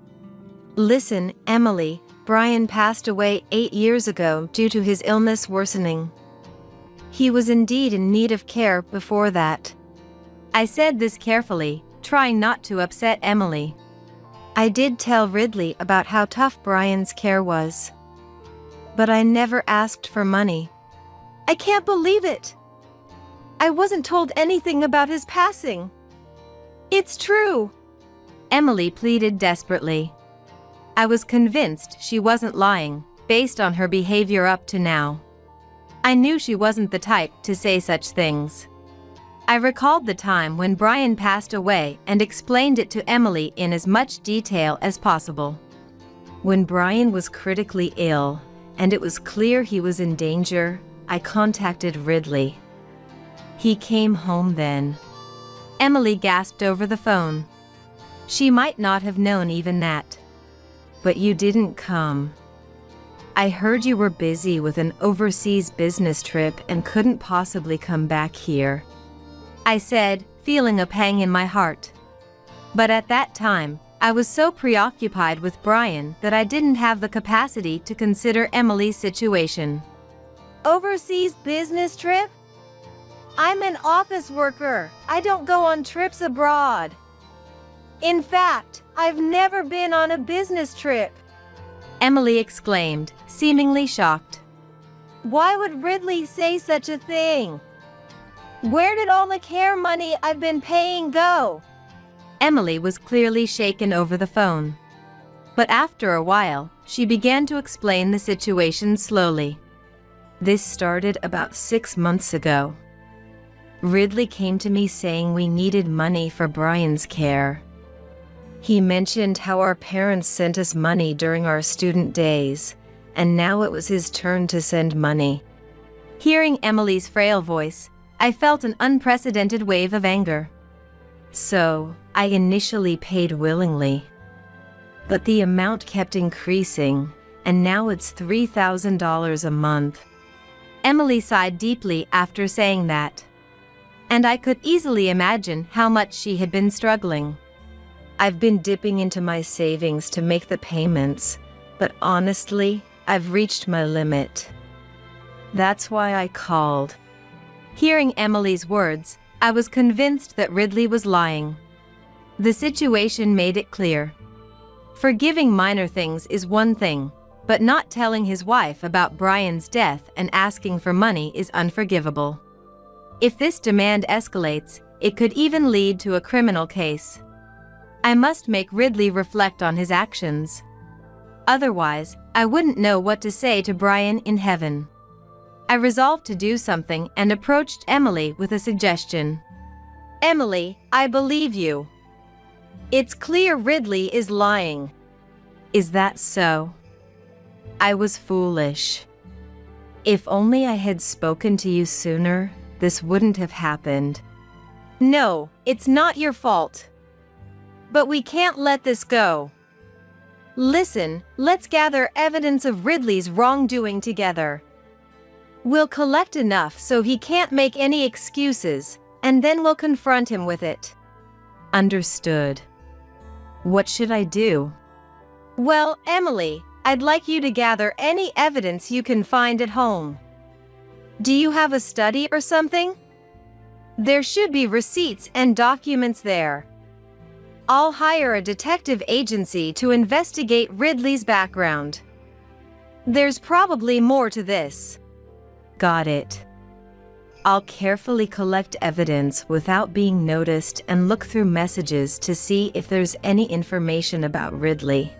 Listen, Emily, Brian passed away 8 years ago due to his illness worsening. He was indeed in need of care before that. I said this carefully, trying not to upset Emily. I did tell Ridley about how tough Brian's care was. But I never asked for money. I can't believe it. I wasn't told anything about his passing. It's true. Emily pleaded desperately. I was convinced she wasn't lying, based on her behavior up to now. I knew she wasn't the type to say such things. I recalled the time when Brian passed away and explained it to Emily in as much detail as possible. When Brian was critically ill, and it was clear he was in danger, I contacted Ridley. He came home then. Emily gasped over the phone. She might not have known even that. But you didn't come. I heard you were busy with an overseas business trip and couldn't possibly come back here, I said, feeling a pang in my heart. But at that time, I was so preoccupied with Brian that I didn't have the capacity to consider Emily's situation. Overseas business trip? I'm an office worker. I don't go on trips abroad. In fact, I've never been on a business trip, Emily exclaimed, seemingly shocked. Why would Ridley say such a thing? Where did all the care money I've been paying go? Emily was clearly shaken over the phone. But after a while, she began to explain the situation slowly. This started about 6 months ago. Ridley came to me saying we needed money for Brian's care. He mentioned how our parents sent us money during our student days, and now it was his turn to send money. Hearing Emily's frail voice, I felt an unprecedented wave of anger. So, I initially paid willingly. But the amount kept increasing, and now it's $3,000 a month. Emily sighed deeply after saying that. And I could easily imagine how much she had been struggling. I've been dipping into my savings to make the payments, but honestly, I've reached my limit. That's why I called." Hearing Emily's words, I was convinced that Ridley was lying. The situation made it clear. Forgiving minor things is one thing, but not telling his wife about Brian's death and asking for money is unforgivable. If this demand escalates, it could even lead to a criminal case. I must make Ridley reflect on his actions. Otherwise, I wouldn't know what to say to Brian in heaven. I resolved to do something and approached Emily with a suggestion. "Emily, I believe you. It's clear Ridley is lying." "Is that so?" I was foolish. If only I had spoken to you sooner, this wouldn't have happened. "No, it's not your fault. But we can't let this go. Listen, let's gather evidence of Ridley's wrongdoing together. We'll collect enough so he can't make any excuses, and then we'll confront him with it." Understood. What should I do? "Well, Emily, I'd like you to gather any evidence you can find at home. Do you have a study or something? There should be receipts and documents there. I'll hire a detective agency to investigate Ridley's background. There's probably more to this." Got it. I'll carefully collect evidence without being noticed and look through messages to see if there's any information about Ridley.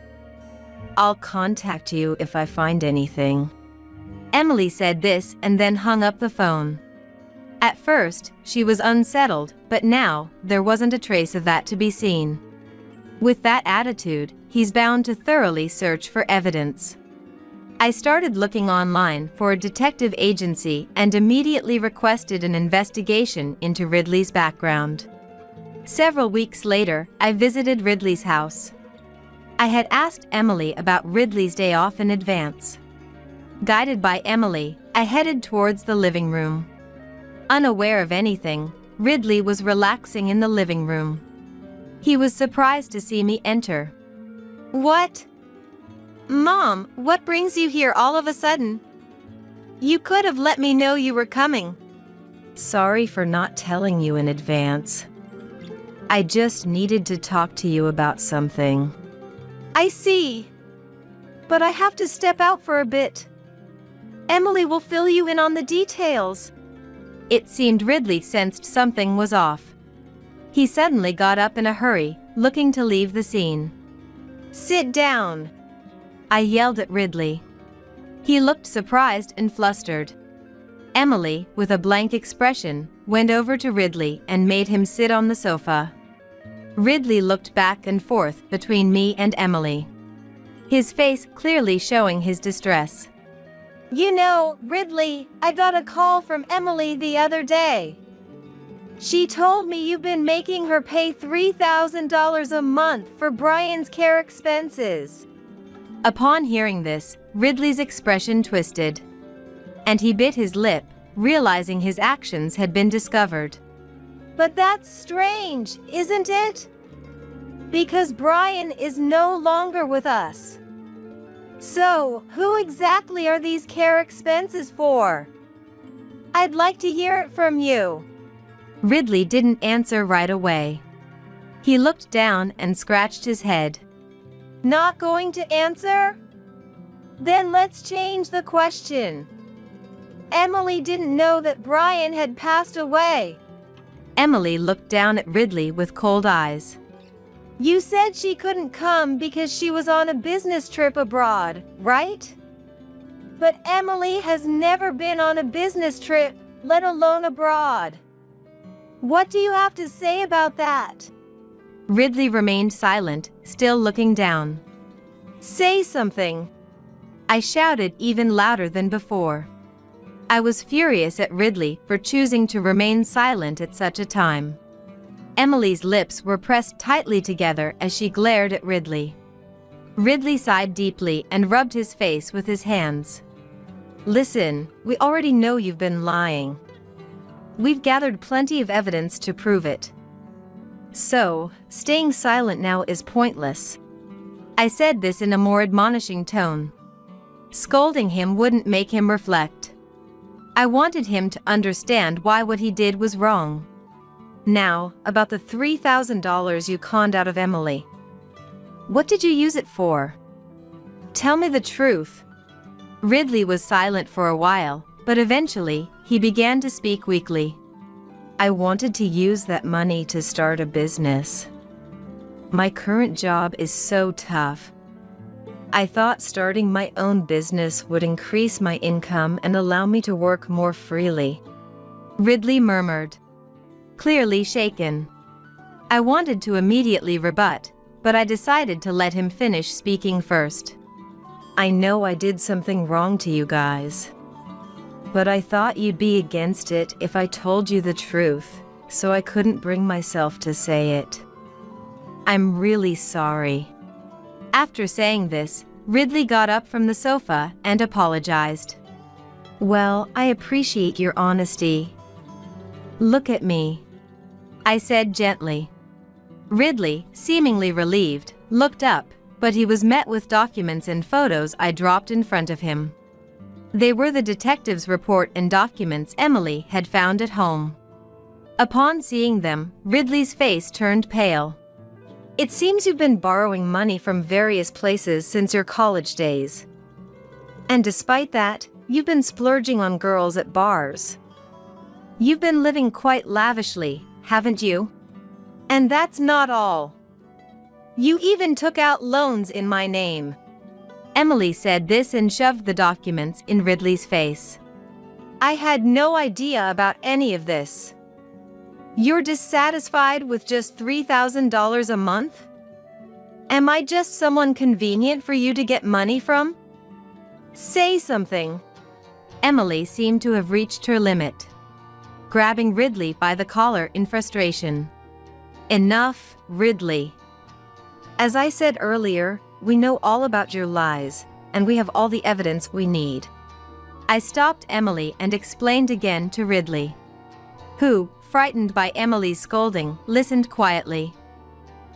I'll contact you if I find anything. Emily said this and then hung up the phone. At first, she was unsettled, but now, there wasn't a trace of that to be seen. With that attitude, he's bound to thoroughly search for evidence. I started looking online for a detective agency and immediately requested an investigation into Ridley's background. Several weeks later, I visited Ridley's house. I had asked Emily about Ridley's day off in advance. Guided by Emily, I headed towards the living room. Unaware of anything, Ridley was relaxing in the living room. He was surprised to see me enter. "What? Mom, what brings you here all of a sudden? You could have let me know you were coming." "Sorry for not telling you in advance. I just needed to talk to you about something." "I see. But I have to step out for a bit. Emily will fill you in on the details." It seemed Ridley sensed something was off. He suddenly got up in a hurry, looking to leave the scene. "Sit down," I yelled at Ridley. He looked surprised and flustered. Emily, with a blank expression, went over to Ridley and made him sit on the sofa. Ridley looked back and forth between me and Emily, his face clearly showing his distress. "You know, Ridley, I got a call from Emily the other day. She told me you've been making her pay $3,000 a month for Brian's care expenses." Upon hearing this, Ridley's expression twisted, and he bit his lip, realizing his actions had been discovered. "But that's strange, isn't it? Because Brian is no longer with us. So, who exactly are these care expenses for? I'd like to hear it from you." Ridley didn't answer right away. He looked down and scratched his head. "Not going to answer? Then let's change the question. Emily didn't know that Brian had passed away." Emily looked down at Ridley with cold eyes. "You said she couldn't come because she was on a business trip abroad, right? But Emily has never been on a business trip, let alone abroad. What do you have to say about that?" Ridley remained silent, still looking down. "Say something," I shouted even louder than before. I was furious at Ridley for choosing to remain silent at such a time. Emily's lips were pressed tightly together as she glared at Ridley. Ridley sighed deeply and rubbed his face with his hands. "Listen, we already know you've been lying. We've gathered plenty of evidence to prove it. So, staying silent now is pointless." I said this in a more admonishing tone. Scolding him wouldn't make him reflect. I wanted him to understand why what he did was wrong. Now, about the $3,000 you conned out of Emily. What did you use it for? Tell me the truth. Ridley was silent for a while, but eventually, he began to speak weakly. I wanted to use that money to start a business. My current job is so tough. I thought starting my own business would increase my income and allow me to work more freely. Ridley murmured, clearly shaken. I wanted to immediately rebut, but I decided to let him finish speaking first. I know I did something wrong to you guys, but I thought you'd be against it if I told you the truth, so I couldn't bring myself to say it. I'm really sorry. After saying this, Ridley got up from the sofa and apologized. Well, I appreciate your honesty. Look at me, I said gently. Ridley, seemingly relieved, looked up, but he was met with documents and photos I dropped in front of him. They were the detective's report and documents Emily had found at home. Upon seeing them, Ridley's face turned pale. It seems you've been borrowing money from various places since your college days. And despite that, you've been splurging on girls at bars. You've been living quite lavishly, haven't you? And that's not all. You even took out loans in my name. Emily said this and shoved the documents in Ridley's face. I had no idea about any of this. You're dissatisfied with just $3,000 a month? Am I just someone convenient for you to get money from? Say something. Emily seemed to have reached her limit, grabbing Ridley by the collar in frustration. Enough, Ridley. As I said earlier, we know all about your lies, and we have all the evidence we need. I stopped Emily and explained again to Ridley, who, frightened by Emily's scolding, listened quietly.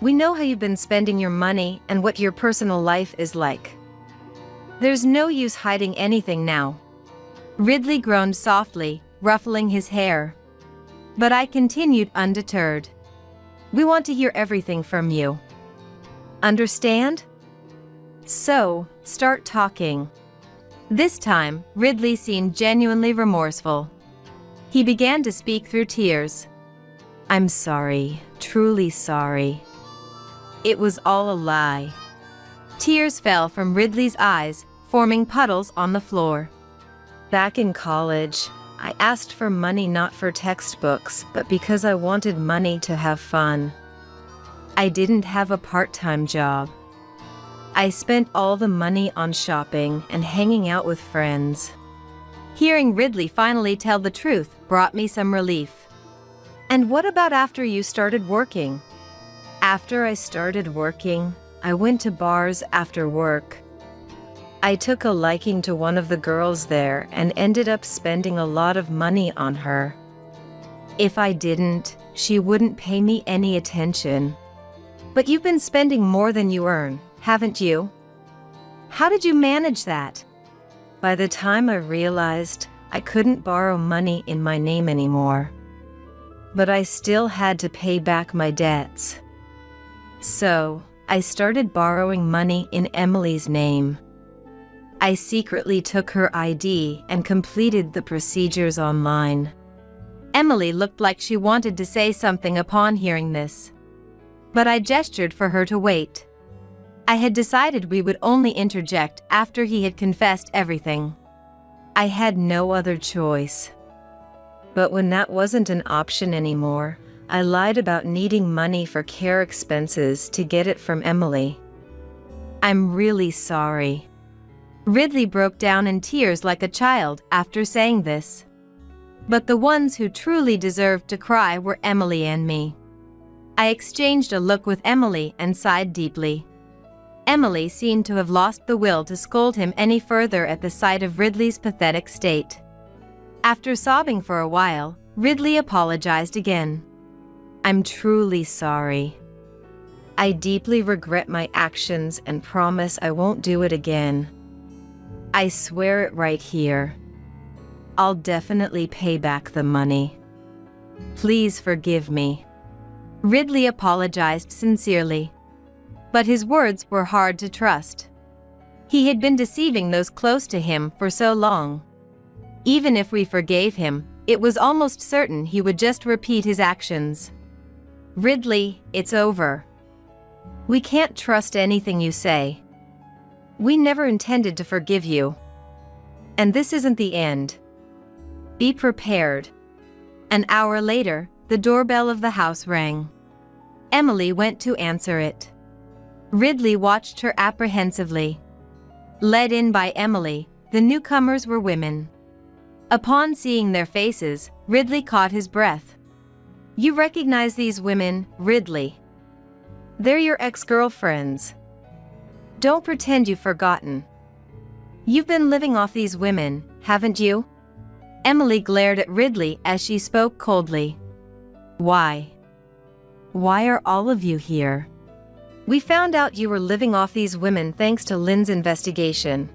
We know how you've been spending your money and what your personal life is like. There's no use hiding anything now. Ridley groaned softly, ruffling his hair. But I continued undeterred. We want to hear everything from you. Understand? So, start talking. This time, Ridley seemed genuinely remorseful. He began to speak through tears. I'm sorry, truly sorry. It was all a lie. Tears fell from Ridley's eyes, forming puddles on the floor. Back in college, I asked for money not for textbooks, but because I wanted money to have fun. I didn't have a part-time job. I spent all the money on shopping and hanging out with friends. Hearing Ridley finally tell the truth brought me some relief. And what about after you started working? After I started working, I went to bars after work. I took a liking to one of the girls there and ended up spending a lot of money on her. If I didn't, she wouldn't pay me any attention. But you've been spending more than you earn, haven't you? How did you manage that? By the time I realized, I couldn't borrow money in my name anymore. But I still had to pay back my debts. So, I started borrowing money in Emily's name. I secretly took her ID and completed the procedures online. Emily looked like she wanted to say something upon hearing this, but I gestured for her to wait. I had decided we would only interject after he had confessed everything. I had no other choice. But when that wasn't an option anymore, I lied about needing money for care expenses to get it from Emily. I'm really sorry. Ridley broke down in tears like a child after saying this. But the ones who truly deserved to cry were Emily and me. I exchanged a look with Emily and sighed deeply. Emily seemed to have lost the will to scold him any further at the sight of Ridley's pathetic state. After sobbing for a while, Ridley apologized again. I'm truly sorry. I deeply regret my actions and promise I won't do it again. I swear it right here. I'll definitely pay back the money. Please forgive me." Ridley apologized sincerely. But his words were hard to trust. He had been deceiving those close to him for so long. Even if we forgave him, it was almost certain he would just repeat his actions. "Ridley, it's over. We can't trust anything you say. We never intended to forgive you. And this isn't the end. Be prepared." An hour later, the doorbell of the house rang. Emily went to answer it. Ridley watched her apprehensively. Led in by Emily, the newcomers were women. Upon seeing their faces, Ridley caught his breath. "You recognize these women, Ridley? They're your ex-girlfriends. Don't pretend you've forgotten. You've been living off these women, haven't you?" Emily glared at Ridley as she spoke coldly. "Why? Why are all of you here?" "We found out you were living off these women thanks to Lynn's investigation.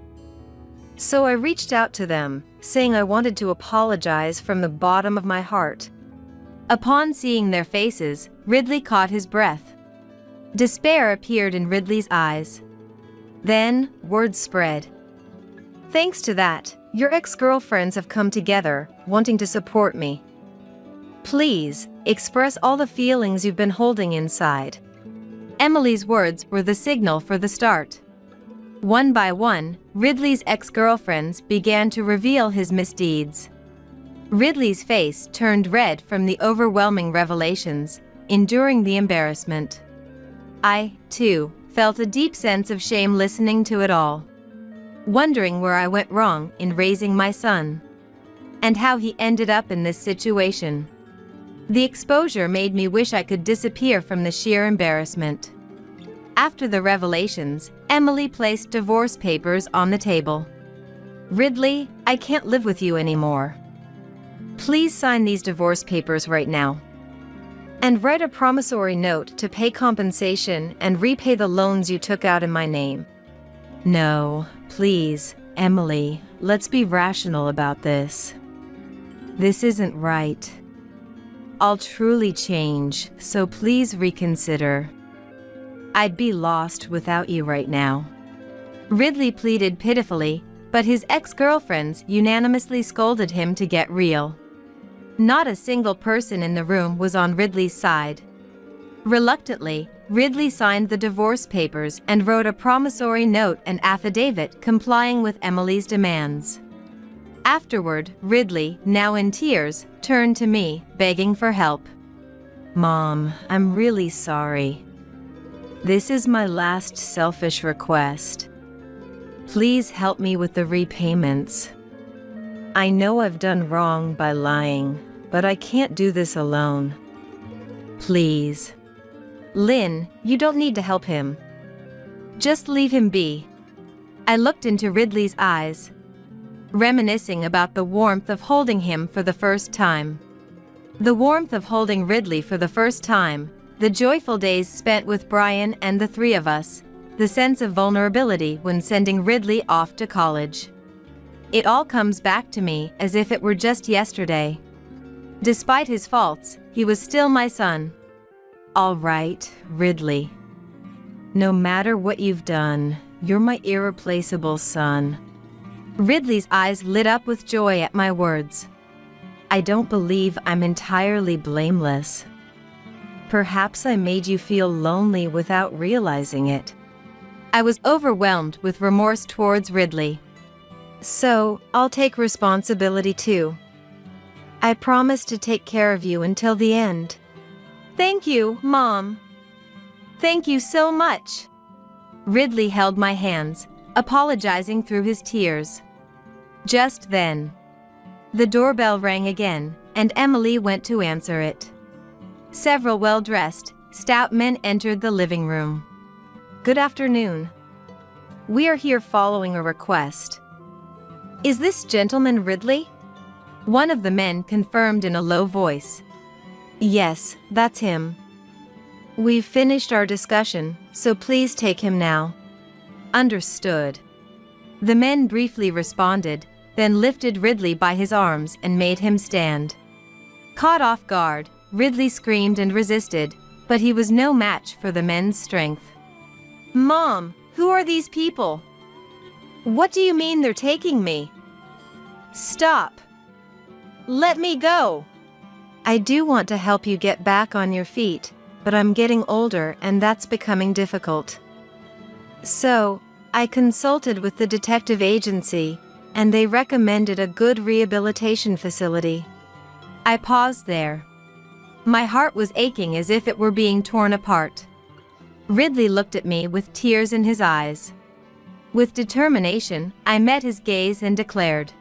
So I reached out to them, saying I wanted to apologize from the bottom of my heart." Upon seeing their faces, Ridley caught his breath. Despair appeared in Ridley's eyes. Then, word spread. "Thanks to that, your ex-girlfriends have come together, wanting to support me. Please, express all the feelings you've been holding inside." Emily's words were the signal for the start. One by one, Ridley's ex-girlfriends began to reveal his misdeeds. Ridley's face turned red from the overwhelming revelations, enduring the embarrassment. I, too, felt a deep sense of shame listening to it all. Wondering where I went wrong in raising my son. And how he ended up in this situation. The exposure made me wish I could disappear from the sheer embarrassment. After the revelations, Emily placed divorce papers on the table. "Ridley, I can't live with you anymore. Please sign these divorce papers right now. And write a promissory note to pay compensation and repay the loans you took out in my name." "No, please, Emily, let's be rational about this. This isn't right. I'll truly change, so please reconsider. I'd be lost without you right now." Ridley pleaded pitifully, but his ex-girlfriends unanimously scolded him to get real. Not a single person in the room was on Ridley's side. Reluctantly, Ridley signed the divorce papers and wrote a promissory note and affidavit complying with Emily's demands. Afterward, Ridley, now in tears, turned to me, begging for help. "Mom, I'm really sorry. This is my last selfish request. Please help me with the repayments. I know I've done wrong by lying, but I can't do this alone. Please. Lynn, you don't need to help him. Just leave him be." I looked into Ridley's eyes, reminiscing about the warmth of holding him for the first time. The warmth of holding Ridley for the first time, the joyful days spent with Brian and the three of us, the sense of vulnerability when sending Ridley off to college. It all comes back to me as if it were just yesterday. Despite his faults, he was still my son. "All right, Ridley. No matter what you've done, you're my irreplaceable son." Ridley's eyes lit up with joy at my words. "I don't believe I'm entirely blameless. Perhaps I made you feel lonely without realizing it." I was overwhelmed with remorse towards Ridley. "So, I'll take responsibility too. I promise to take care of you until the end." "Thank you, Mom. Thank you so much." Ridley held my hands, apologizing through his tears. Just then, the doorbell rang again, and Emily went to answer it. Several well-dressed, stout men entered the living room. "Good afternoon. We are here following a request." "Is this gentleman Ridley?" One of the men confirmed in a low voice. "Yes, that's him. We've finished our discussion, so please take him now." "Understood." The men briefly responded, then lifted Ridley by his arms and made him stand. Caught off guard, Ridley screamed and resisted, but he was no match for the men's strength. "Mom, who are these people? What do you mean they're taking me? Stop! Let me go!" "I do want to help you get back on your feet, but I'm getting older and that's becoming difficult. So, I consulted with the detective agency, and they recommended a good rehabilitation facility." I paused there. My heart was aching as if it were being torn apart. Ridley looked at me with tears in his eyes. With determination, I met his gaze and declared,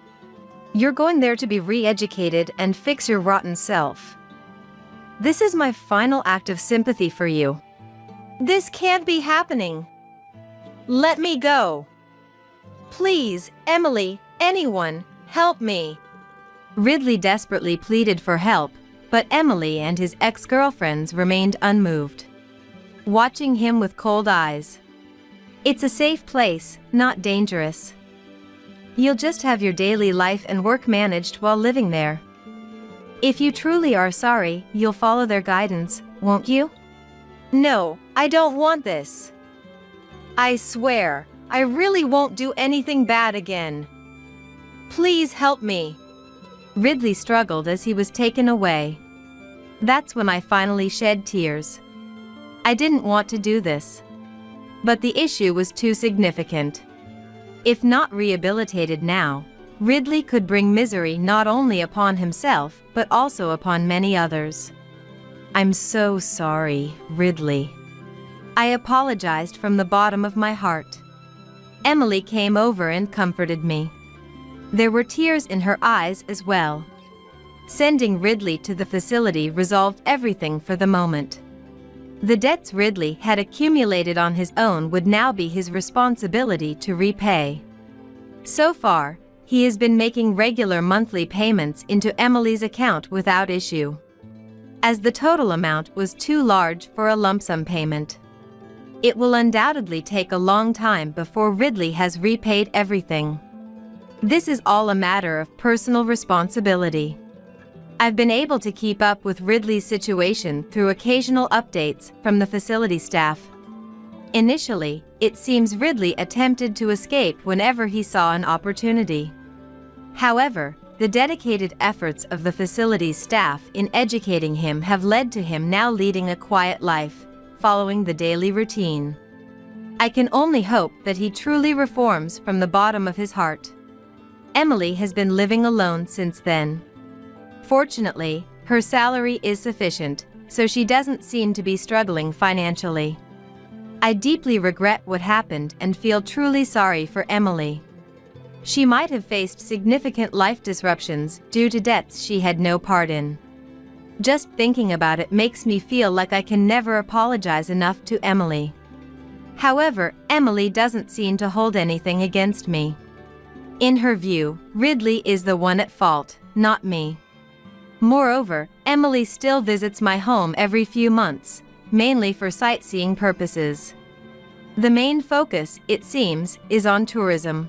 "You're going there to be re-educated and fix your rotten self. This is my final act of sympathy for you. This can't be happening. Let me go. Please, Emily, anyone, help me." Ridley desperately pleaded for help, but Emily and his ex-girlfriends remained unmoved, watching him with cold eyes. "It's a safe place, not dangerous. You'll just have your daily life and work managed while living there. If you truly are sorry, you'll follow their guidance, won't you?" "No, I don't want this. I swear, I really won't do anything bad again. Please help me." Ridley struggled as he was taken away. That's when I finally shed tears. I didn't want to do this, but the issue was too significant. If not rehabilitated now, Ridley could bring misery not only upon himself but also upon many others. "I'm so sorry, Ridley." I apologized from the bottom of my heart. Emily came over and comforted me. There were tears in her eyes as well. Sending Ridley to the facility resolved everything for the moment. The debts Ridley had accumulated on his own would now be his responsibility to repay. So far, he has been making regular monthly payments into Emily's account without issue, as the total amount was too large for a lump sum payment. It will undoubtedly take a long time before Ridley has repaid everything. This is all a matter of personal responsibility. I've been able to keep up with Ridley's situation through occasional updates from the facility staff. Initially, it seems Ridley attempted to escape whenever he saw an opportunity. However, the dedicated efforts of the facility's staff in educating him have led to him now leading a quiet life, following the daily routine. I can only hope that he truly reforms from the bottom of his heart. Emily has been living alone since then. Fortunately, her salary is sufficient, so she doesn't seem to be struggling financially. I deeply regret what happened and feel truly sorry for Emily. She might have faced significant life disruptions due to debts she had no part in. Just thinking about it makes me feel like I can never apologize enough to Emily. However, Emily doesn't seem to hold anything against me. In her view, Ridley is the one at fault, not me. Moreover, Emily still visits my home every few months, mainly for sightseeing purposes. The main focus, it seems, is on tourism.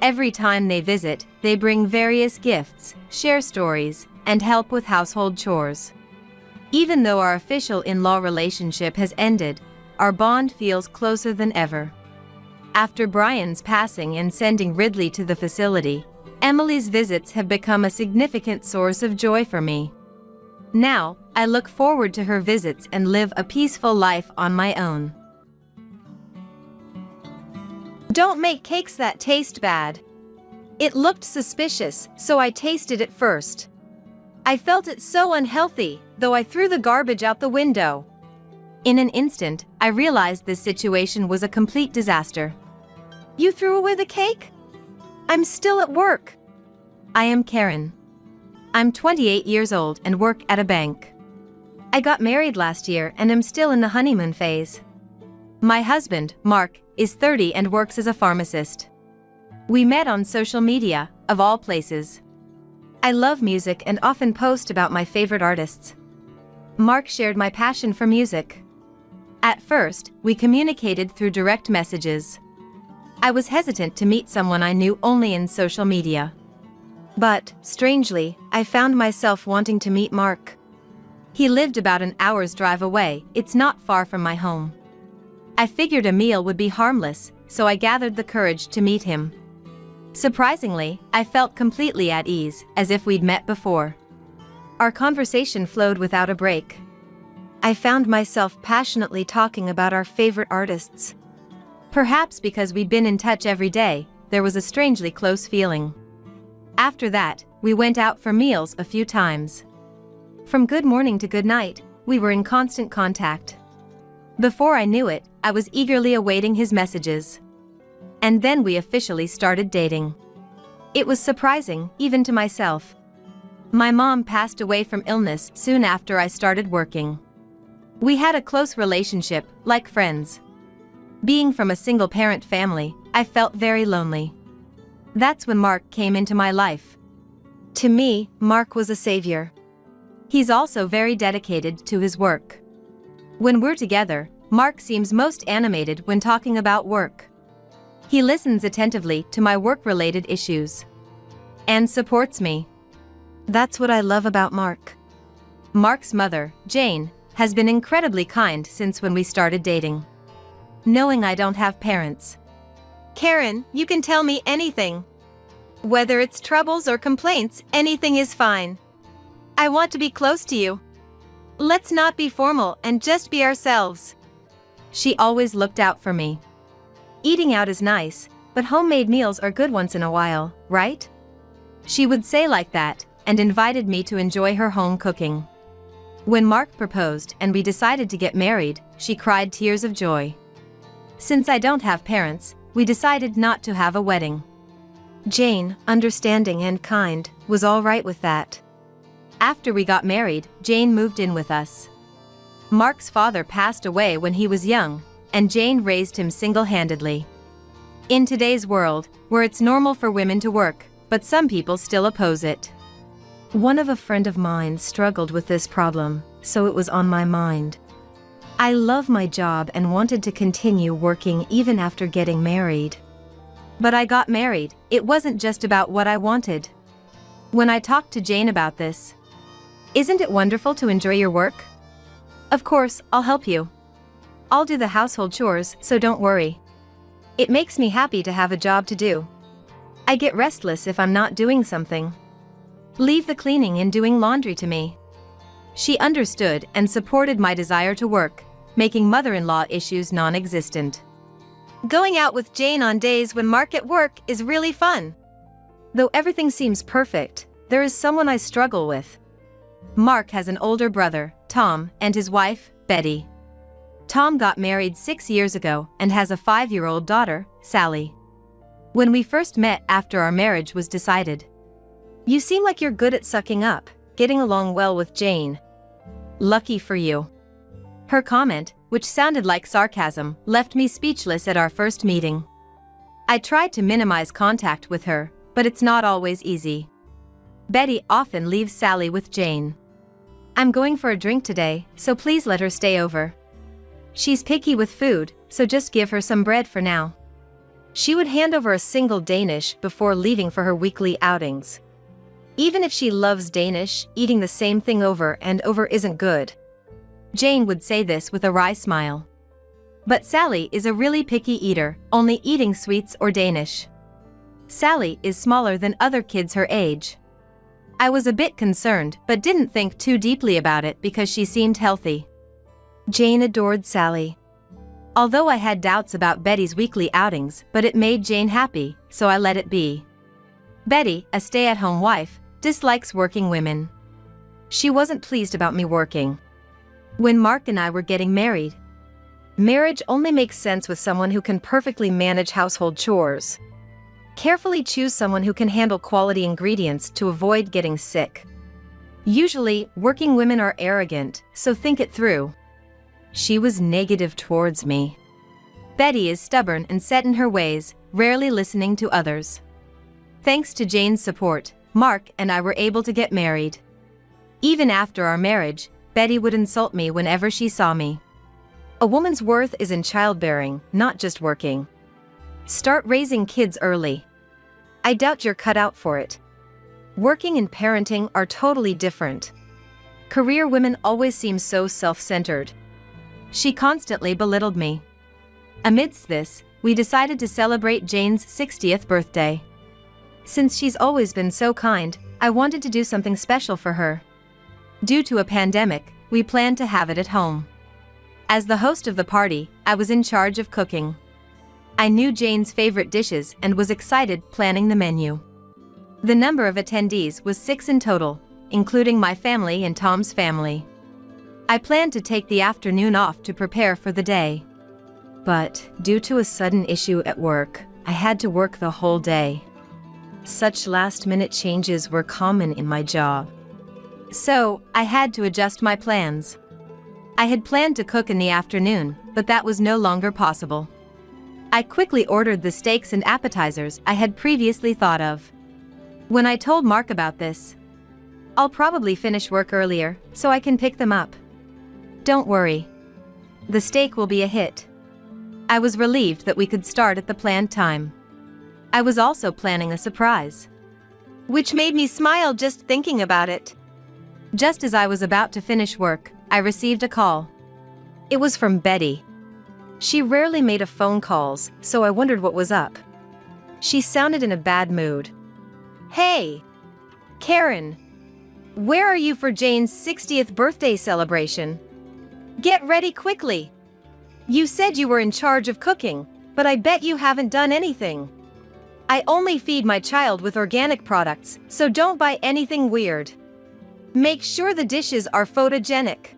Every time they visit, they bring various gifts, share stories, and help with household chores. Even though our official in-law relationship has ended, our bond feels closer than ever. After Brian's passing and sending Ridley to the facility, Emily's visits have become a significant source of joy for me. Now, I look forward to her visits and live a peaceful life on my own. "Don't make cakes that taste bad." It looked suspicious, so I tasted it first. I felt it so unhealthy, though I threw the garbage out the window. In an instant, I realized this situation was a complete disaster. "You threw away the cake? I'm still at work." I am Karen. I'm 28 years old and work at a bank. I got married last year and am still in the honeymoon phase. My husband, Mark, is 30 and works as a pharmacist. We met on social media, of all places. I love music and often post about my favorite artists. Mark shared my passion for music. At first, we communicated through direct messages. I was hesitant to meet someone I knew only in social media. But, strangely, I found myself wanting to meet Mark. He lived about an hour's drive away. It's not far from my home. I figured a meal would be harmless, so I gathered the courage to meet him. Surprisingly, I felt completely at ease, as if we'd met before. Our conversation flowed without a break. I found myself passionately talking about our favorite artists. Perhaps because we'd been in touch every day, there was a strangely close feeling. After that, we went out for meals a few times. From good morning to good night, we were in constant contact. Before I knew it, I was eagerly awaiting his messages. And then we officially started dating. It was surprising, even to myself. My mom passed away from illness soon after I started working. We had a close relationship, like friends. Being from a single-parent family, I felt very lonely. That's when Mark came into my life. To me, Mark was a savior. He's also very dedicated to his work. When we're together, Mark seems most animated when talking about work. He listens attentively to my work-related issues. And supports me. That's what I love about Mark. Mark's mother, Jane, has been incredibly kind since when we started dating. Knowing I don't have parents. Karen, you can tell me anything. Whether it's troubles or complaints, anything is fine. I want to be close to you. Let's not be formal and just be ourselves. She always looked out for me. Eating out is nice, but homemade meals are good once in a while, right? She would say like that, and invited me to enjoy her home cooking. When Mark proposed and we decided to get married, she cried tears of joy. Since I don't have parents, we decided not to have a wedding. Jane, understanding and kind, was all right with that. After we got married, Jane moved in with us. Mark's father passed away when he was young, and Jane raised him single-handedly. In today's world, where it's normal for women to work, but some people still oppose it. One of a friend of mine struggled with this problem, so it was on my mind. I love my job and wanted to continue working even after getting married. But I got married, it wasn't just about what I wanted. When I talked to Jane about this, "Isn't it wonderful to enjoy your work? Of course, I'll help you. I'll do the household chores, so don't worry. It makes me happy to have a job to do. I get restless if I'm not doing something. Leave the cleaning and doing laundry to me." She understood and supported my desire to work, making mother-in-law issues non-existent. Going out with Jane on days when Mark at work is really fun. Though everything seems perfect, there is someone I struggle with. Mark has an older brother, Tom, and his wife, Betty. Tom got married 6 years ago and has a 5-year-old daughter, Sally. When we first met after our marriage was decided, "You seem like you're good at sucking up, getting along well with Jane. Lucky for you." Her comment, which sounded like sarcasm, left me speechless at our first meeting. I tried to minimize contact with her, but it's not always easy. Betty often leaves Sally with Jane. "I'm going for a drink today, so please let her stay over. She's picky with food, so just give her some bread for now." She would hand over a single Danish before leaving for her weekly outings. Even if she loves Danish, eating the same thing over and over isn't good. Jane would say this with a wry smile. But Sally is a really picky eater, only eating sweets or Danish. Sally is smaller than other kids her age. I was a bit concerned but didn't think too deeply about it because she seemed healthy. Jane adored Sally. Although I had doubts about Betty's weekly outings, but it made Jane happy, so I let it be. Betty, a stay-at-home wife, dislikes working women. She wasn't pleased about me working. When Mark and I were getting married, marriage only makes sense with someone who can perfectly manage household chores. Carefully choose someone who can handle quality ingredients to avoid getting sick. Usually, working women are arrogant, so think it through. She was negative towards me. Betty is stubborn and set in her ways, rarely listening to others. Thanks to Jane's support, Mark and I were able to get married. Even after our marriage, Betty would insult me whenever she saw me. A woman's worth is in childbearing, not just working. Start raising kids early. I doubt you're cut out for it. Working and parenting are totally different. Career women always seem so self-centered. She constantly belittled me. Amidst this, we decided to celebrate Jane's 60th birthday. Since she's always been so kind, I wanted to do something special for her. Due to a pandemic, we planned to have it at home. As the host of the party, I was in charge of cooking. I knew Jane's favorite dishes and was excited planning the menu. The number of attendees was 6 in total, including my family and Tom's family. I planned to take the afternoon off to prepare for the day. But, due to a sudden issue at work, I had to work the whole day. Such last-minute changes were common in my job. So, I had to adjust my plans. I had planned to cook in the afternoon, but that was no longer possible. I quickly ordered the steaks and appetizers I had previously thought of. When I told Mark about this, "I'll probably finish work earlier, so I can pick them up. Don't worry. The steak will be a hit." I was relieved that we could start at the planned time. I was also planning a surprise, which made me smile just thinking about it. Just as I was about to finish work, I received a call. It was from Betty. She rarely made phone calls, so I wondered what was up. She sounded in a bad mood. "Hey, Karen. Where are you for Jane's 60th birthday celebration? Get ready quickly. You said you were in charge of cooking, but I bet you haven't done anything. I only feed my child with organic products, so don't buy anything weird. Make sure the dishes are photogenic.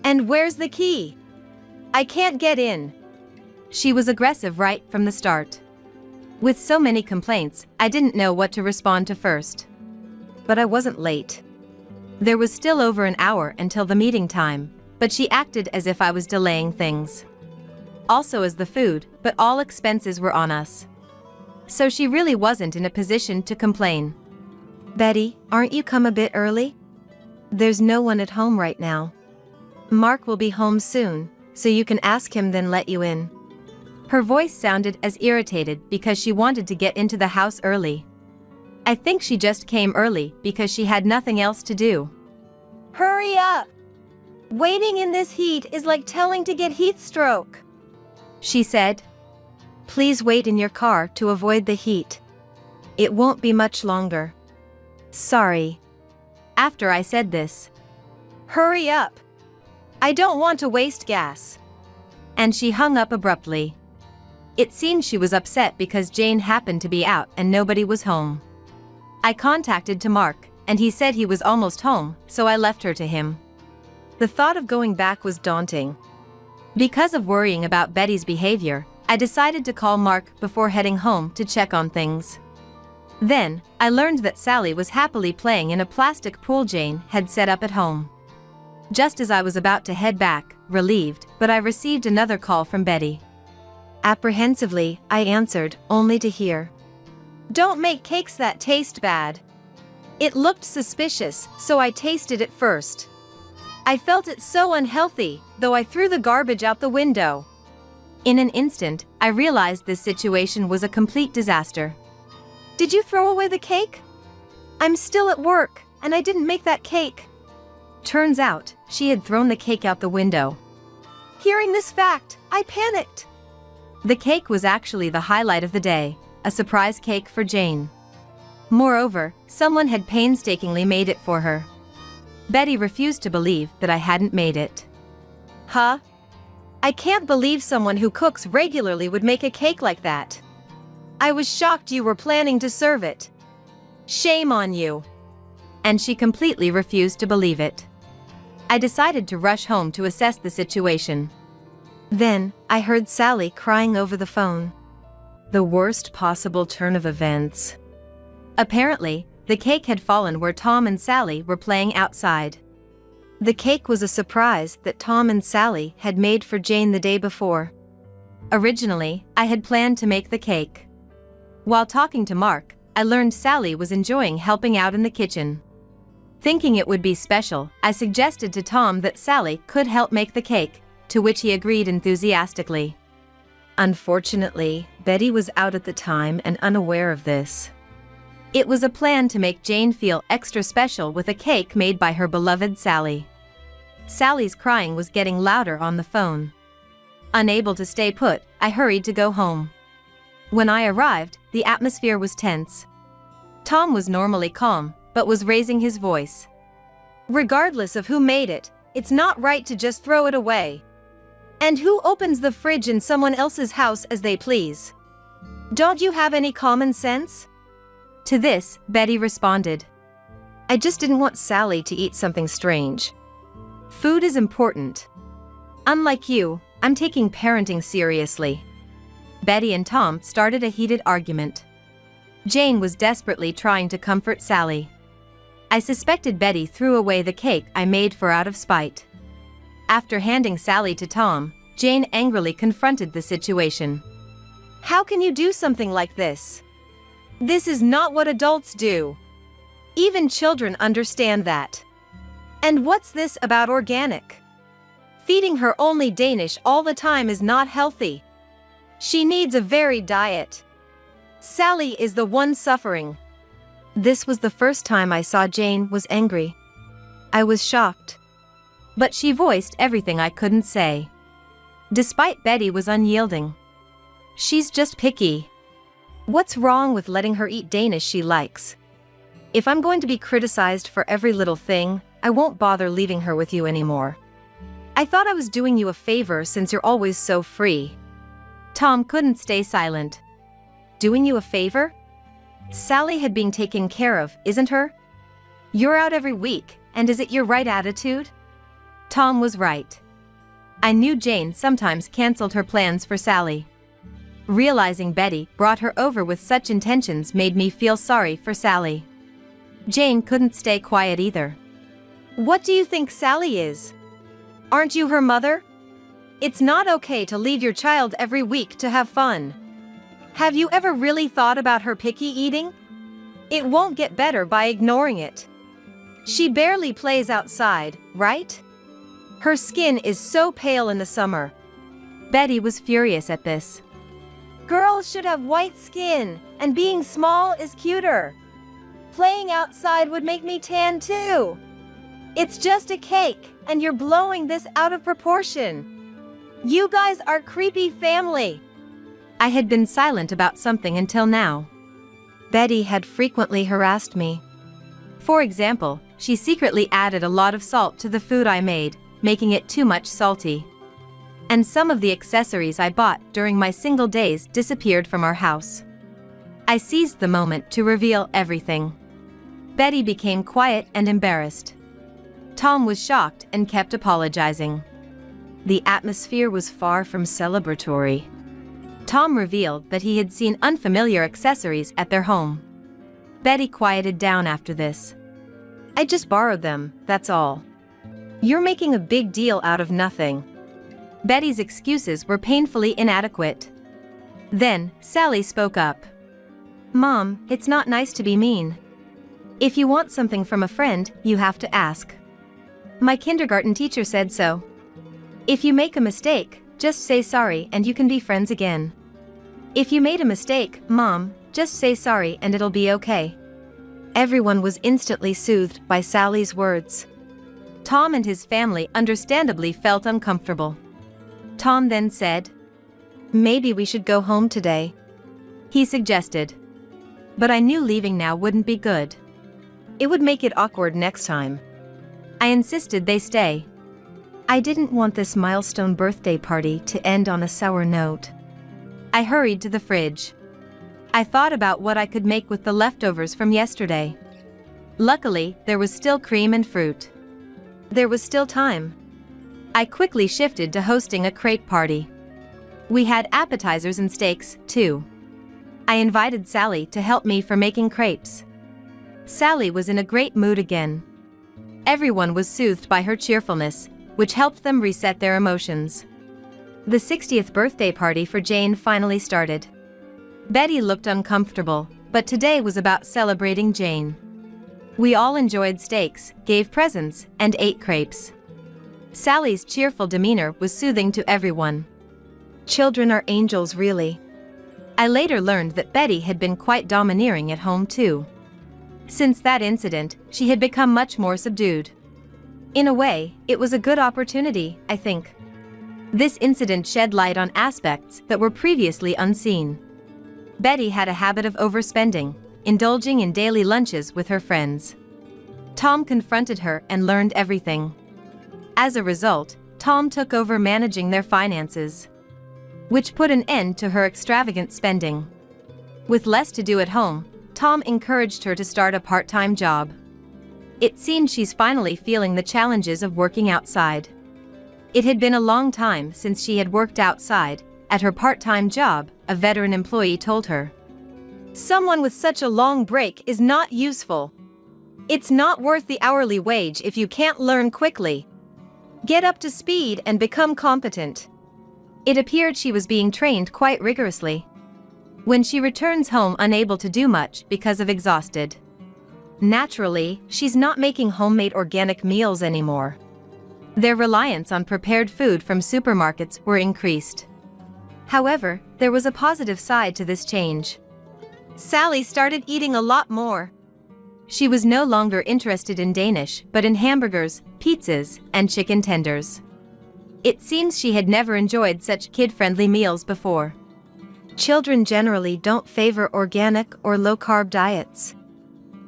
And where's the key? I can't get in." She was aggressive right from the start. With so many complaints, I didn't know what to respond to first. But I wasn't late. There was still over an hour until the meeting time, but she acted as if I was delaying things. Also as the food, but all expenses were on us. So she really wasn't in a position to complain. "Betty, aren't you come a bit early? There's no one at home right now. Mark will be home soon, so you can ask him then let you in." Her voice sounded as irritated because she wanted to get into the house early. I think she just came early because she had nothing else to do. "Hurry up! Waiting in this heat is like telling to get heat stroke," she said. "Please wait in your car to avoid the heat. It won't be much longer." "Sorry." After I said this, "Hurry up! I don't want to waste gas." And she hung up abruptly. It seemed she was upset because Jane happened to be out and nobody was home. I contacted to Mark, and he said he was almost home, so I left her to him. The thought of going back was daunting. Because of worrying about Betty's behavior, I decided to call Mark before heading home to check on things. Then, I learned that Sally was happily playing in a plastic pool Jane had set up at home. Just as I was about to head back, relieved, but I received another call from Betty. Apprehensively, I answered, only to hear, "Don't make cakes that taste bad." It looked suspicious, so I tasted it first. I felt it so unhealthy, though I threw the garbage out the window. In an instant, I realized this situation was a complete disaster. "Did you throw away the cake?" "I'm still at work, and I didn't make that cake." Turns out, she had thrown the cake out the window. Hearing this fact, I panicked. The cake was actually the highlight of the day, a surprise cake for Jane. Moreover, someone had painstakingly made it for her. Betty refused to believe that I hadn't made it. "Huh? I can't believe someone who cooks regularly would make a cake like that. I was shocked you were planning to serve it. Shame on you." And she completely refused to believe it. I decided to rush home to assess the situation. Then, I heard Sally crying over the phone. The worst possible turn of events. Apparently, the cake had fallen where Tom and Sally were playing outside. The cake was a surprise that Tom and Sally had made for Jane the day before. Originally, I had planned to make the cake. While talking to Mark, I learned Sally was enjoying helping out in the kitchen. Thinking it would be special, I suggested to Tom that Sally could help make the cake, to which he agreed enthusiastically. Unfortunately, Betty was out at the time and unaware of this. It was a plan to make Jane feel extra special with a cake made by her beloved Sally. Sally's crying was getting louder on the phone. Unable to stay put, I hurried to go home. When I arrived, the atmosphere was tense. Tom was normally calm, but was raising his voice. Regardless of who made it, it's not right to just throw it away. And who opens the fridge in someone else's house as they please? Don't you have any common sense? To this, Betty responded, I just didn't want Sally to eat something strange. Food is important. Unlike you, I'm taking parenting seriously. Betty and Tom started a heated argument. Jane was desperately trying to comfort Sally. I suspected Betty threw away the cake I made for out of spite. After handing Sally to Tom, Jane angrily confronted the situation. How can you do something like this? This is not what adults do. Even children understand that. And what's this about organic? Feeding her only Danish all the time is not healthy. She needs a varied diet. Sally is the one suffering. This was the first time I saw Jane was angry. I was shocked. But she voiced everything I couldn't say. Despite Betty was unyielding. She's just picky. What's wrong with letting her eat Danish she likes? If I'm going to be criticized for every little thing, I won't bother leaving her with you anymore. I thought I was doing you a favor since you're always so free. Tom couldn't stay silent. Doing you a favor? Sally had been taken care of, isn't her? You're out every week, and is it your right attitude? Tom was right. I knew Jane sometimes canceled her plans for Sally. Realizing Betty brought her over with such intentions made me feel sorry for Sally. Jane couldn't stay quiet either. What do you think Sally is? Aren't you her mother? It's not okay to leave your child every week to have fun. Have you ever really thought about her picky eating? It won't get better by ignoring it. She barely plays outside, right? Her skin is so pale in the summer. Betty was furious at this. Girls should have white skin, and being small is cuter. Playing outside would make me tan too. It's just a cake, and you're blowing this out of proportion. You guys are creepy family. I had been silent about something until now. Betty had frequently harassed me. For example, she secretly added a lot of salt to the food I made, making it too much salty. And some of the accessories I bought during my single days disappeared from our house. I seized the moment to reveal everything. Betty became quiet and embarrassed. Tom was shocked and kept apologizing. The atmosphere was far from celebratory. Tom revealed that he had seen unfamiliar accessories at their home. Betty quieted down after this. I just borrowed them, that's all. You're making a big deal out of nothing. Betty's excuses were painfully inadequate. Then, Sally spoke up. Mom, it's not nice to be mean. If you want something from a friend, you have to ask. My kindergarten teacher said so. If you make a mistake, just say sorry and you can be friends again. If you made a mistake, Mom, just say sorry and it'll be okay. Everyone was instantly soothed by Sally's words. Tom and his family understandably felt uncomfortable. Tom then said, Maybe we should go home today. He suggested. But I knew leaving now wouldn't be good. It would make it awkward next time. I insisted they stay. I didn't want this milestone birthday party to end on a sour note. I hurried to the fridge. I thought about what I could make with the leftovers from yesterday. Luckily, there was still cream and fruit. There was still time. I quickly shifted to hosting a crepe party. We had appetizers and steaks, too. I invited Sally to help me for making crepes. Sally was in a great mood again. Everyone was soothed by her cheerfulness, which helped them reset their emotions. The 60th birthday party for Jane finally started. Betty looked uncomfortable, but today was about celebrating Jane. We all enjoyed steaks, gave presents, and ate crepes. Sally's cheerful demeanor was soothing to everyone. Children are angels, really. I later learned that Betty had been quite domineering at home too. Since that incident, she had become much more subdued. In a way, it was a good opportunity, I think. This incident shed light on aspects that were previously unseen. Betty had a habit of overspending, indulging in daily lunches with her friends. Tom confronted her and learned everything. As a result, Tom took over managing their finances, which put an end to her extravagant spending. With less to do at home, Tom encouraged her to start a part-time job. It seemed she's finally feeling the challenges of working outside. It had been a long time since she had worked outside. At her part-time job, a veteran employee told her, "Someone with such a long break is not useful. It's not worth the hourly wage if you can't learn quickly. Get up to speed and become competent." It appeared she was being trained quite rigorously. When she returns home unable to do much because of exhausted. Naturally, she's not making homemade organic meals anymore. Their reliance on prepared food from supermarkets were increased. However, there was a positive side to this change. Sally started eating a lot more. She was no longer interested in Danish, but in hamburgers, pizzas, and chicken tenders. It seems she had never enjoyed such kid-friendly meals before. Children generally don't favor organic or low-carb diets.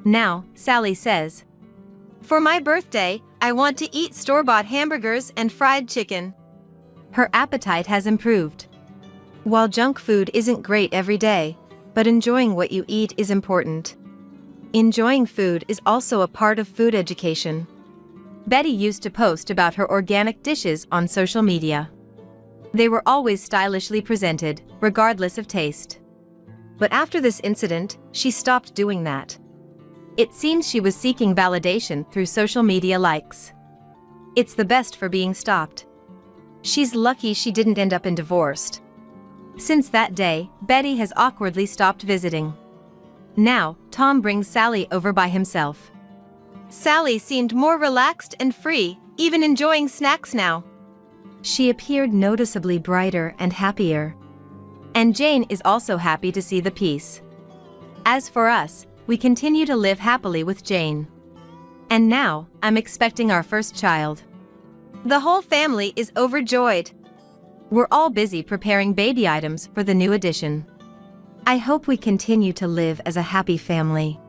Now, Sally says, "For my birthday, I want to eat store-bought hamburgers and fried chicken." Her appetite has improved. While junk food isn't great every day, but enjoying what you eat is important. Enjoying food is also a part of food education. Betty used to post about her organic dishes on social media. They were always stylishly presented, regardless of taste. But after this incident, she stopped doing that. It seems she was seeking validation through social media likes. It's the best for being stopped. She's lucky she didn't end up in divorced. Since that day, Betty has awkwardly stopped visiting. Now, Tom brings Sally over by himself. Sally seemed more relaxed and free, even enjoying snacks now. She appeared noticeably brighter and happier. And Jane is also happy to see the peace. As for us, we continue to live happily with Jane. And now, I'm expecting our first child. The whole family is overjoyed. We're all busy preparing baby items for the new addition. I hope we continue to live as a happy family.